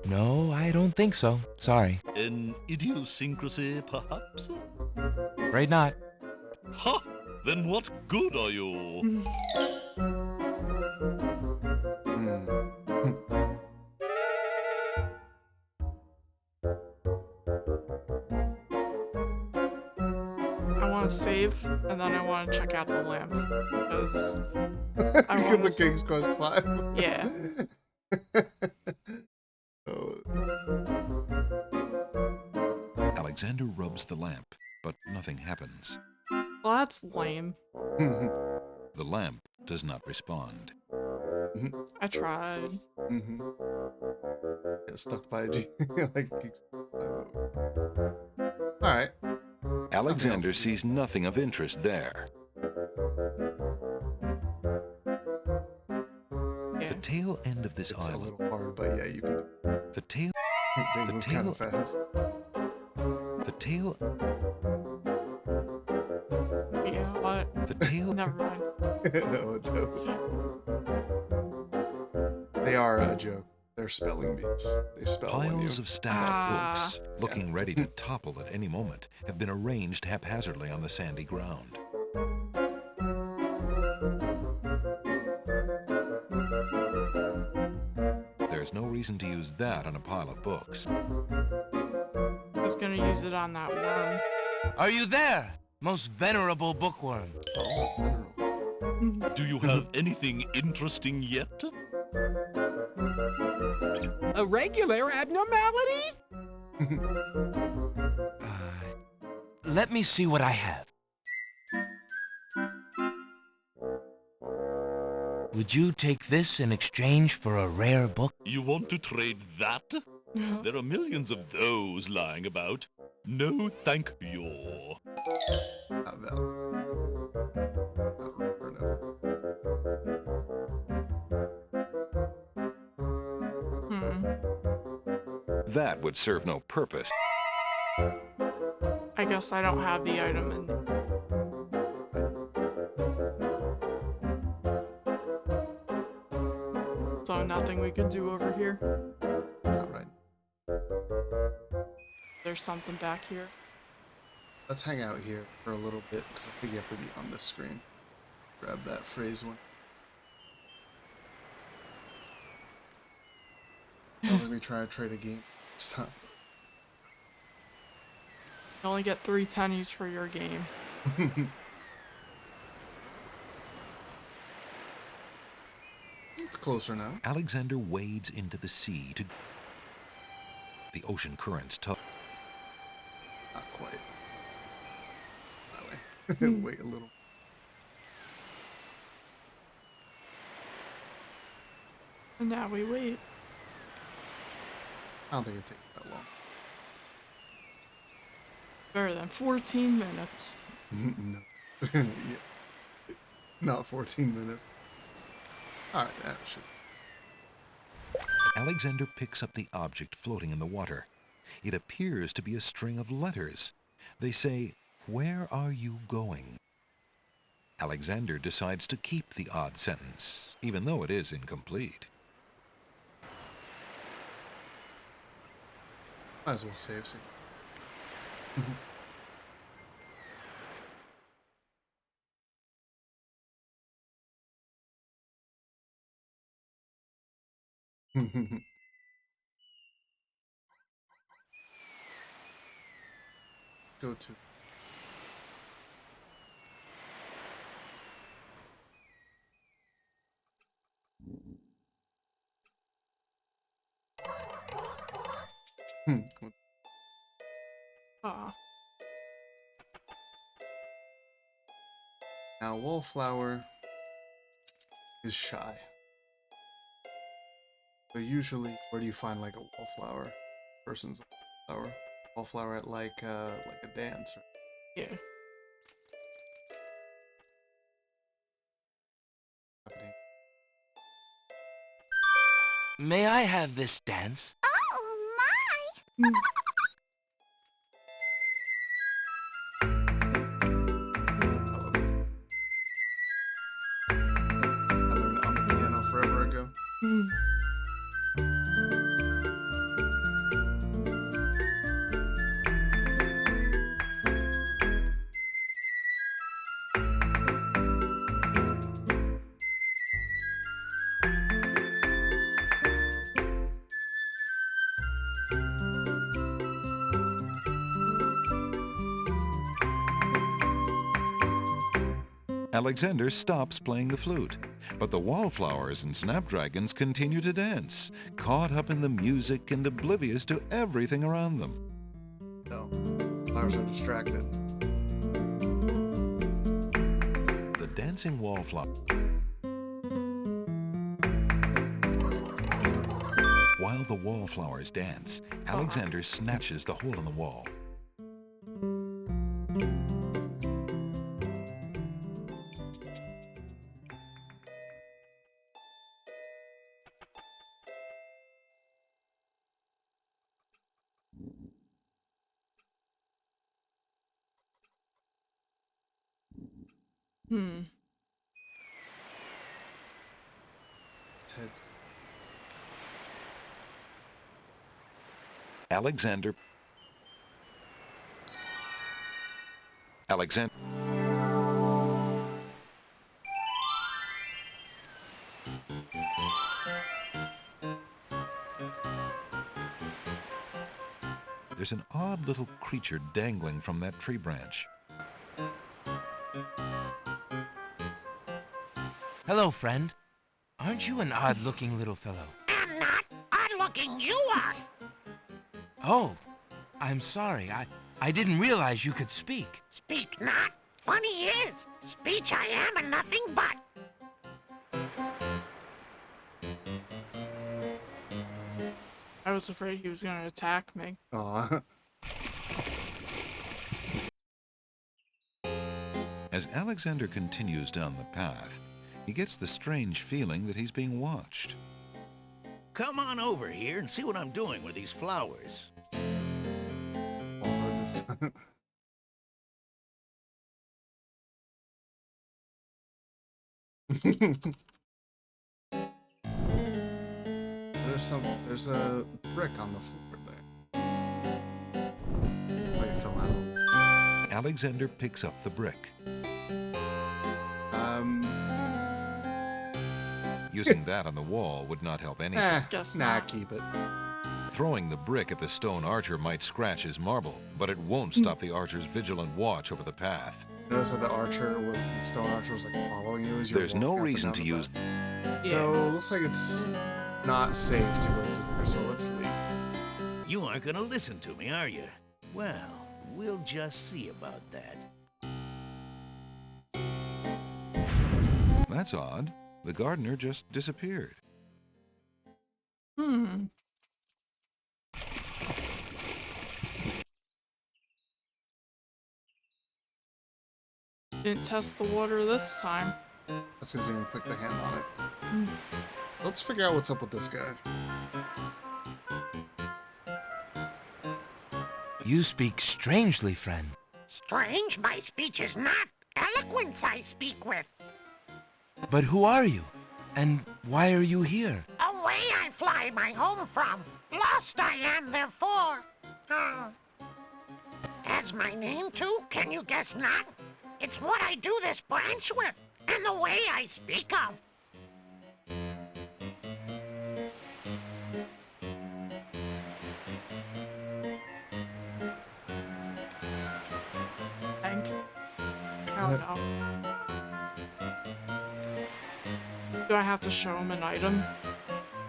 No, I don't think so. Sorry. An idiosyncrasy, perhaps? Afraid not. Ha! Then what good are you? I want to save, and then I want to check out the lamp, because I Give want the King's Quest 5. Yeah. Alexander rubs the lamp, but nothing happens. Well, that's lame. The lamp does not respond. I tried. Get stuck by a G. Like, alright. Alexander sees nothing of interest there. The tail end of this It's island. a little hard, but yeah, you can. The tail. They the move tail. kind of fast. The tail. Yeah, what? The tail. Never mind. No, it's no. They are a joke. They're spelling bees. They spell when you. Piles of stacked books, looking ready to topple at any moment, have been arranged haphazardly on the sandy ground. There's no reason to use that on a pile of books. I was gonna use it on that worm. Are you there, most venerable bookworm? Do you have anything interesting yet? A regular abnormality? Let me see what I have. Would you take this in exchange for a rare book? You want to trade that? There are millions of those lying about. No, thank you. That would serve no purpose. I guess I don't have the item in. So nothing we could do over here. Not right. There's something back here. Let's hang out here for a little bit, because I think you have to be on this screen. Grab that phrase one. Sounds like we try to trade a game. Stop. You only get 3 pennies for your game. It's closer now. Alexander wades into the sea to... The ocean currents tug. Not quite. That way. Wait a little. And now we wait. I don't think it takes that long. Better than 14 minutes. No. Yeah. Not 14 minutes. Alright, that should. Alexander picks up the object floating in the water. It appears to be a string of letters. They say, "Where are you going?" Alexander decides to keep the odd sentence, even though it is incomplete. Might as well save soon. Go to. Ah. Now, Wallflower is shy. So usually, where do you find like a wallflower? Person's flower. Wallflower at like a dance. Or... Yeah. May I have this dance? Oh, my! I learned on the piano forever ago. Alexander stops playing the flute, but the wallflowers and snapdragons continue to dance, caught up in the music and oblivious to everything around them. No, flowers are distracted. The dancing wallflower. While the wallflowers dance, Alexander snatches the hole in the wall. Ted. Alexander. There's an odd little creature dangling from that tree branch. Hello, friend. Aren't you an odd-looking little fellow? I'm not odd-looking, you are. Oh, I'm sorry. I didn't realize you could speak. Speak not. Funny is, speech I am and nothing but. I was afraid he was gonna attack me. Aw. As Alexander continues down the path, he gets the strange feeling that he's being watched. come on over here and see what I'm doing with these flowers. There's a brick on the floor there. Looks like it fell out. Alexander picks up the brick. Using that on the wall would not help anything. Keep it. Throwing the brick at the stone archer might scratch his marble, but it won't stop the archer's vigilant watch over the path. Notice how the stone archer was like following you as you were There's no walking up and reason down to the use... path. So, looks like it's not safe to go through there, so let's leave. You aren't gonna listen to me, are you? Well, we'll just see about that. That's odd. The gardener just disappeared. Didn't test the water this time. That's because you didn't click the hand on it. Let's figure out what's up with this guy. You speak strangely, friend. Strange? My speech is not. Eloquence I speak with. But who are you? And why are you here? Away I fly my home from. Lost I am, therefore. Has my name too? Can you guess not? It's what I do this branch with, and the way I speak of. Hank. Oh no. Do I have to show him an item?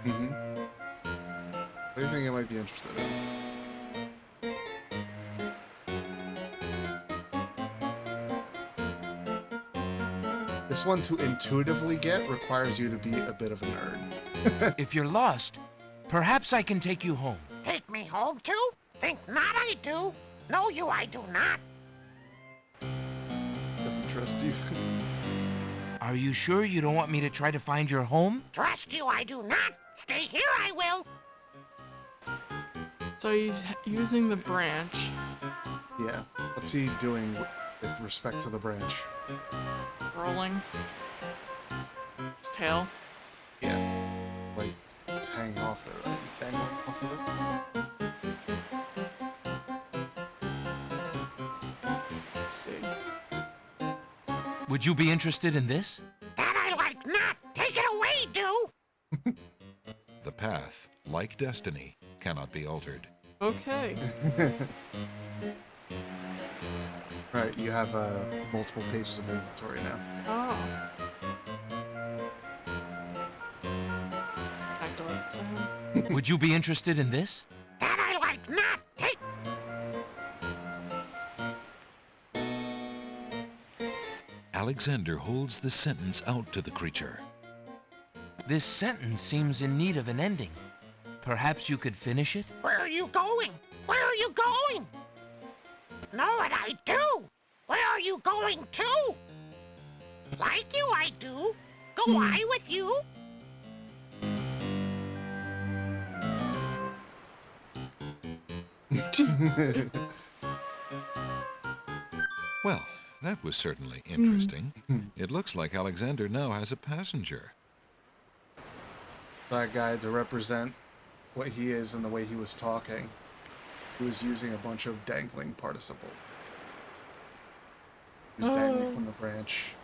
What do you think I might be interested in? This one to intuitively get requires you to be a bit of a nerd. If you're lost, perhaps I can take you home. Take me home too? Think not I do. Know you I do not. Doesn't trust you. Are you sure you don't want me to try to find your home? Trust you I do not. Stay here I will. So he's using the branch. Yeah. What's he doing with respect to the branch? Rolling. His tail. Yeah. Like, it's hanging off it, right? Dangling off of it. Let's see. Would you be interested in this? That I like not. Take it away, do. The path, like destiny, cannot be altered. Okay. Right, you have multiple pages of inventory now. Oh. Back to it, so. Would you be interested in this? That I like not. Take. Alexander holds the sentence out to the creature. This sentence seems in need of an ending. Perhaps you could finish it? Where are you going? Where are you going? Know what I do? Where are you going to? Like you I do. Go I with you? Well, that was certainly interesting. It looks like Alexander now has a passenger. That guy, to represent what he is and the way he was talking, he was using a bunch of dangling participles. He was dangling from the branch.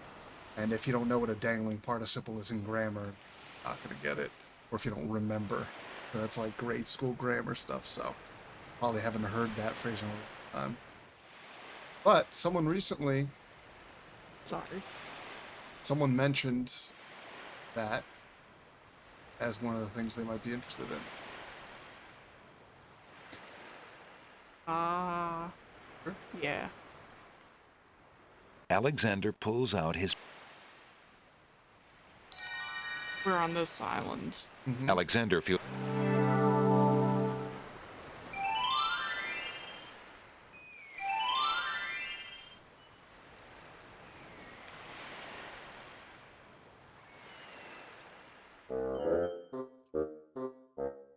And if you don't know what a dangling participle is in grammar, you're not going to get it. Or if you don't remember. That's like grade school grammar stuff, so probably haven't heard that phrase in a long time. But someone recently... Someone mentioned that as one of the things they might be interested in. Yeah. Alexander pulls out his... We're on this island. Alexander feels...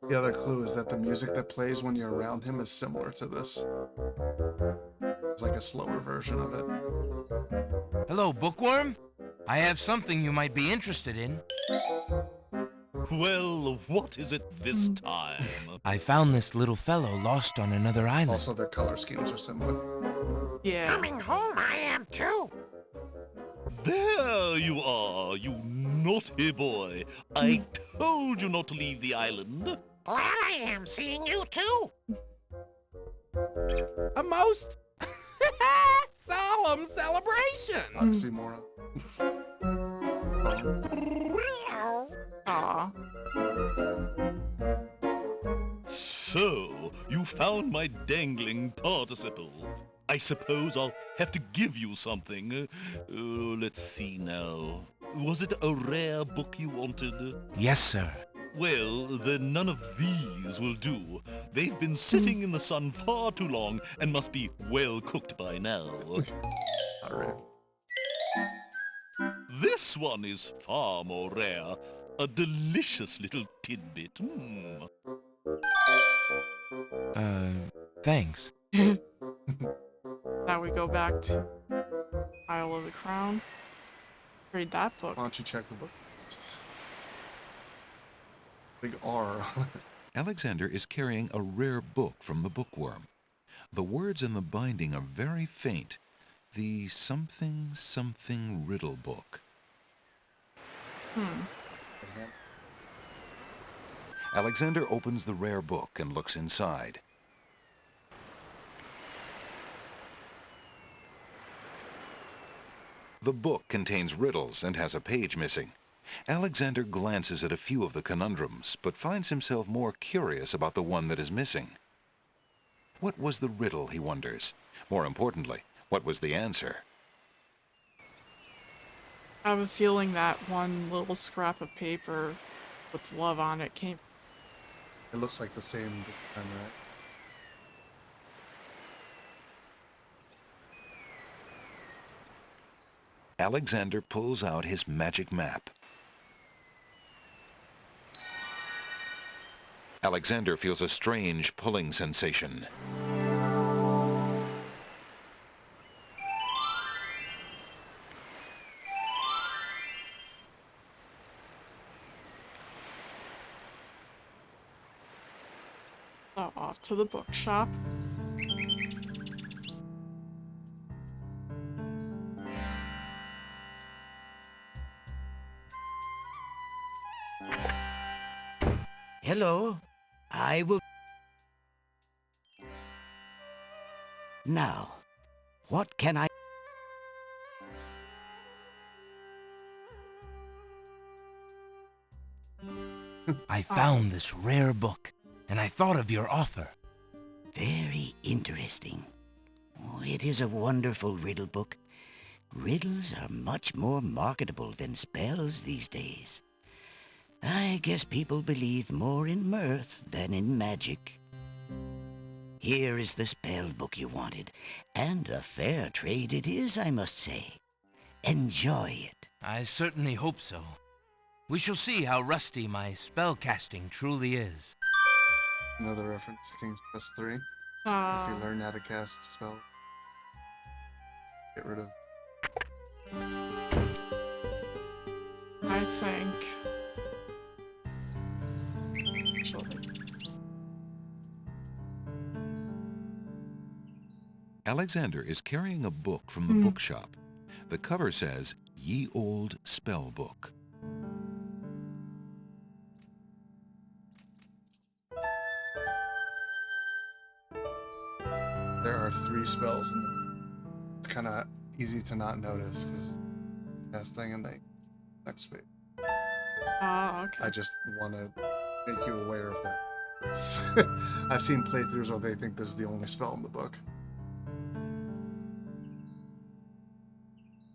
The other clue is that the music that plays when you're around him is similar to this. It's like a slower version of it. Hello, Bookworm. I have something you might be interested in. Well, what is it this time? I found this little fellow lost on another island. Also, their color schemes are similar. Yeah. Coming home I am too. There you are, you naughty boy. I told you not to leave the island. Glad I am seeing you too. A most solemn celebration. Oxymoron. Aw. So, you found my dangling participle. I suppose I'll have to give you something. Let's see now. Was it a rare book you wanted? Yes, sir. Well, then none of these will do. They've been sitting in the sun far too long and must be well cooked by now. Alright. This one is far more rare. A delicious little tidbit. Thanks. Now we go back to Isle of the Crown. Read that book. Why don't you check the book? Big R. Alexander is carrying a rare book from the bookworm. The words in the binding are very faint. The something something riddle book. Alexander opens the rare book and looks inside. The book contains riddles and has a page missing. Alexander glances at a few of the conundrums, but finds himself more curious about the one that is missing. What was the riddle, he wonders? More importantly, what was the answer? I have a feeling that one little scrap of paper with love on it came. It looks like the same this time, right? Alexander pulls out his magic map. Alexander feels a strange pulling sensation. So off to the bookshop. Hello, I will... Now, what can I... I found this rare book, and I thought of your offer. Very interesting. Oh, it is a wonderful riddle book. Riddles are much more marketable than spells these days. I guess people believe more in mirth than in magic. Here is the spell book you wanted, and a fair trade it is, I must say. Enjoy it. I certainly hope so. We shall see how rusty my spellcasting truly is. Another reference to King's Quest 3. If you learn how to cast spell, get rid of. I think. Actually. Alexander is carrying a book from the bookshop. The cover says, Ye Old Spell Book. There are 3 spells, and it's kind of easy to not notice because last thing in the next page. Oh, okay. I just want to make you aware of that. I've seen playthroughs where they think this is the only spell in the book.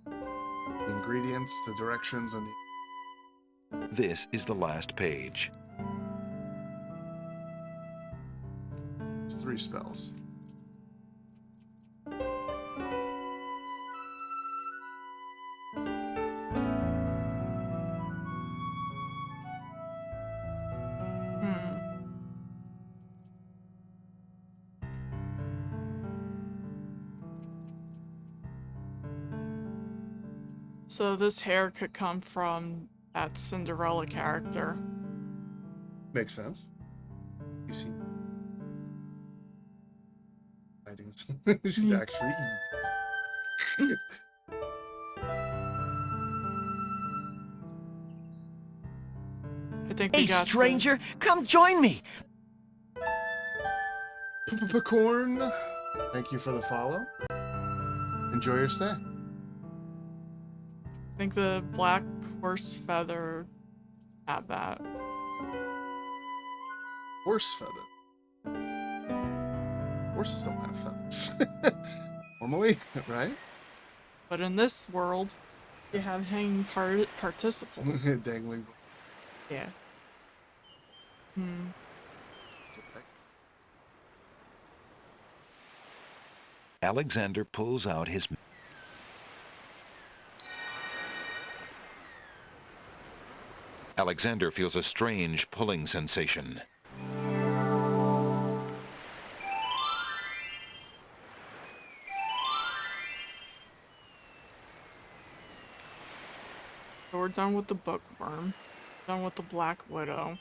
The ingredients, the directions, and the... This is the last page. It's 3 spells. So this hair could come from that Cinderella character. Makes sense. You see, hiding something. She's actually. I think Hey, we got stranger, come join me. Corn, thank you for the follow. Enjoy your stay. I think the black horse feather had that. Horse feather. Horses don't have feathers. Normally, right? But in this world, you have hanging participles. Dangling. Yeah. Hmm. Alexander pulls out his... Alexander feels a strange pulling sensation. So we're done with the bookworm. Done with the Black Widow.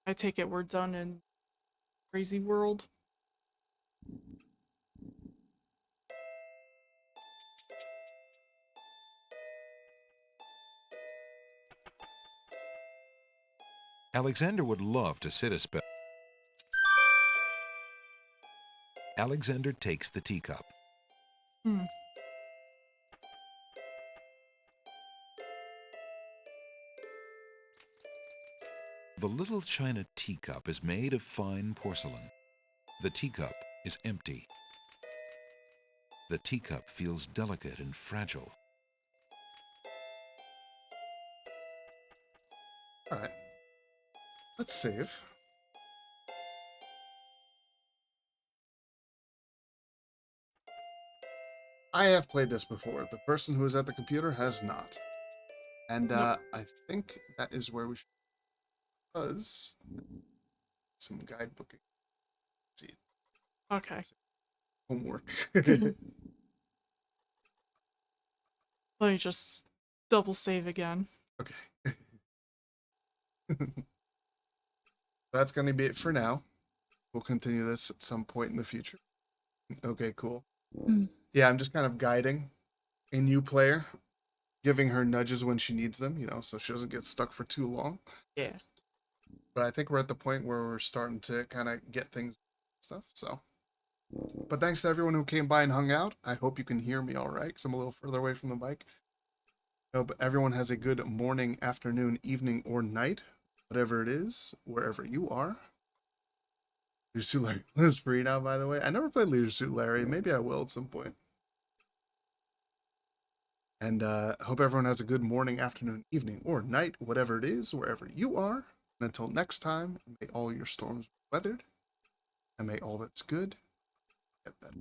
I take it we're done in Crazy World. Alexander would love to sit a spell. Alexander takes the teacup. Hmm. The little china teacup is made of fine porcelain. The teacup is empty. The teacup feels delicate and fragile. Alright. Let's save. I have played this before. The person who is at the computer has not. And I think that is where we should... Because... Some guidebooking. See. Okay. Homework. Let me just double save again. Okay. That's going to be it for now. We'll continue this at some point in the future. Okay, cool. Yeah, I'm just kind of guiding a new player, giving her nudges when she needs them, you know, so she doesn't get stuck for too long. Yeah. But I think we're at the point where we're starting to kind of get things stuff, so. But thanks to everyone who came by and hung out. I hope you can hear me all right, because I'm a little further away from the mic. I hope everyone has a good morning, afternoon, evening, or night, whatever it is, wherever you are. Leisure Suit Larry is free now, by the way. I never played Leisure Suit Larry. Maybe I will at some point. And hope everyone has a good morning, afternoon, evening, or night, whatever it is, wherever you are. And until next time, may all your storms be weathered, and may all that's good get better.